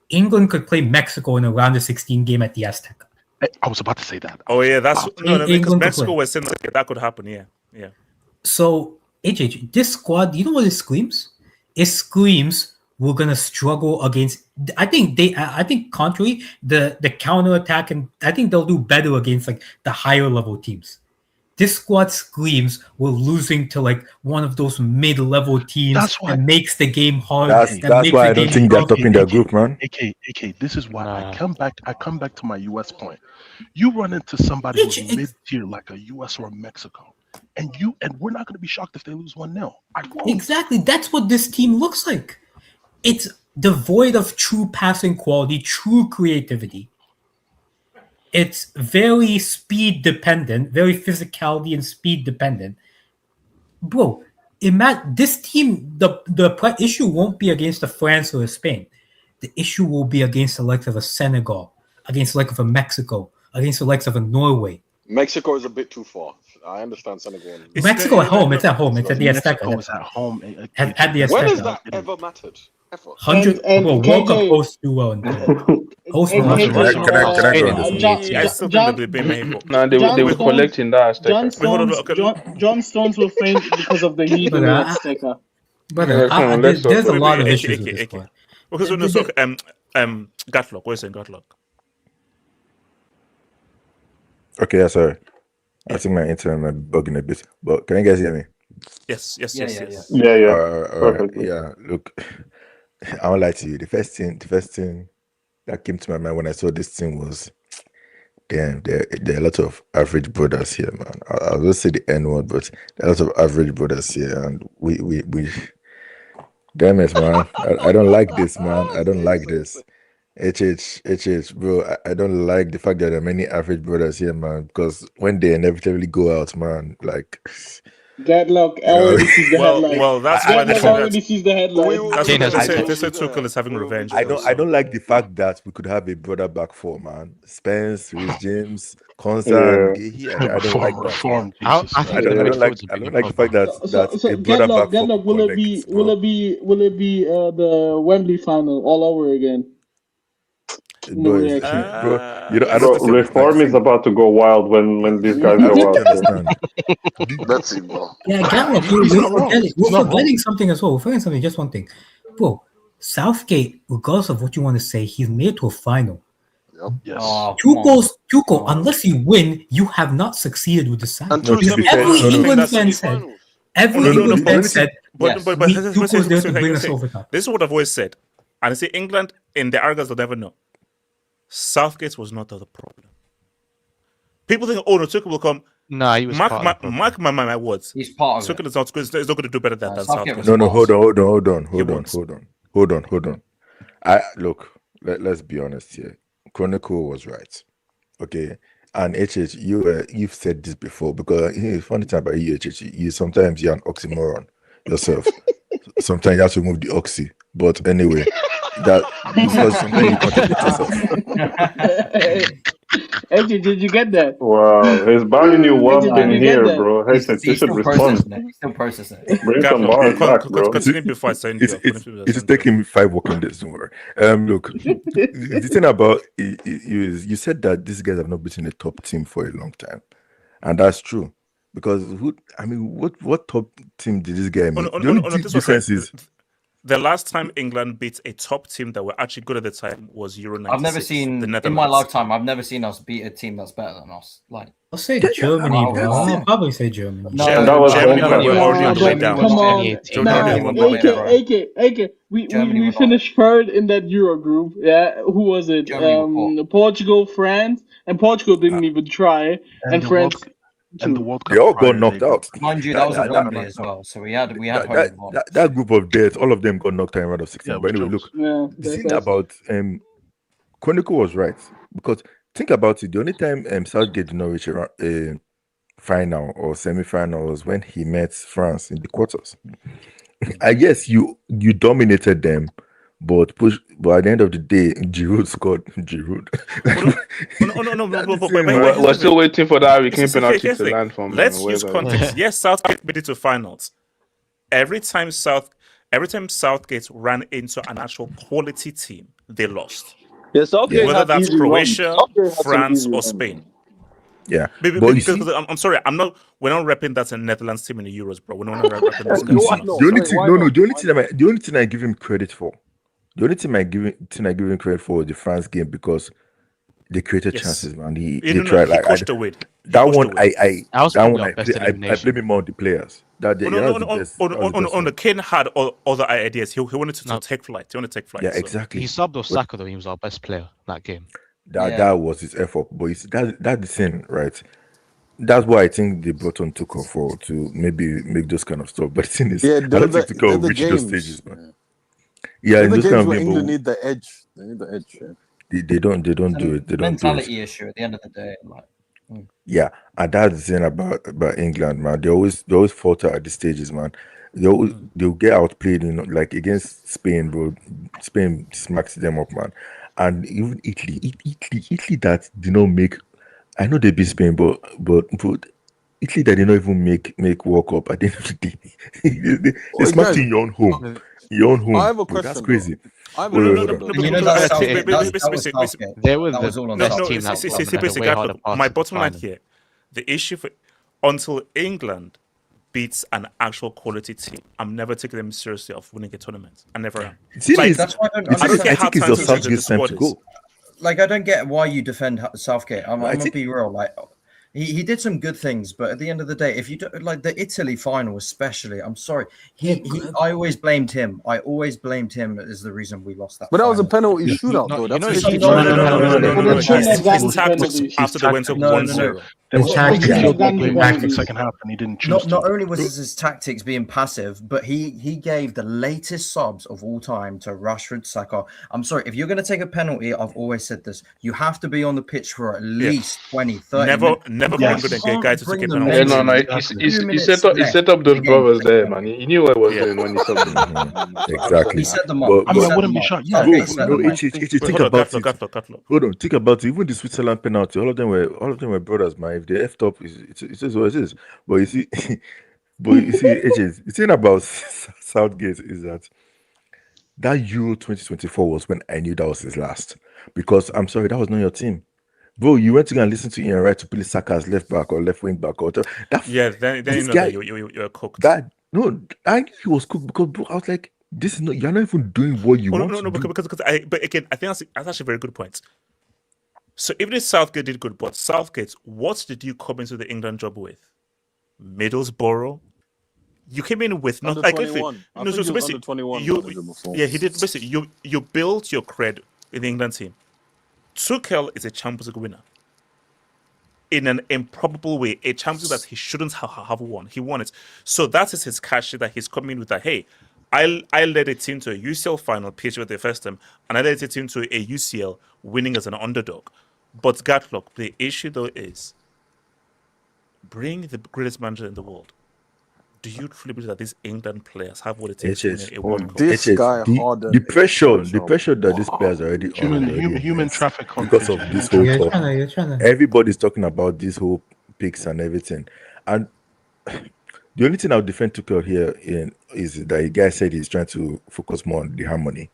England could play Mexico in a round of 16 game at the Azteca. I was about to say that. Oh yeah, because Mexico was saying that could happen. Yeah. So HH, this squad, you know what it screams? It screams we're gonna struggle against. I think contrary the counter attack, and I think they'll do better against the higher level teams. This squad screams we're losing to one of those mid-level teams that makes the game hard. That's why I don't think they're top in their group, man. AK, this is why I come back to my US point. You run into somebody who's mid-tier like a US or a Mexico, and we're not going to be shocked if they lose 1-0. Exactly. That's what this team looks like. It's devoid of true passing quality, true creativity. It's very speed dependent, very physicality and speed dependent. Bro, this team, the issue won't be against a France or a Spain. The issue will be against the likes of a Senegal, against the likes of a Mexico, against the likes of a Norway. Mexico is a bit too far. I understand Senegal. Mexico at home. It's at home. It's at the Azteca. Mexico is at home. At the Azteca. When has that ever mattered? 100 World Cup host do well. Host I still think they'll be Mexico. No, they were collecting that John Stones were famed because of the heat in the Azteca. But there's a lot of issues with this squad. Okay, so no, so Gatlock. What are you saying, Gatlock? Okay, yeah, sorry. I think my internet might be bugging a bit, but can you guys hear me? Yes. Yeah. All right. Yeah, look, I won't lie to you. The first thing that came to my mind when I saw this thing was, damn, there are a lot of average brothers here, man. I'll just say the N word, but there are a lot of average brothers here, and we damn it, man. I don't like this, man. I don't like this. HH, bro, I don't like the fact that there are many average brothers here, man, because when they inevitably go out, man, like... Deadlock already sees the headline. Well, that's why they already sees the headline. That's what they say Tuchel is having revenge. I don't like the fact that we could have a brother back four, man. Spence, Rhys James, Konsa. I don't like that. I don't like the fact that a brother back four. Will it be the Wembley final all over again? Bro, reform is about to go wild when these guys go out. That's it, bro. Yeah, we're forgetting something as well. We're forgetting something. Just one thing, bro. Southgate, regardless of what you want to say, he's made to a final. Yep. Yes. Tuchel, unless you win, you have not succeeded with the side. Every England fan said. Tuchel's there to bring us over top. This is what I've always said, and I say England in their arrogance they'll never know. Southgate was not the problem. People think, no, Tuchel will come. Nah, he was mark my words. He's part of Tuchel is not going to do better than Southgate. No, hold on. Let's be honest here. Chronicle was right. Okay. And HH, you've said this before, because funny thing about you, HH, sometimes you're an oxymoron yourself. Sometimes you have to move the oxy. But anyway, that because sometimes you contradict yourself. Hey, did you get that? Wow, he's banning you once in here, bro. Hey, you should respond. He's still processing. Bring some bars back, bro. Continue before I send you. It's taking me 5 working days, don't worry. Look, the thing about you said that these guys have not beaten a top team for a long time, and that's true. Because what top team did this guy meet? The only difference is the last time England beat a top team that were actually good at the time was Euro 96. I've never seen in my lifetime. I've never seen us beat a team that's better than us. Like, I'll say Germany, bro. I'll probably say Germany. No, Germany were already on the way down. Come on, AK. We finished third in that Euro group. Yeah, who was it? Portugal, France, and Portugal didn't even try, and France. And the World Cup. They all got knocked out. Mind you, that was at Wembley as well. So we had that group of death. All of them got knocked out in round of 16. But anyway, look, the thing about Chronicle was right, because think about it. The only time Southgate did not reach a final or semi-final was when he met France in the quarters. I guess you dominated them. But at the end of the day, Giroud scored. Giroud. We're still waiting for that Hurricane penalty to land from. Let's use context. Yes, Southgate made it to finals. Every time Southgate ran into an actual quality team, they lost. Yes, whether that's Croatia, France, or Spain. Yeah, because I'm sorry, we're not repping that a Netherlands team in the Euros, bro. We're not repping those guys. The only thing I give him credit for. The only thing I give him credit for is the France game, because they created chances, man. He tried. He pushed away. I blame him on the players. The Kane had other ideas. He wanted to take flight. Yeah, exactly. He subbed Osaka though. He was our best player that game. That was his effort. But that's the thing, right? That's why I think they brought on Tuchel for to maybe make those kind of stuff. But the thing is, I don't think Tuchel will reach those stages, man. Yeah, in the those games kind of where games, England need the edge. They need the edge. Yeah. They don't do it. They don't do it. Mentality issue at the end of the day. Yeah, and that's the thing about England, man. They always falter at these stages, man. They'll get outplayed, like against Spain, bro. Spain smacks them up, man. And even Italy that did not make. I know they beat Spain, but Italy that did not even make World Cup at the end of the day. They smacked in your own home. Your own home. I have a Bro, question. that's crazy. I have No, a no, question. no, You know that was Southgate. They were That was the all on best Southgate. team that see, had a way harder path my to the bottom line final. here, the issue for until England beats an actual quality team, I'm never taking them seriously of winning a tournament. I never am. That's why I don't care how I think it's your talented Southgate's the time squad to is. go. Like, I don't get why you defend Southgate. I'm I gonna think- be real. Like, he did some good things, but at the end of the day, if you don't like the Italy final, especially, I'm sorry. I always blamed him. I always blamed him as the reason we lost that. But that was a final. penalty shootout, though. That's No. His tactics after they went up 1-0. His tactics Not in the second half, and he didn't choose Not to. only was his tactics being passive, but he gave the latest subs of all time to Rashford, Saka. I'm sorry, if you're going to take a penalty, I've always said this, you have to be on the pitch for at least 20, 30 minutes. Never going good and guys to take a Yeah, penalty. he set up those brothers there, man. He knew what he was doing when he subbed. Exactly. He set them up. But, He set but, them up. bro, Southgate no, set them up. think about it. Hold on, think about it. Even the Switzerland penalty, all of them were brothers, man. If they effed up, it is what it is. But you see, AJ, the thing about Southgate is that Euro 2024 was when I knew that was his last. Because I'm sorry, that was not your team. Bro, you went to go and listen to Ian Wright to play Saka as left back or left wing back or whatever. Then you know that you're cooked. I knew he was cooked because, bro, I was like, this is not, you're not even doing what you want to do. Because but again, I think that's actually a very good point. So even if Southgate did good, but Southgate, what did you come into the England job with? Middlesbrough? You came in with not like if under 21. he did basically you built your cred in the England team. Tuchel is a Champions League winner. In an improbable way, a Champions League that he shouldn't have won. He won it. So that is his cash that he's coming with that, hey, I led a team to a UCL final, PSG with the first time, and I led a team to a UCL winning as an underdog. But Gatlock, the issue though is bring the greatest manager in the world. Do you truly believe that these England players have what it takes to win a World Cup? The pressure that these players are already human traffic because of this whole talk. Everybody's talking about this whole picks and everything. And the only thing I'll defend Tuchel here is that the guy said he's trying to focus more on the harmony.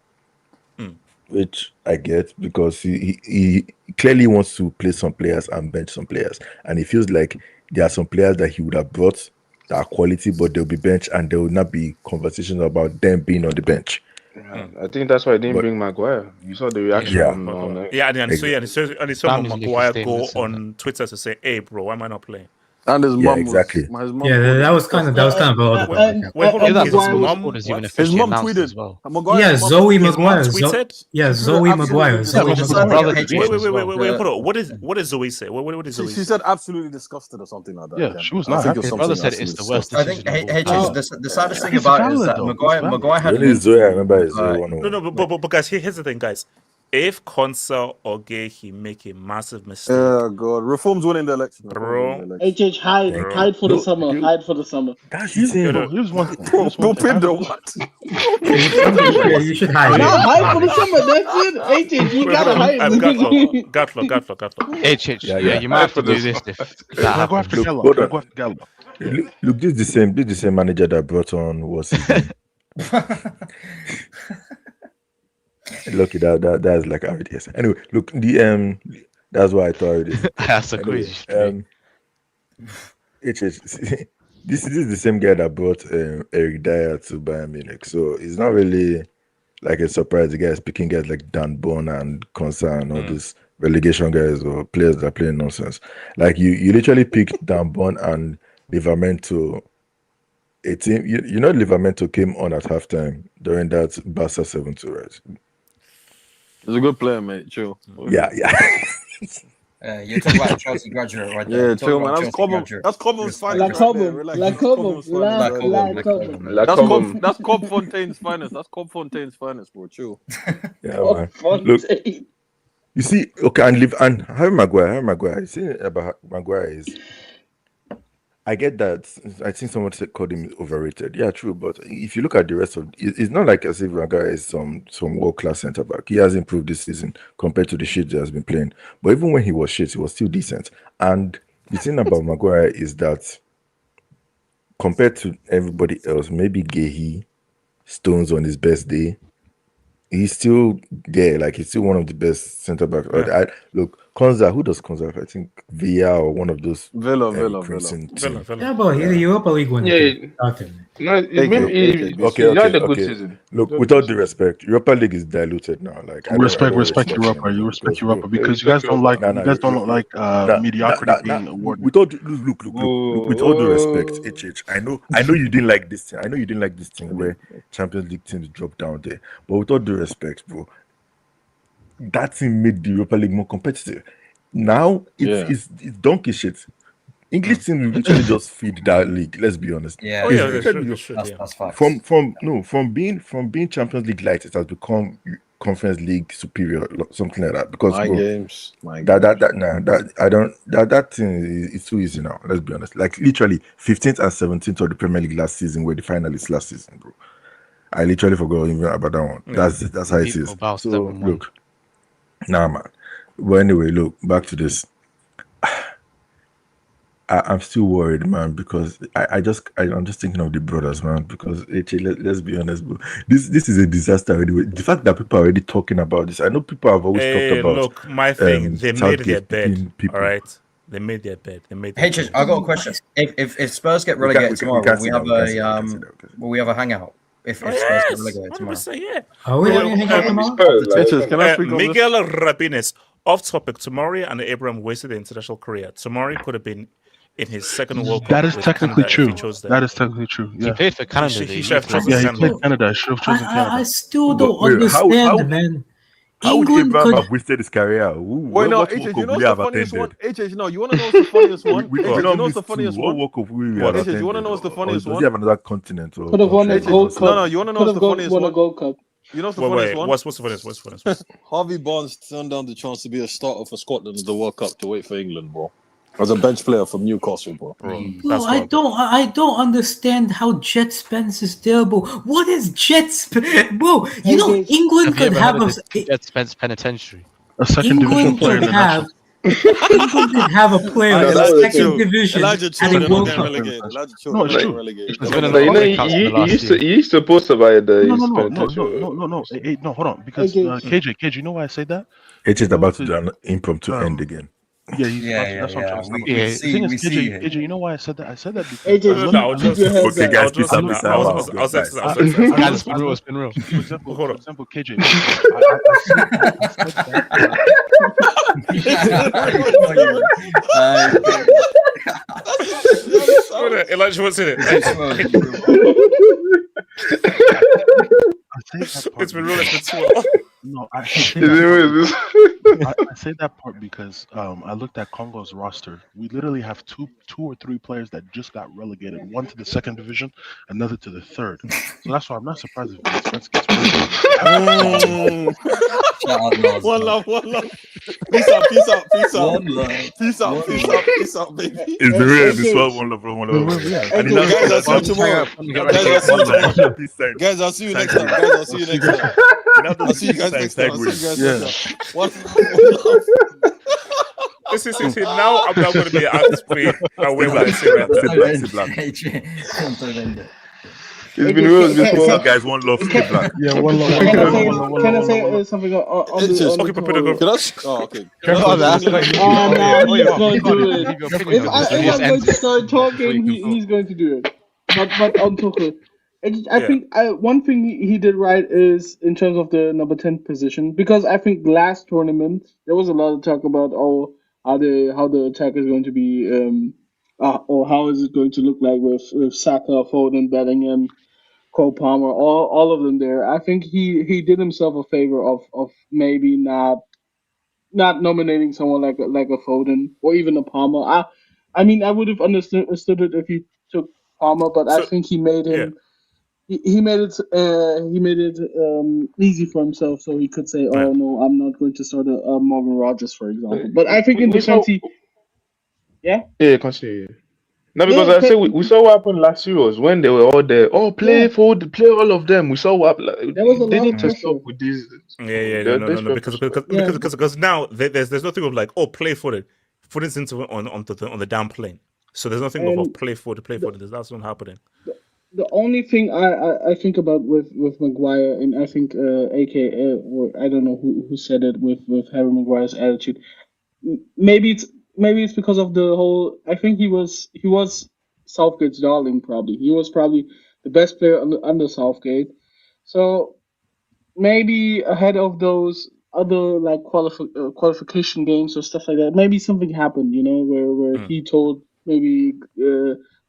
Which I get because he clearly wants to play some players and bench some players. And it feels like there are some players that he would have brought that are quality, but they'll be benched and there will not be conversations about them being on the bench. I think that's why I didn't bring Maguire. You saw the reaction and saw Maguire go on Twitter to say, "Hey, bro, why am I not playing?" And his mum exactly. Was, his mum that was kind of Wait, hold on. His mum tweeted as well. Yeah, Zoe Maguire. Tweeted? Zoe Maguire. Wait, hold on. What did Zoe say? What did Zoe say? She said absolutely disgusted or something like that. Yeah, she was not happy. His brother said it's the worst decision. I think the saddest thing He's about it is valid, that though. Maguire had Only Zoe I remember is Zoe 101. No, but guys, here's the thing, guys. If Consa or Gay make a massive mistake, God, Reform's winning the election, bro. HH, hide for the summer. Hide for the summer. That's insane. Here's one thing. Bro, Pedro, what? You should hide. No, hide for the summer. That's it. HH, you gotta hide. Gatlock. Yeah, you might have to do this if that happens. Look, this is the same manager that brought on what's his name. Lucky that's like how it is. Anyway, look, that's why I thought it is. That's a crazy. This is the same guy that brought Eric Dyer to Bayern Munich, so it's not really like a surprise. The guy is picking guys like Dan Bon and Konsa and all these relegation guys or players that are playing nonsense. Like you literally picked Dan Bon and Livramento. A team, you know, Livramento came on at halftime during that Barca 7-2, right? He's a good player, mate. Chill. Yeah. You're talking about a Chelsea graduate right there. Yeah, chill, man. That's Cobham's finest. That's Cobb Fontaine's finest. That's Cobb Fontaine's finest, bro. Chill. Yeah, man. Look, you see, okay, and Harry Maguire. You see about Maguire is. I get that. I think someone called him overrated. Yeah, true. But if you look at the rest of, it's not like as if Maguire is some world class centre back. He has improved this season compared to the shit he has been playing. But even when he was shit, he was still decent. And the thing about Maguire is that compared to everybody else, maybe Gehi, Stones on his best day. He's still there, like he's still one of the best centre back. Yeah. Look, Konza, who does Konza? I think Villa or one of those Villa. Villa. Bro, he's a Europa League winner. No, he had a good season. Look, with all due respect, Europa League is diluted now. Like respect Europa. You respect Europa because you guys don't like mediocrity being awarded. With all look, with all due respect, HH, I know you didn't like this thing. I know you didn't like this thing where Champions League teams drop down there. But with all due respect, bro, that team made the Europa League more competitive. Now it's donkey shit. English teams literally just feed that league. Let's be honest. Yeah, that's facts. From being Champions League light, it has become Conference League superior, something like that. Because that thing is too easy now. Let's be honest. Like literally 15th and 17th of the Premier League last season were the finalists last season, bro. I literally forgot even about that one. Yeah. That's how it is. So look, man. But anyway, look, back to this. I'm still worried, man, because I'm just thinking of the brothers, man. Because let's be honest, bro. This is a disaster already. The fact that people are already talking about this, I know people have always talked about. Look, my thing, they made their bed. All right, they made their bed. Hey, I got a question. If Spurs get relegated tomorrow, will we have a hangout? If Spurs get relegated tomorrow, yeah. Are we having a hangout tomorrow? Miguel Rabines, off topic. Tomori and Abraham wasted their international career. Tomori could have been in his second World Cup. That is technically true. That is technically true. Yeah. He played for Canada. He should have chosen Canada. He played Canada. He should have chosen Canada. I still don't understand, man. How would Abraham have wasted his career? Wait, no, AJ, you know what's the funniest one? AJ, no, you want to know what's the funniest one? AJ, you know what's the funniest one? AJ, you want to know what's the funniest one? Does he have another continent? Could have won a Gold Cup. No, you want to know what's the funniest one? Gold Cup. You know what's the funniest one? What's the funniest? Harvey Barnes turned down the chance to be a starter for Scotland at the World Cup to wait for England, bro. As a bench player from Newcastle, bro. Well, I don't understand how Jet Spence is there, bro. What is Jet Spence? Bro, you know England could have a Jet Spence penitentiary. A second division player. England could have a player in the second division and a World Cup. No, it's true. You used to post about the. No, hold on. Because KJ, you know why I say that? It's just about to do an impromptu end again. That's what I'm trying to say. KJ, you know why I said that? I said that because okay, guys, peace out. It's been real. For example, KJ. Elijah, what's in it? It's been real. It's been too long. No, I say that part because I looked at Congo's roster. We literally have two or three players that just got relegated. One to the second division, another to the third. So that's why I'm not surprised if Spence gets relegated. One love. Peace out, baby. It's the real. This one love. Guys, I'll see you next time. I'll see you next time. I'll see you guys next time. One This is it. Now I'm not going to be free away when I say that. It's been real before. Guys, one love. Yeah, one love. Can I say something on the okay. He's going to do it. If I'm going to start talking, he's going to do it. But on Tuchel. I think one thing he did right is in terms of the number 10 position, because I think last tournament there was a lot of talk about how the attack is going to be or how is it going to look like with Saka, Foden, Bellingham, Cole Palmer, all of them there. I think he did himself a favor of maybe not nominating someone like a Foden or even a Palmer. I mean I would have understood it if he took Palmer, but I think he made him. He made it easy for himself, so he could say, "Oh no, I'm not going to start a Morgan Rogers, for example." But I think in defense, continue. No, because I say we saw what happened last Euros when they were all there. Oh, play all of them. We saw what there was a they need to stop with this. No, because now there's nothing of like, oh, play for it. For instance, on the down plane. So there's nothing of play for it. That's not happening. the only thing I think about with Maguire, and I think AKA, or I don't know who said it with Harry Maguire's attitude. Maybe it's because of the whole. I think he was Southgate's darling. Probably he was probably the best player under Southgate. So maybe ahead of those other like qualification games or stuff like that, maybe something happened, where he told maybe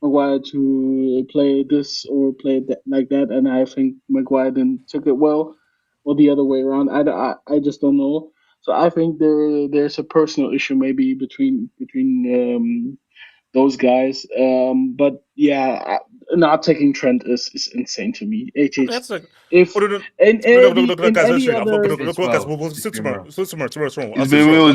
Maguire to play this or play that like that, and I think Maguire then took it well, or the other way around. I just don't know. So I think there's a personal issue maybe between those guys. But yeah, not taking Trent is insane to me. That's like if look, in guys, any other guys, we'll see tomorrow. Tomorrow. It's been real.